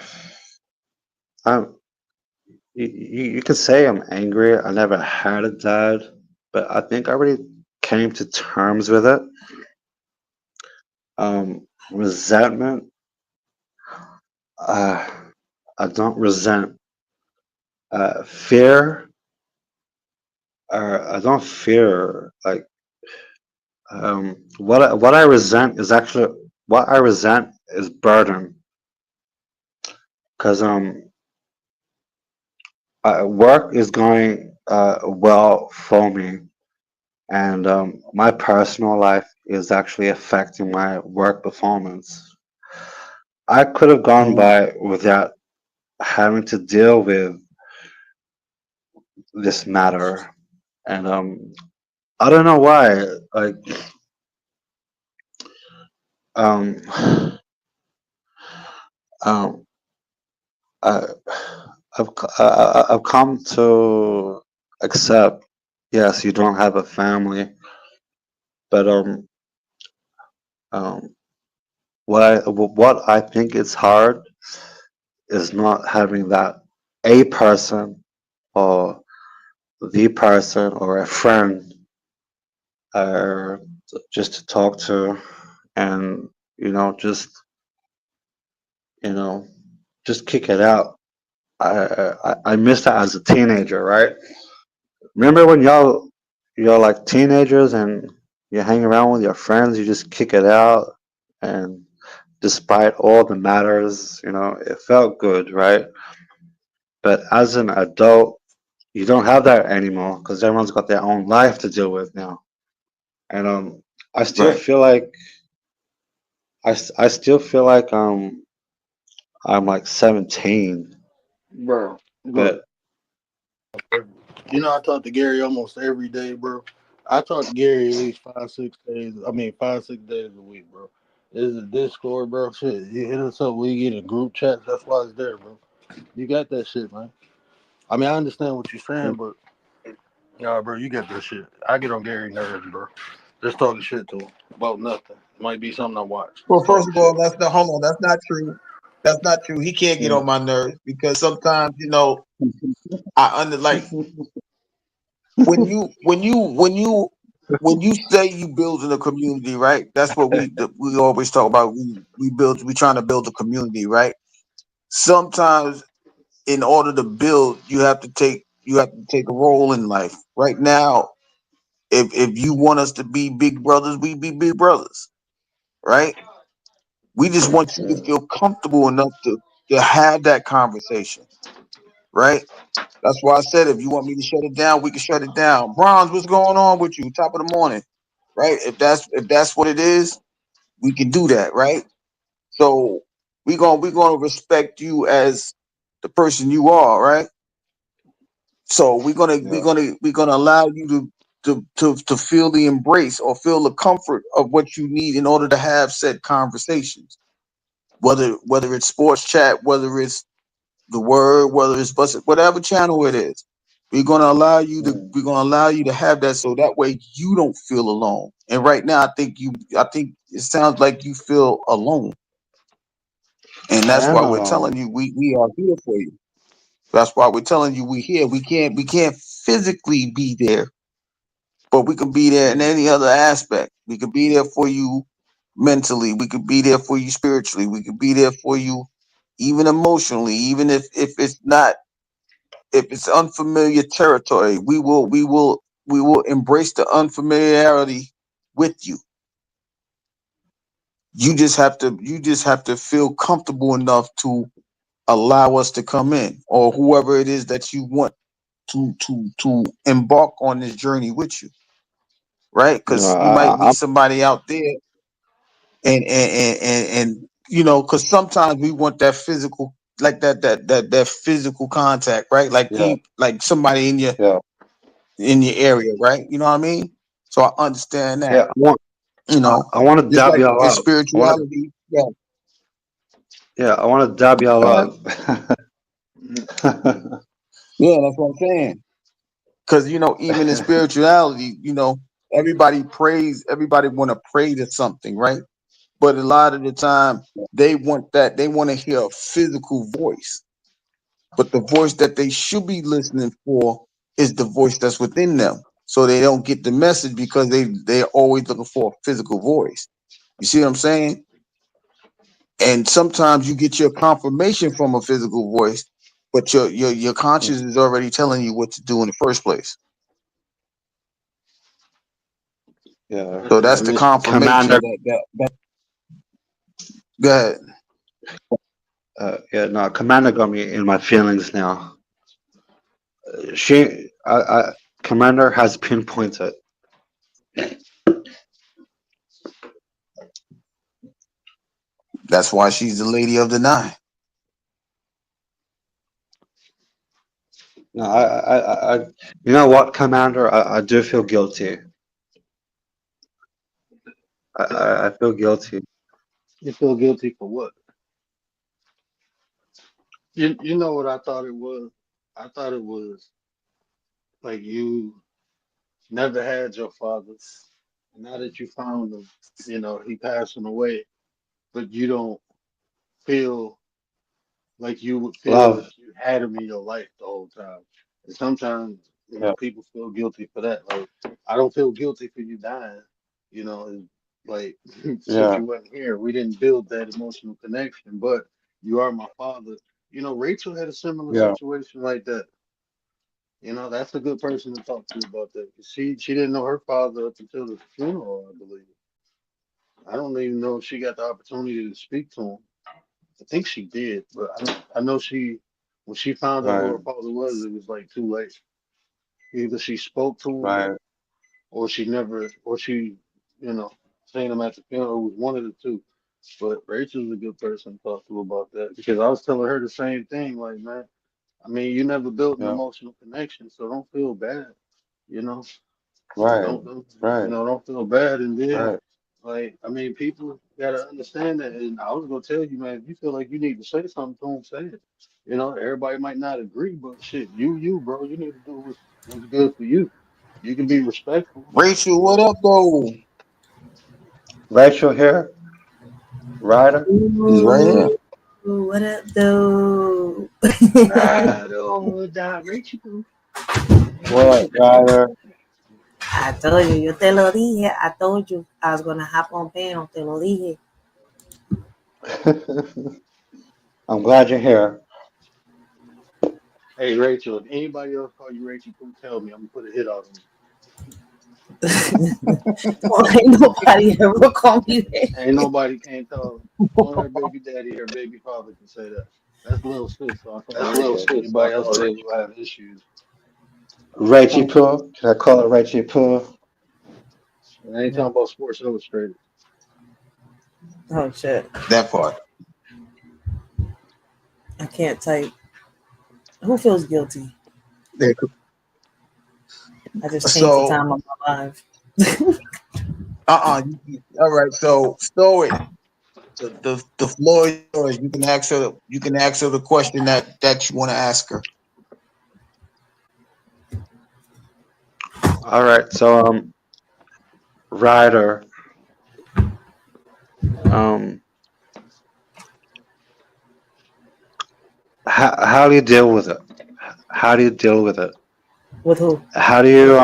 Um, you could say I'm angry. I never had a dad, but I think I already came to terms with it. Resentment. Uh, I don't resent. Fear. I don't fear. Like what I resent is actually what I resent is burden. Cause work is going well for me, and my personal life is actually affecting my work performance. I could have gone Mm. by without having to deal with this matter, and I don't know why. Like um, um, I, I've come to accept. Yes, you don't have a family, but um, what I think is hard is not having that a person or the person or a friend uh, just to talk to and you know just you know just kick it out. I missed that as a teenager, right? Remember when you're like teenagers and you hang around with your friends, you just kick it out, and despite all the matters, it felt good, right? But as an adult, you don't have that anymore because everyone's got their own life to deal with now. And I still Right. feel like I still feel like I'm like 17, Bro, look, but you know I talk to Gary almost every day, bro. I talk to Gary at least 5, 6 days. I mean 5, 6 days a week, bro. There's a Discord, bro. Shit, you hit us up. We get in group chats. That's why it's there, bro. You got that shit, man. I mean, I understand what you're saying, but nah, bro, you got that shit. I get on Gary nerves, bro. Just talking shit to him about nothing. Might be something I watch. Well, Just first talking of all, shit. that's the hold on. That's not true. That's not true. He can't get on my nerves because sometimes, I under like when you say you building a community, right? That's what we always talk about. We trying to build a community, right? Sometimes in order to build, you have to take a role in life. Right now, if you want us to be big brothers, we be big brothers, right? We just want you to yeah, feel comfortable enough to have that conversation, right? That's why I said if you want me to shut it down, we can shut it down. Bronze, what's going on with you? Top of the morning, right? If that's what it is, we can do that, right? So we gonna respect you as the person you are, right? So we're gonna we're yeah, gonna we're gonna allow you to feel the embrace or feel the comfort of what you need in order to have said conversations. Whether it's sports chat, whether it's the word, whether it's whatever channel it is, we're gonna allow you to have that so that way you don't feel alone. And right now I think it sounds like you feel alone. And I that's am why we're alone. telling you we are here for you. That's why we're telling you we here. We can't physically be there, but we can be there in any other aspect. We could be there for you mentally. We could be there for you spiritually. We could be there for you even emotionally. Even if it's unfamiliar territory, we will embrace the unfamiliarity with you. You just have to feel comfortable enough to allow us to come in or whoever it is that you want to embark on this journey with you, right? You know, Because you might meet somebody out there, and you know, because sometimes we want that physical, like that physical contact, right? Like yeah, like somebody yeah, in your area, right? You know what I mean? So I understand that. yeah. You know, I want to just dab like y'all in up. spirituality, yeah. I want to dab y'all All right. up. Yeah, that's what I'm saying. Because you know, even in spirituality, you know, everybody want to pray to something, right? But a lot of the time they want to hear a physical voice. But the voice that they should be listening for is the voice that's within them. So they don't get the message because they're always looking for a physical voice. You see what I'm saying? And sometimes you get your confirmation from a physical voice, but your conscience is already telling you what to do in the first place. Yeah, So that's the confirmation Commander. that go ahead. No, Commander got me in my feelings now. Commander has pinpointed. That's why she's the lady of the nine. No, you know what, Commander? I do feel guilty. I feel guilty. You feel guilty for what? You know what I thought it was? I thought it was like you never had your father. And now that you found him, you know, he passing away, but you don't feel like you would feel Love. if you had him in your life the whole time. And sometimes, you Yeah, know, people feel guilty for that. Like, I don't feel guilty for you dying. You know, and like since yeah, you wasn't here, we didn't build that emotional connection. But you are my father. You know, Rachel had a similar yeah, situation like that. You know, that's a good person to talk to about that. 'Cause she didn't know her father up until the funeral, I believe. I don't even know if she got the opportunity to speak to him. I think she did, but I know she when she found out who right, her father was, it was like too late. Either she spoke to him right, or she never, or she, you know, seen him at the funeral. It was one of the two. But Rachel's a good person to talk to about that because I was telling her the same thing. Like, man, I mean, you never built an yeah, emotional connection, so don't feel bad. You know, right, you right, know, don't feel bad. And then, right, like, I mean, people gotta understand that. And I was gonna tell you, man, if you feel like you need to say something to them, say it. You know, everybody might not agree, but shit, you, bro, you need to do what's good for you. You can be respectful, Rachel, what but up though? Rachel here, Ryder. She's right here. Ooh, what up, though? I don't die, Rachel. What, Ryder? I told you, yo te lo dije. I told you I was gonna hop on panel. Te lo dije. I'm glad you're here. Hey, Rachel, if anybody else call you Rachel, come tell me. I'm gonna put a hit out on Well, ain't nobody ever called me that. you. Ain't nobody can't tell. Only her baby daddy, her baby father can say that. That's little sis, so I call her Rachel. Anybody else say it will have issues. Rachie Poo. Can I call her Rachie Poo? And I ain't talking about Sports Illustrated. Oh shit! That part. I can't type. Who feels guilty? Yeah. I just changed the So time of my life. all right. So Stoic, the floor is yours. You can ask her. You can ask her the question that you want to ask her. All right, so Ryder, um, how do you deal with it? How do you deal with it? With who? How do you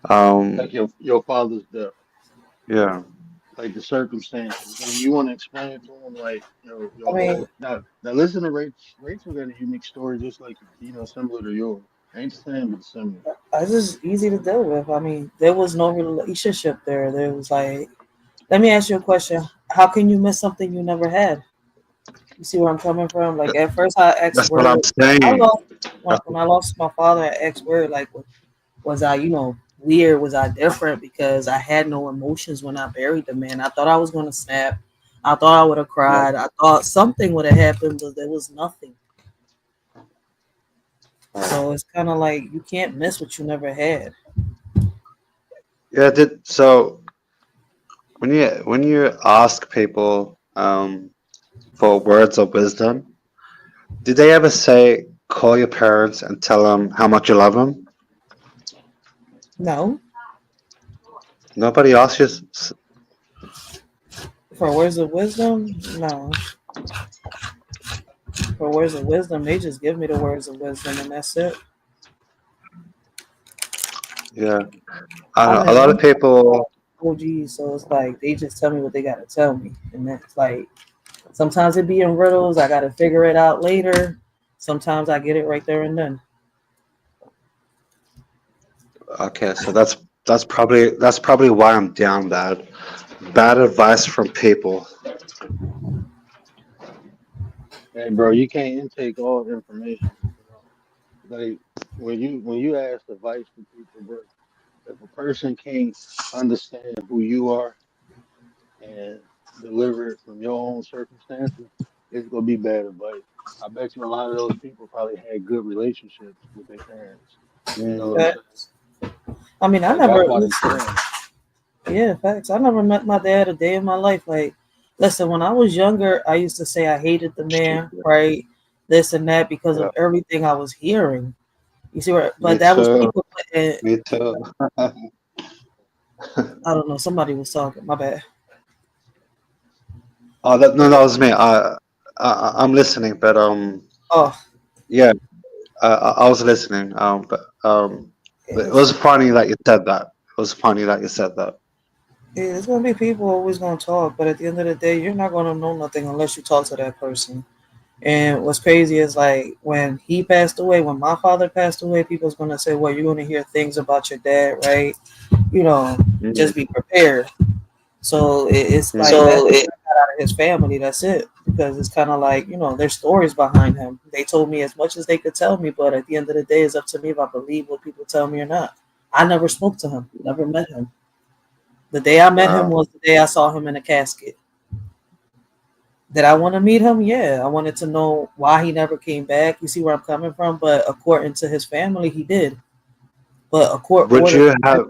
Like your father's death, yeah, like the circumstances, and you want to explain it to him, like I your mean, whole now. Listen to Rachel. Rachel got a unique story, just like similar to yours. Ain't the same, but similar. it's just easy to deal with. I mean, there was no relationship there. There was like, let me ask you a question. How can you miss something you never had? You see where I'm coming from? Like at first, I asked That's what I'm word. I saying. lost when I lost my father. I asked word. Like, was I, weird? Was I different? Because I had no emotions when I buried the man. I thought I was gonna snap. I thought I would have Yeah. cried. I thought something would have happened, but there was nothing. So it's kind of like you can't miss what you never had. Yeah. So when you ask people for words of wisdom, did they ever say call your parents and tell them how much you love them? No, Nobody asks you. for words of wisdom, no. For words of wisdom, they just give me the words of wisdom, and that's it. Yeah. I I'm don't know. A in lot I'm of people. OG, so it's like they just tell me what they gotta tell me, and that's like sometimes it be in riddles. I gotta figure it out later. Sometimes I get it right there and then. Okay, so that's probably why I'm down bad. Bad advice from people. Hey, bro, you can't intake all the information. Like when you ask advice from people, bro, if a person can't understand who you are and deliver it from your own circumstances, it's gonna be bad advice. I bet you a lot of those people probably had good relationships with their parents. You know what I'm Mhm. saying? Facts. I mean, I Like never that's why they listen. fail. Yeah, facts. I never met my dad a day in my life. Like, listen, when I was younger, I used to say I hated the man, right? This and that because Yeah, of everything I was hearing. You see where, me but that was too. people. Me too. I don't know. Somebody was talking. My bad. Oh, no, that was me. I'm listening, but Oh, yeah, I was listening. But it was it's, funny that you said that. It was funny that you said that. yeah, there's gonna be people always gonna talk, but at the end of the day, you're not gonna know nothing unless you talk to that person. And what's crazy is like when he passed away, when my father passed away, people's gonna say, "Well, you're gonna hear things about your dad, right? You know, Mhm. just be prepared." So it's like Mhm. that's what I got out of his family. That's it. Because it's kind of like, there's stories behind him. They told me as much as they could tell me, but at the end of the day, it's up to me if I believe what people tell me or not. I never spoke to him, never met him. The day I met him Wow. was the day I saw him in a casket. Did I want to meet him? Yeah. I wanted to know why he never came back. You see where I'm coming from? But according to his family, he did. But a court Would order you have?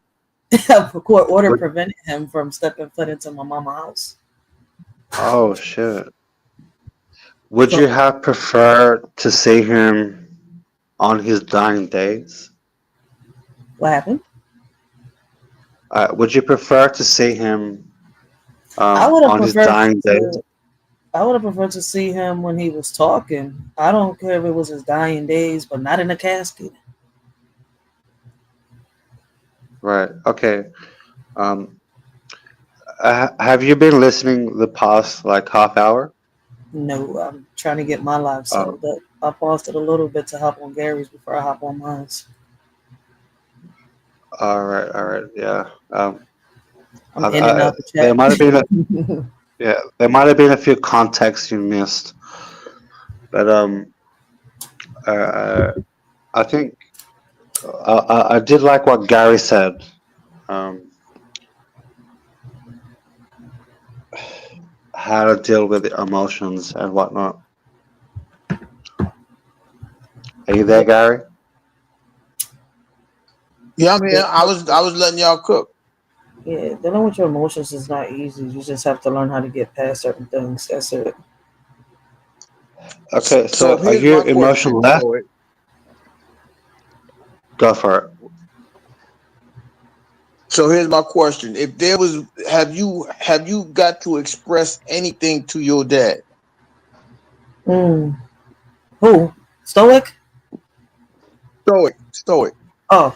a court order Would, prevented him from stepping foot into my mama's house. oh shit. Would So you have preferred to see him on his dying days? what happened? Would you prefer to see him I would have on his preferred dying days? to I would have preferred to see him when he was talking. I don't care if it was his dying days, but not in a casket. Right. Okay. Um, have you been listening the past like half hour? No, I'm trying to get my life Oh, settled up. I paused it a little bit to hop on Gary's before I hop on mine. all right. All right. Yeah. I'm in and out the There might have been a chat. yeah. There might have been a few contexts you missed, but uh, I think I did like what Gary said. Um, how to deal with the emotions and whatnot. Are you there, Gary? Yeah, I mean, I was letting y'all cook. Yeah, dealing with your emotions is not easy. You just have to learn how to get past certain things. That's it. Okay. So So are here's you my emotional question. left? Go for it. So here's my question. If there was, have you got to express anything to your dad? Mm. Who? Stoic? Stoic. Oh,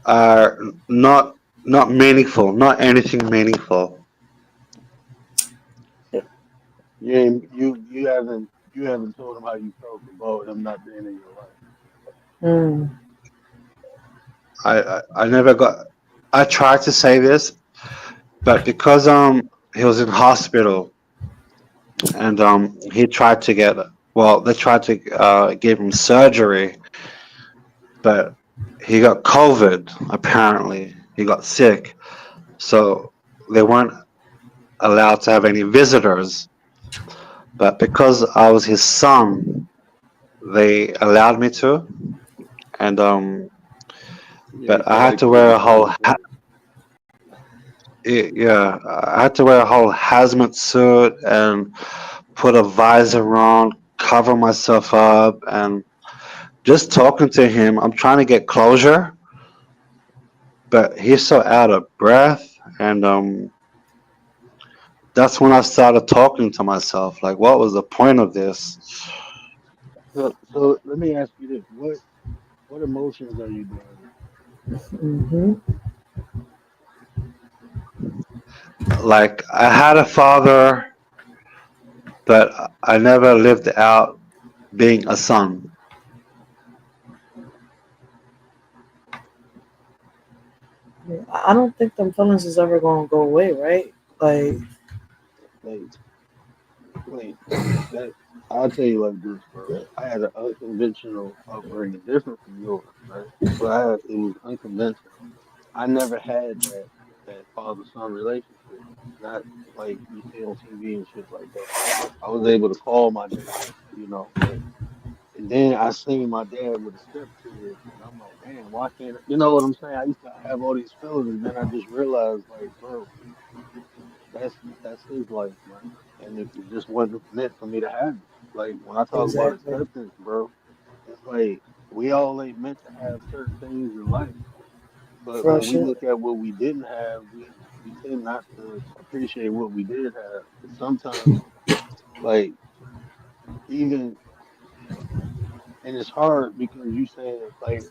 Uh, not not meaningful. Not anything meaningful. You haven't told him how you felt about him not being in your life. mm. I never got. I tried to say this, but because he was in hospital, and he tried to get. Well, they tried to give him surgery, but he got COVID. Apparently, he got sick, so they weren't allowed to have any visitors. But because I was his son, they allowed me to, and Yeah, you but I felt had like to you was wear a a whole better son. yeah, I had to wear a whole hazmat suit and put a visor on, cover myself up, and just talking to him, I'm trying to get closure, but he's so out of breath, and that's when I started talking to myself, like, what was the point of this? So let me ask you this: what emotions are you dealing with? Hmm. Like, I had a father, but I never lived out being a son. I don't think them feelings is ever gonna go away, right? Like, Like, wait, that I'll tell you like this, bro. I had an unconventional upbringing, different from yours, right? But it was unconventional. I never had that father son relationship. Not like you see on TV and shit like that. I was able to call my dad, but and then I seen my dad with a stepkid, and I'm like, damn, why can't you know what I'm saying? I used to have all these feelings, and then I just realized, like, bro, that's his life, man, and it just wasn't meant for me to have it. Like when I talk about exactly. acceptance, bro, it's like we all ain't meant to have certain things in life. But when Fresh we it. look at what we didn't have, we tend not to appreciate what we did have. And sometimes, like even, and it's hard because you saying like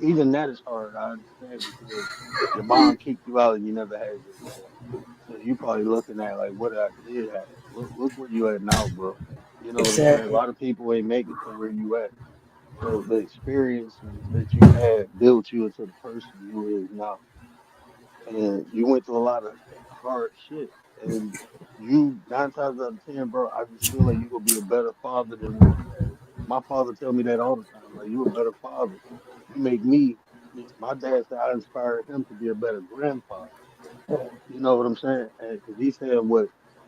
even that is hard. I understand because your mom kicked you out and you never had your dad. So you probably looking at like what I did have. Look where you at now, bro. You know what I'm saying? A Exactly. lot of people ain't make it to where you at. So the experiences that you had built you into the person you is now. And you went through a lot of hard shit. And you 9 times out of 10, bro, I just feel like you gonna be a better father than what you had. My father tell me that all the time. Like you a better father. You make me. My dad said I inspired him to be a better grandfather. You know what I'm saying? Because he said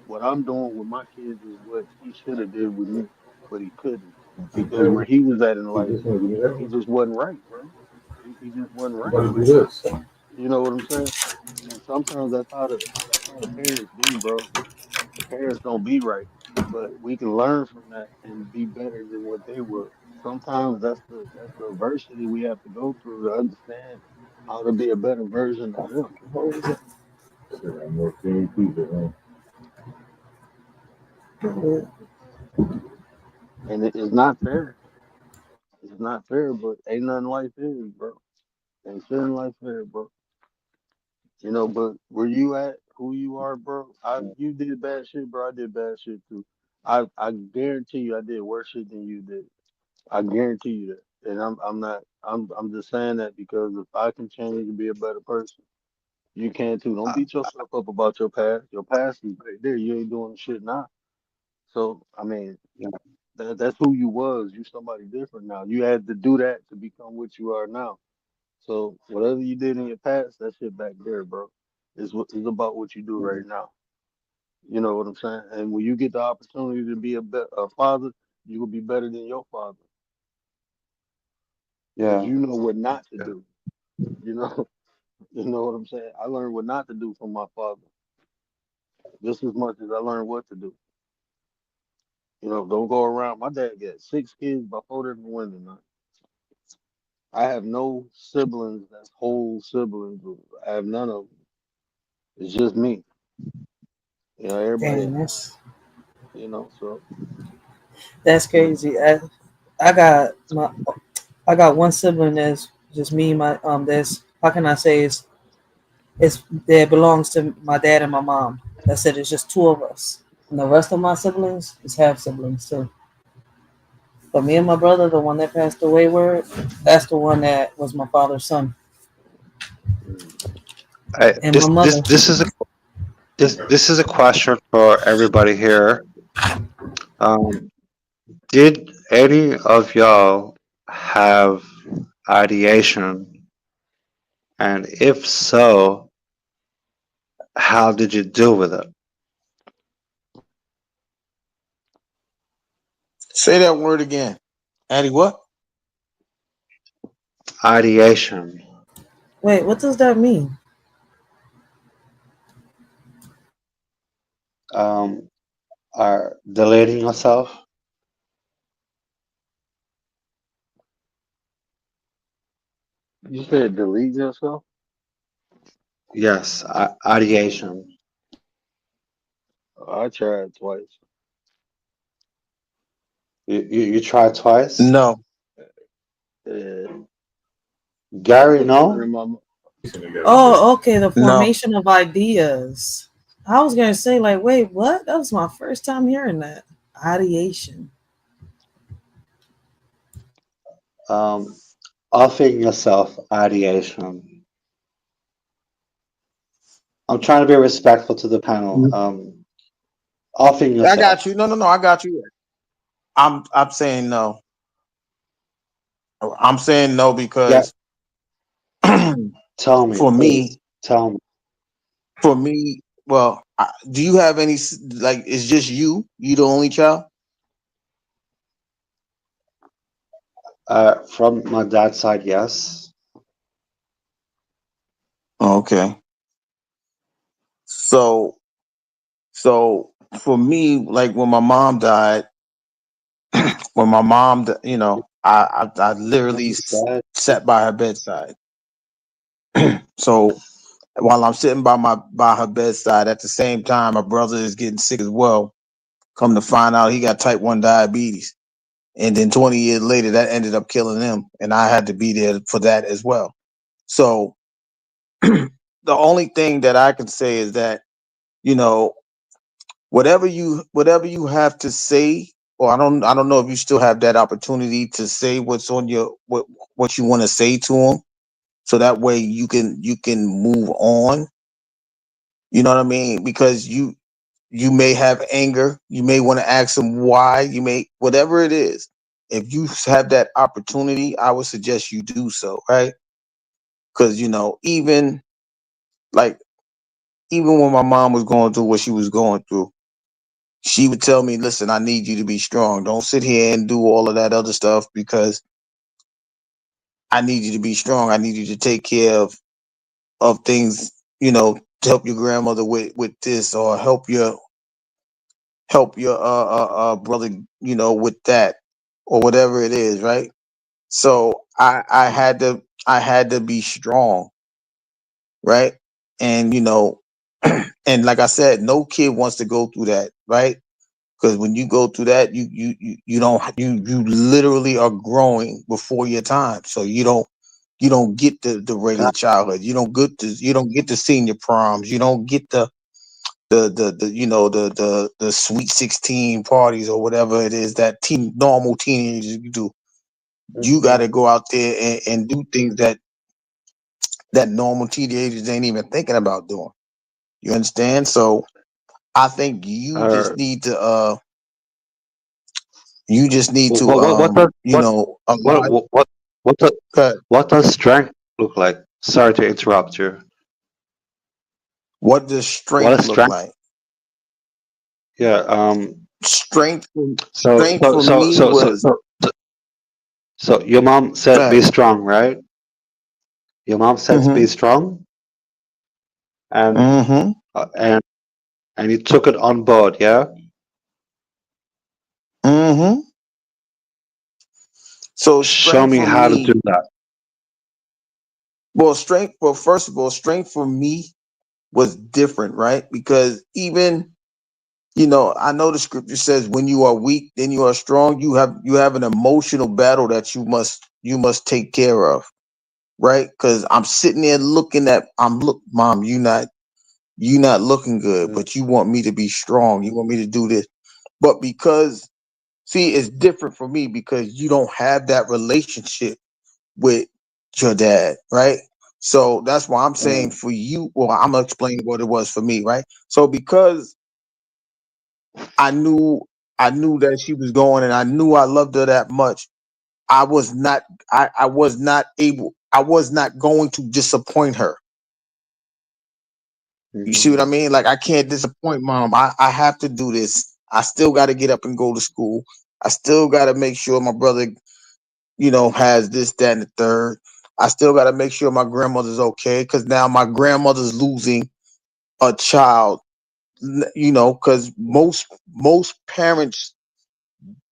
what I'm doing with my kids is what he should have did with me, but he couldn't because where he was at in life, he just wasn't right, bro. He just wasn't right. You know what I'm saying? And sometimes that's how the parents be, bro. The parents don't be right, but we can learn from that and be better than what they were. Sometimes that's the adversity we have to go through to understand how to be a better version of them. What was it? And it's not fair. It's not fair, but ain't nothing life is, bro. Ain't shit life fair, bro. But where you at, who you are, bro. You did bad shit, bro. I did bad shit too. I guarantee you, I did worse shit than you did. I guarantee you that. And I'm not. I'm just saying that because if I can change and be a better person, you can too. Don't Uh, beat yourself up about your past. Your past is right there. You ain't doing shit now. So I mean, yeah, that's who you was. You somebody different now. You had to do that to become what you are now. So whatever you did in your past, that shit back there, bro. It's about what you do right now. You know what I'm saying? And when you get the opportunity to be a father, you will be better than your father because yeah, you know what not to do. You know, you know what I'm saying? I learned what not to do from my father just as much as I learned what to do. Don't go around. My dad got 6 kids by 4 different women. Man. I have no siblings that's whole siblings. I have none of them. It's just me. Everybody Damn, else. So that's but crazy. I got I got one sibling that's just me. My That's, how can I say, it's that belongs to my dad and my mom. That's it. It's just two of us, and the rest of my siblings is half siblings too. But me and my brother, the one that passed away, that's the one that was my father's son, mm, and my this mother. this is a this is a question for everybody here. Did any of y'all have ideation? And if so, how did you deal with it? Say that word again. Addy, what? Ideation. Wait, what does that mean? Um, are deleting yourself? You said delete yourself? Yes, ideation. I tried twice. You tried twice? No. Uh, I Gary, put something in no? my Oh, okay, the No. formation of ideas. I was gonna say, like, wait, what? That was my first time hearing that. Ideation. Um, offing yourself, ideation. I'm trying to be respectful to the panel. Offing I yourself. got you. No. I got you. I'm saying no. I'm saying no Yeah, because tell me, for please. me, Tell me. well, do you have any like? It's just you. You the only child. From my dad's side, yes. Okay. So so for me, like when my mom died, when my mom, I literally I'm sad. sat by her bedside. So while I'm sitting by her bedside, at the same time, my brother is getting sick as well. Come to find out, he got type 1 diabetes, and then 20 years later, that ended up killing him, and I had to be there for that as well. So the only thing that I can say is that, you know, whatever you have to say, or I don't know if you still have that opportunity to say what's on your what you want to say to them, so that way you can move on. You know what I mean? Because you may have anger, you may want to ask them why, you may, whatever it is. If you have that opportunity, I would suggest you do so, right? Because like even when my mom was going through what she was going through, she would tell me, listen, I need you to be strong. Don't sit here and do all of that other stuff, because I need you to be strong. I need you to take care of things, to help your grandmother with this, or help your brother, with that, or whatever it is, right? So I had to be strong, right? And and like I said, no kid wants to go through that, right? Because when you go through that, you don't, you literally are growing before your time. So you don't get the Can regular childhood. You don't get the senior proms. You don't get the sweet 16 parties, or whatever it is that normal teenagers do. You got Mhm. to go out there and do things that normal teenagers ain't even thinking about doing. You understand? So I think you uh, just need to you just need to what does align. what does Okay. what does strength look like? Sorry to interrupt you. What does What strength is look strength? like? Yeah. Strength So strength so for so me so so was so, so your mom said be okay. strong, right? Your mom said be Mm-hmm. strong, and Mm-hmm. uh, and and you took it on board, yeah. Mm-hmm. So Show strength me for how to do me, that. first of all, strength for me was different, right? Because even, I know the scripture says when you are weak, then you are strong. You have an emotional battle that you must take care of, right? Because I'm sitting there looking at, mom, you not looking good, Mm. but you want me to be strong. You want me to do this. But because, see, it's different for me because you don't have that relationship with your dad, right? So that's why I'm saying Mm. for you, well, I'm gonna explain what it was for me, right? So because I knew I knew that she was going, and I knew I loved her that much. I was not I was not able. I was not going to disappoint her. You see what I Mm-hmm. mean? Like I can't disappoint mom. I have to do this. I still got to get up and go to school. I still got to make sure my brother, has this, that, and the third. I still got to make sure my grandmother's okay because now my grandmother's losing a child. Because most parents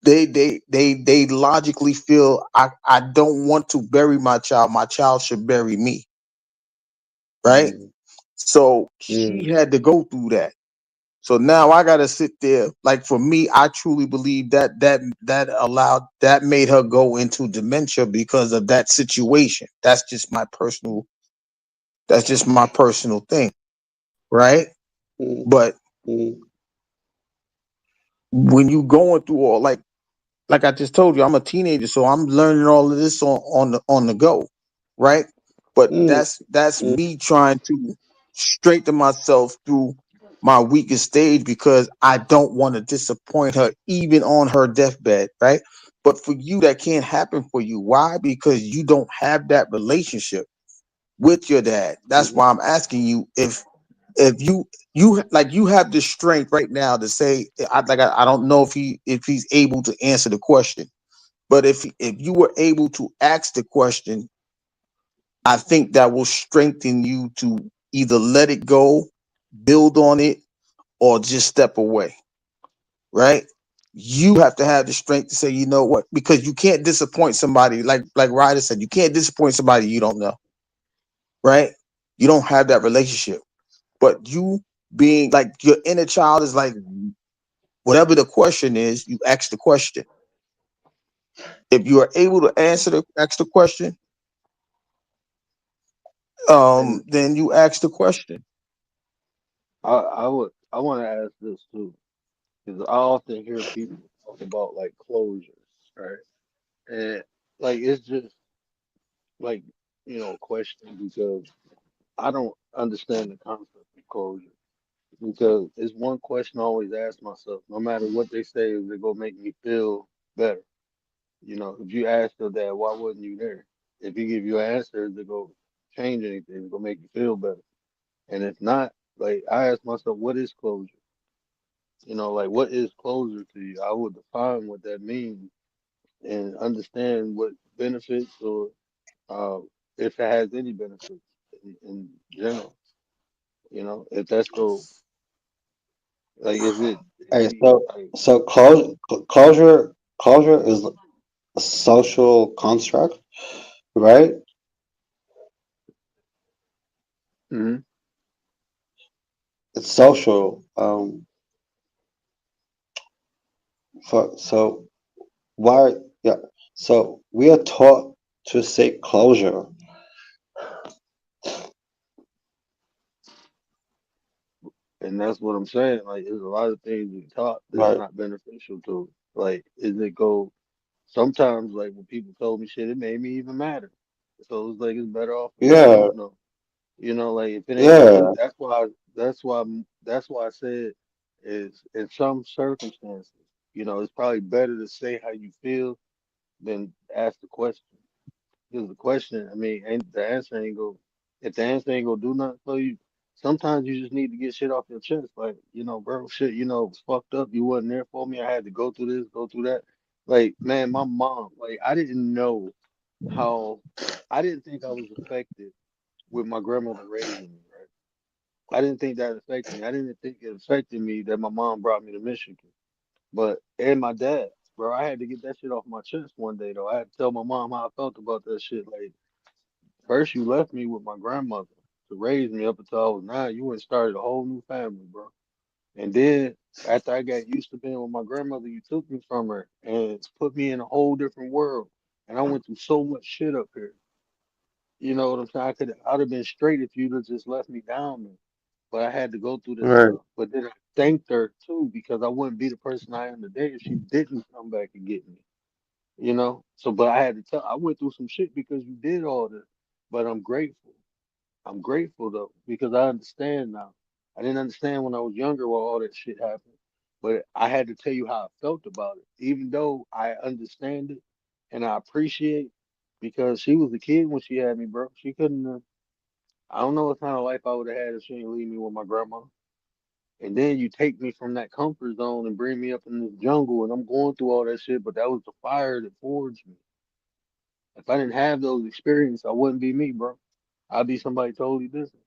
they logically feel I don't want to bury my child. My child should bury me, right? Mm-hmm. So Yeah. she had to go through that. So now I gotta sit there. Like for me, I truly believe that made her go into dementia because of that situation. That's just my personal thing, right? Mm, But mm, when you going through all like I just told you, I'm a teenager, so I'm learning all of this on the go, right? But mm, that's mm, me trying to strengthen myself through my weakest stage because I don't want to disappoint her even on her deathbed, right? But for you, that can't happen for you. Why? Because you don't have that relationship with your dad. That's mm. why I'm asking you if you have the strength right now to say I don't know if he's able to answer the question, but if you were able to ask the question, I think that will strengthen you to either let it go, build on it, or just step away, right? You have to have the strength to say, you know what, because you can't disappoint somebody like Ryder said, you can't disappoint somebody you don't know, right? You don't have that relationship. But you being like your inner child is like whatever the question is, you ask the question. If you are able to ask the question, And then you ask the question. I want to ask this too, because I often hear people talk about like closures, right? And like it's just like a question because I don't understand the concept of closure. Because it's one question I always ask myself, no matter what they say, is it gonna make me feel better? If you ask your dad, why wasn't you there? If he give you an answer, is it gonna change anything? Is it gonna make you feel better? And if not, like I ask myself, what is closure? Like what is closure to you? I would define what that means and understand what benefits or uh, if it has any benefits in general. If that's so, like, is it Hey, any so like? so closure is a social construct, right? Mhm. It's social. So why? Yeah. So we are taught to seek closure. And that's what I'm saying. Like, there's a lot of things we taught that's Right. not beneficial to us. Like, is it go? Sometimes, like when people told me shit, it made me even madder. So it's like it's better off if you Yeah. don't know. Like if it ain't gonna Yeah. do, that's why I said is in some circumstances, it's probably better to say how you feel than ask the question. Because the question, I mean, ain't the answer ain't go. If the answer ain't gonna do nothing for you, sometimes you just need to get shit off your chest. Like, bro, shit, it was fucked up. You wasn't there for me. I had to go through this, go through that. Like, man, my mom, like, I didn't know how. I didn't think I was affected with my grandmother raising me. Right? I didn't think that affected me. I didn't think it affected me that my mom brought me to Michigan. But and my dad, bro, I had to get that shit off my chest one day though. I had to tell my mom how I felt about that shit. Like, first, you left me with my grandmother to raise me up until I was 9. You went and started a whole new family, bro. And then after I got used to being with my grandmother, you took me from her and put me in a whole different world. And I went through so much shit up here. You know what I'm saying? I'd have been straight if you'd have just left me down there. But I had to go through this Right. stuff. But then I thanked her too because I wouldn't be the person I am today if she didn't come back and get me. So, but I had to tell. I went through some shit because you did all this. But I'm grateful. I'm grateful though because I understand now. I didn't understand when I was younger why all that shit happened. but I had to tell you how I felt about it, even though I understand it and I appreciate, because she was a kid when she had me, bro. She couldn't. I don't know what kind of life I would have had if she didn't leave me with my grandma. And then you take me from that comfort zone and bring me up in this jungle, and I'm going through all that shit. But that was the fire that forged me. If I didn't have those experiences, I wouldn't be me, bro. I'd be somebody totally different.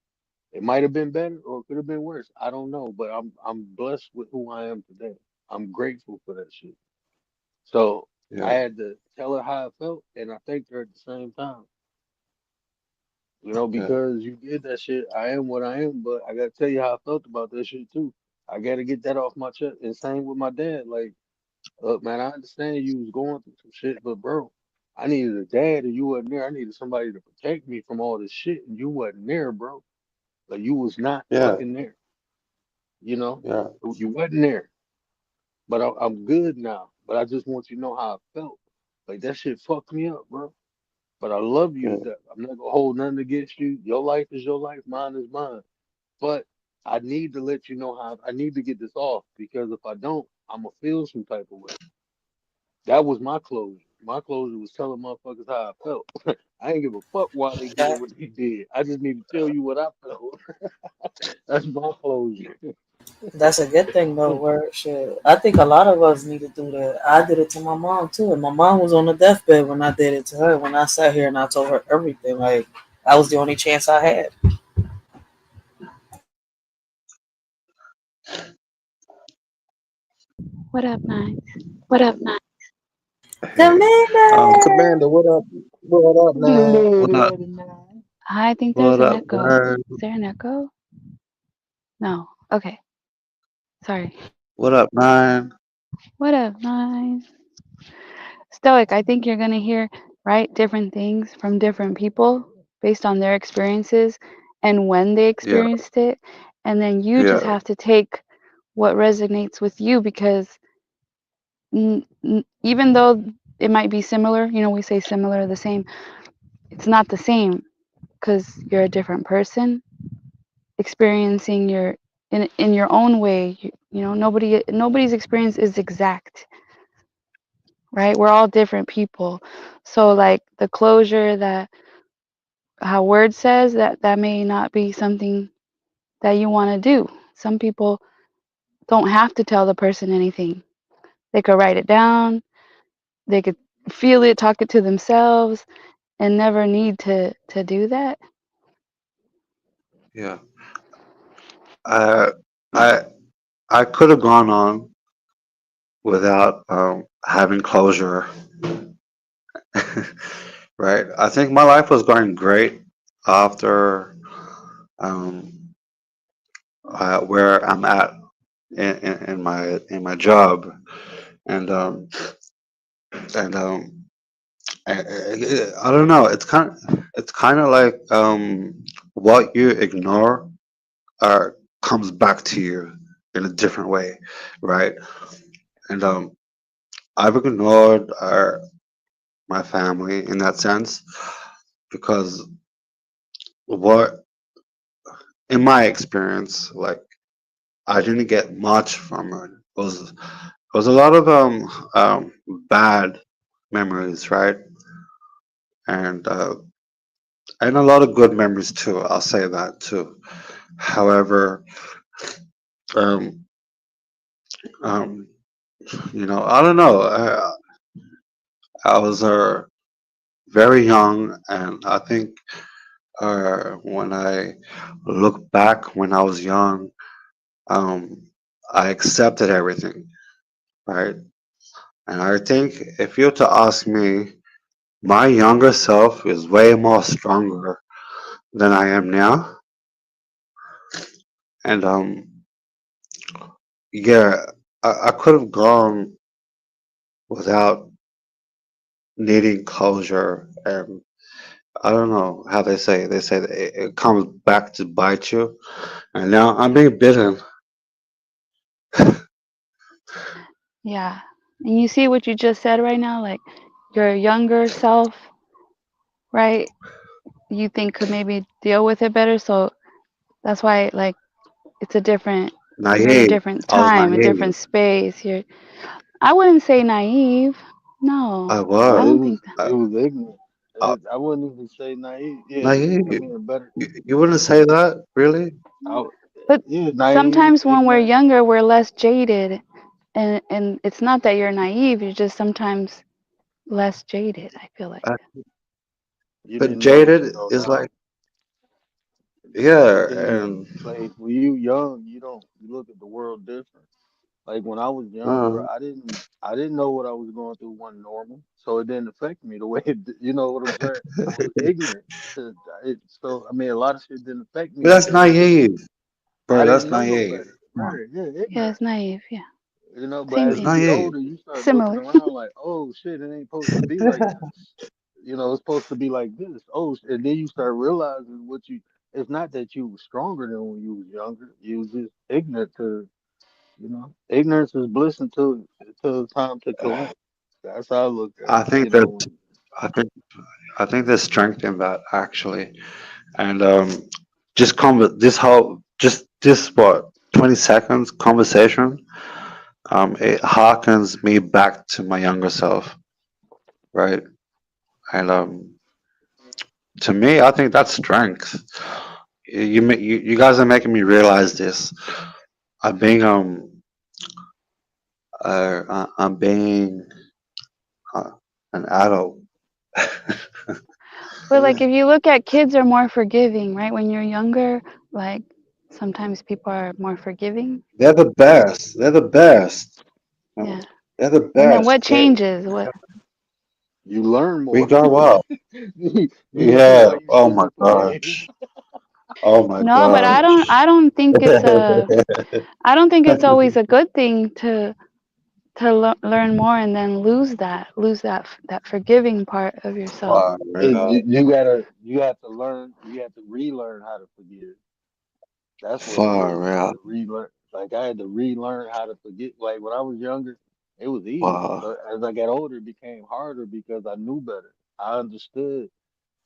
It might have been better or it could have been worse. I don't know, but I'm blessed with who I am today. I'm grateful for that shit. So I Yeah, had to tell her how I felt, and I thanked her at the same time. yeah, Because you did that shit. I am what I am, but I gotta tell you how I felt about that shit too. I gotta get that off my chest. And same with my dad. Like, look, man, I understand you was going through some shit, but bro, I needed a dad and you wasn't there. I needed somebody to protect me from all this shit, and you wasn't there, bro. Like you was not yeah, fucking there. You know, yeah, you wasn't there. But I'm good now. But I just want you to know how I felt. Like that shit fucked me up, bro. But I love you to yeah, death. I'm not gonna hold nothing against you. Your life is your life, mine is mine. But I need to let you know how I need to get this off because if I don't, I'm gonna feel some type of way. That was my closure. My closure was telling motherfuckers how I felt. I ain't give a fuck why they did That what they did. I just need to tell you what I felt. That's my closure. that's a good thing though. Where shit, I think a lot of us need to do that. I did it to my mom too, and my mom was on the deathbed when I did it to her. When I sat here and I told her everything, like that was the only chance I had. What up, Nine? hey, Commander, what up? What up, man? what up, Bloody nine. I think there's what an up, echo. man? Is there an echo? No. Okay. Sorry. What up, man? What up, Nine? Stoic, I think you're going to hear, right, different things from different people based on their experiences and when they Yeah, experienced it. And then you just yeah, have to take what resonates with you because even though it might be similar, we say similar, the same, it's not the same because you're a different person experiencing your in your own way. Nobody's experience is exact, right? We're all different people. So like the closure that how word says that may not be something that you want to do. Some people don't have to tell the person anything. They could write it down, they could feel it, talk it to themselves, and never need to do that. yeah. I, I, I could have gone on without having closure, right? I think my life was going great after um, where I'm at in my job, and and I don't know. It's kind of like what you ignore comes back to you in a different way, right? And I've ignored my family in that sense because what, in my experience, like I didn't get much from it. It was a lot of bad memories, right? And and a lot of good memories too. I'll say that too. However, um, um, I don't know. I was very young, and I think when I look back when I was young, um, I accepted everything, right? And I think if you were to ask me, my younger self is way more stronger than I am now, and yeah, I could have gone without needing closure, and I don't know how they say. They say that it comes back to bite you, and now I'm being bitten. Yeah. And you see what you just said right now, like your younger self, right? You think could maybe deal with it better. So that's why like it's a different You're in a Naive. different I was time, a naive. different space. I wouldn't say naive. I No, No, I was. don't think that. it was ignorant. Uh, I wouldn't even say naive. Yeah, I naive. mean better. You wouldn't say that, really? I, But yeah, naive, sometimes when we're ignorant. younger, we're less jaded, and it's not that you're naive. You're just sometimes less jaded. I feel like. Uh, You but didn't know what you jaded know is like, now. yeah, Things and like when you young, you look at the world different. Like when I was young, uh, bro, I didn't know what I was going through wasn't normal, so it didn't affect me the way you know what I'm saying. I was ignorant to it, so I mean a lot of shit didn't affect me but that's because naive, I bro. didn't That's know no naive. better. Come on. Right? Yeah, Yeah, ignorant. it's naive. Yeah, You know, but same as It's you thing. get naive. older, you start looking Similar. around like, oh shit, it ain't supposed to be like this. You know, it's supposed to be like this. And then you start realizing what you. It's not that you was stronger than when you was younger. You was just ignorant to, you know, ignorance is bliss until it's time to collect. That's how I look at I it. You think that know, I think I think there's strength in that actually, and just this whole just this what 20 seconds conversation, it harkens me back to my younger self, right? And to me, I think that's strength. You guys are making me realize this. I'm being I'm being uh, an adult. But like if you look at kids are more forgiving, right? When you're younger, like sometimes people are more forgiving. They're the best. They're the best. Yeah. They're the And then best. what changes? What you learn We more. grow up. You see Yeah. why you Oh should my be forgave. gosh. Oh my No, but gosh. I don't think it's a I don't think it's always a good thing to learn more and then lose that forgiving part of yourself. For real. You have to learn. You have to relearn how to forgive. That's what it For is. You got real. to relearn. Like I had to relearn how to forget. Like when I was younger, it was easy, Wow. but as I got older, it became harder because I knew better. I understood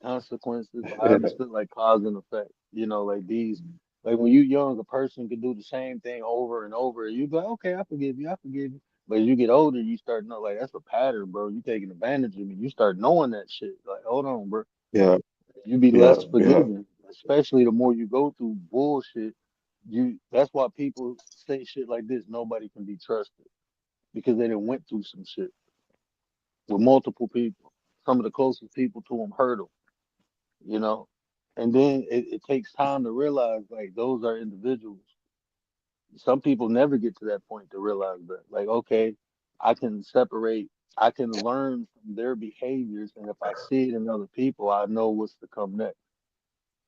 consequences. I understood like cause and effect. You know, like these. Like when you young, a person could do the same thing over and over. You be like, okay, I forgive you. I forgive you. But as you get older, you start know like that's a pattern, bro. You taking advantage of me. You start knowing that shit. Like, hold on, bro. Yeah. You be Yeah. less Yeah. forgiving, especially the more you go through bullshit. That's why people say shit like this. Nobody can be trusted because they done went through some shit with multiple people. Some of the closest people to them hurt them, you know. And then it takes time to realize like those are individuals. Some people never get to that point to realize that. Like, okay, I can separate. I can learn from their behaviors, and if I see it in other people, I know what's to come next.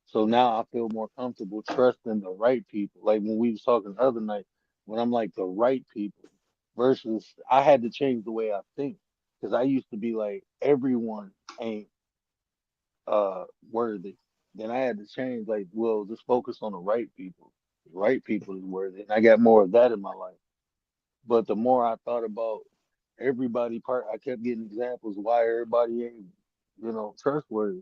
So now I feel more comfortable trusting the right people. Like when we was talking the other night, when I'm like the right people versus I had to change the way I think because I used to be like everyone ain't worthy. Then I had to change like, well, just focus on the right people. The right people is worthy. And I got more of that in my life. But the more I thought about everybody part, I kept getting examples why everybody ain't, trustworthy.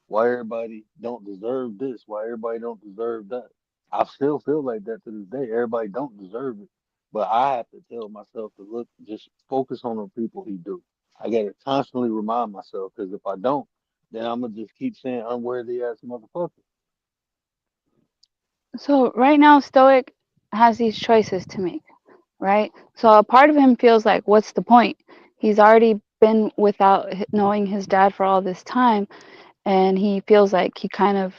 Why everybody don't deserve this? Why everybody don't deserve that? I still feel like that to this day. Everybody don't deserve it, but I have to tell myself to look, just focus on the people who do. I gotta constantly remind myself because if I don't, then I'm gonna just keep saying unworthy ass motherfucker. So right now Stoic has these choices to make, right? So a part of him feels like what's the point? He's already been without knowing his dad for all this time, and he feels like he kind of,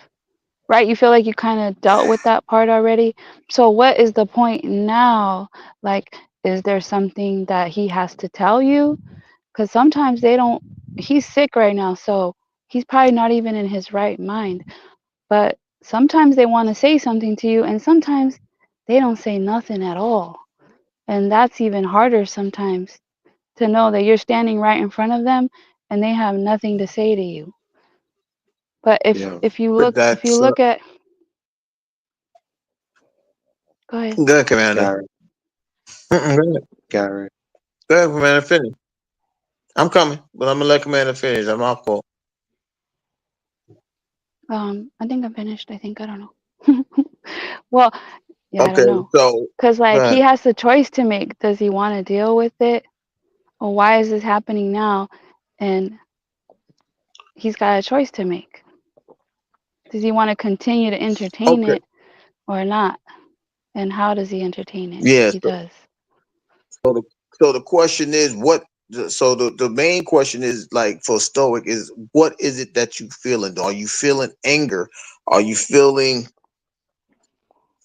right, you feel like you kind of dealt with that part already. So what is the point now? Like, is there something that he has to tell you? Because sometimes they don't, he's sick right now, so he's probably not even in his right mind. But sometimes they want to say something to you, and sometimes they don't say nothing at all. And that's even harder sometimes, to know that you're standing right in front of them and they have nothing to say to you. But Yeah. But if you that's look at, go ahead. good, Commander. Gary. Go ahead, Gary. go ahead, Commander. Finish. I'm coming, but I'm gonna let Commander finish. I'm off fault. I think I'm finished. I think, I don't know. Well, Yeah, I don't Okay, know. so Cause go like he ahead. has the choice to make. Does he want to deal with it, or why is this happening now? And he's got a choice to make. Does he want to continue to entertain Okay, it or not? And how does he entertain it if yeah. he does? So the so the question is what. So the main question is like for Stoic is what is it that you feeling? Are you feeling anger? Are you feeling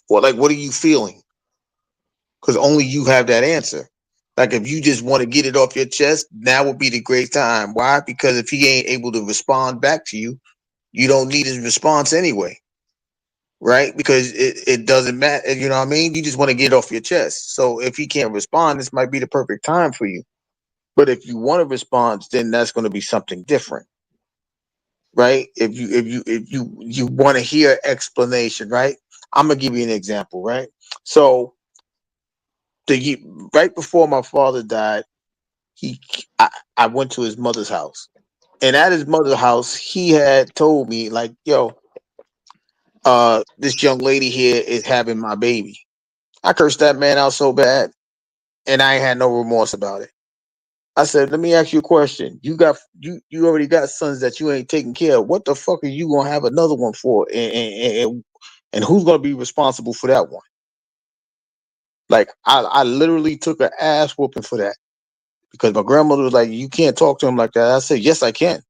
what are you feeling? Because only you have that answer. Like if you just want to get it off your chest, now would be the great time. Why? Because if he ain't able to respond back to you, you don't need his response anyway, right? Because it doesn't matter. You know what I mean? You just want to get it off your chest. So if he can't respond, this might be the perfect time for you. But if you want a response, then that's going to be something different, right? If you want to hear explanation, right? I'm gonna give you an example, right? So right before my father died, he I went to his mother's house, and at his mother's house, he had told me like, "Yo, this young lady here is having my baby." I cursed that man out so bad, and I ain't had no remorse about it. I said, "Let me ask you a question. You already got sons that you ain't taking care of. What the fuck are you gonna have another one for? And who's gonna be responsible for that one?" Like I literally took an ass whooping for that because my grandmother was like, "You can't talk to him like that." I said, "Yes, I can."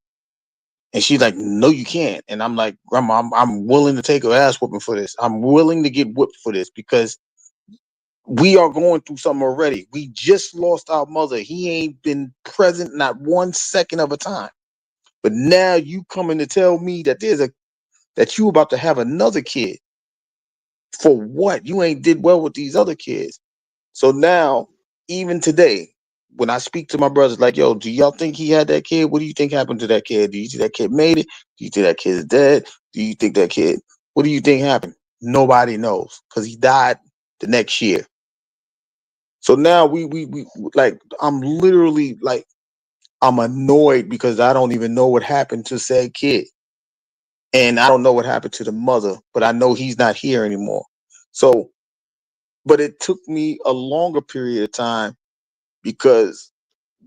And she's like, "No, you can't." And I'm like, "Grandma, I'm willing to take her ass whooping for this. I'm willing to get whipped for this because we are going through something already. We just lost our mother. He ain't been present not 1 second of a time. But now you coming to tell me that that you about to have another kid for what? You ain't did well with these other kids." So now, even today, when I speak to my brothers, like, "Yo, do y'all think he had that kid? What do you think happened to that kid? Do you think that kid made it? Do you think that kid is dead? Do you think that kid? What do you think happened?" Nobody knows because he died the next year. So now we like I'm literally like I'm annoyed because I don't even know what happened to said kid, and I don't know what happened to the mother, but I know he's not here anymore. So, but it took me a longer period of time because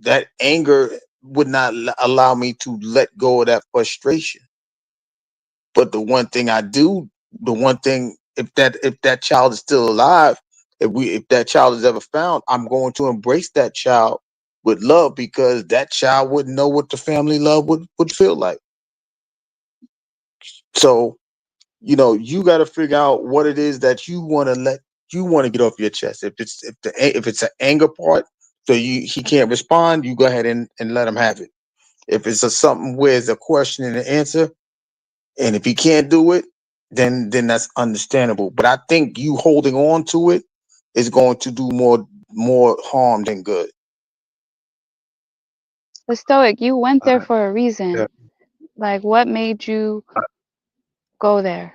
that anger would not allow me to let go of that frustration. But the one thing, if that child is still alive, if that child is ever found, I'm going to embrace that child with love because that child wouldn't know what the family love would feel like. So you got to figure out what it is that you want to get off your chest. If it's an anger part, so he can't respond, you go ahead and let him have it. If it's something where it's a question and an answer, and if he can't do it, then that's understandable. But I think you holding on to it is going to do more harm than good. But Stoic, you went there Uh, for a yeah, reason. Like, what made you go there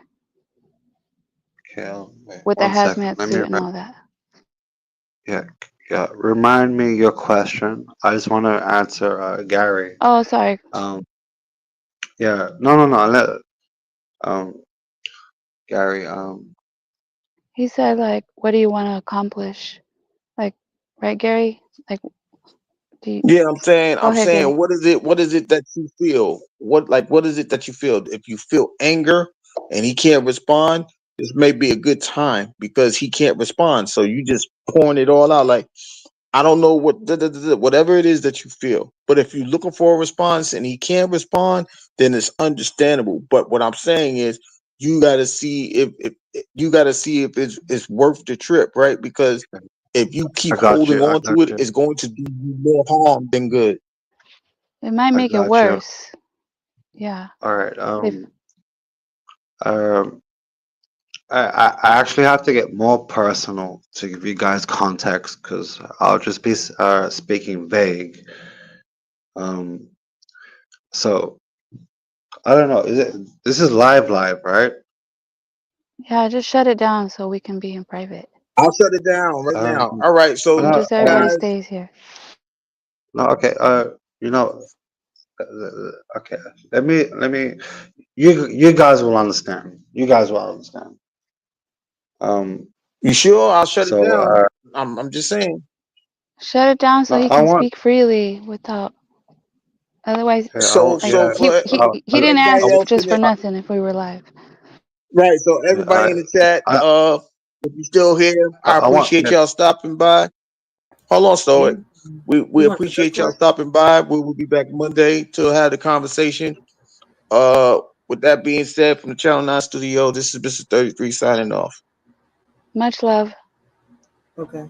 okay, wait with the one second. hazmat Let me suit and all that? yeah, yeah. Remind me your question. I just want to answer Gary. Oh, sorry. Um, yeah, no. Um, Gary. He said, like, what do you want to accomplish? Like, right, Gary? Like, do you Yeah, I'm saying, go I'm ahead, Gary? saying, what is it that you feel? What is it that you feel? If you feel anger and he can't respond, this may be a good time because he can't respond. So you just pouring it all out. Like, I don't know whatever it is that you feel. But if you're looking for a response and he can't respond, then it's understandable. But what I'm saying is you got to see if it's worth the trip, right? Because if you I keep got holding you. I on got to it, you. it's going to do you more harm than good. It might I make it got you. worse. Yeah. All right. If Um. I actually have to get more personal to give you guys context because I'll just be speaking vague. Um. So I don't know. This is live, right? yeah, just shut it down so we can be in private. I'll shut it down right Um. now. All right, so And No. just everybody guys, stays here. No. Okay. You know. Okay. Let me. You guys will understand. You guys will understand. Um. You sure? I'll shut it So down. I'm just saying. Shut it down so he I can want, speak freely without. Otherwise, yeah, So like so he for he he didn't everybody ask else just in for it, nothing if we were live. right? So yeah, everybody in the chat, I, if you're still here, I I want, appreciate y'all stopping by. Hold on, Stoic. You We you want the appreciate y'all Discord? stopping by. We will be back Monday to have the conversation. With that being said, from the Channel 9 studio, this is Mr. 33 signing off. Much love. Okay.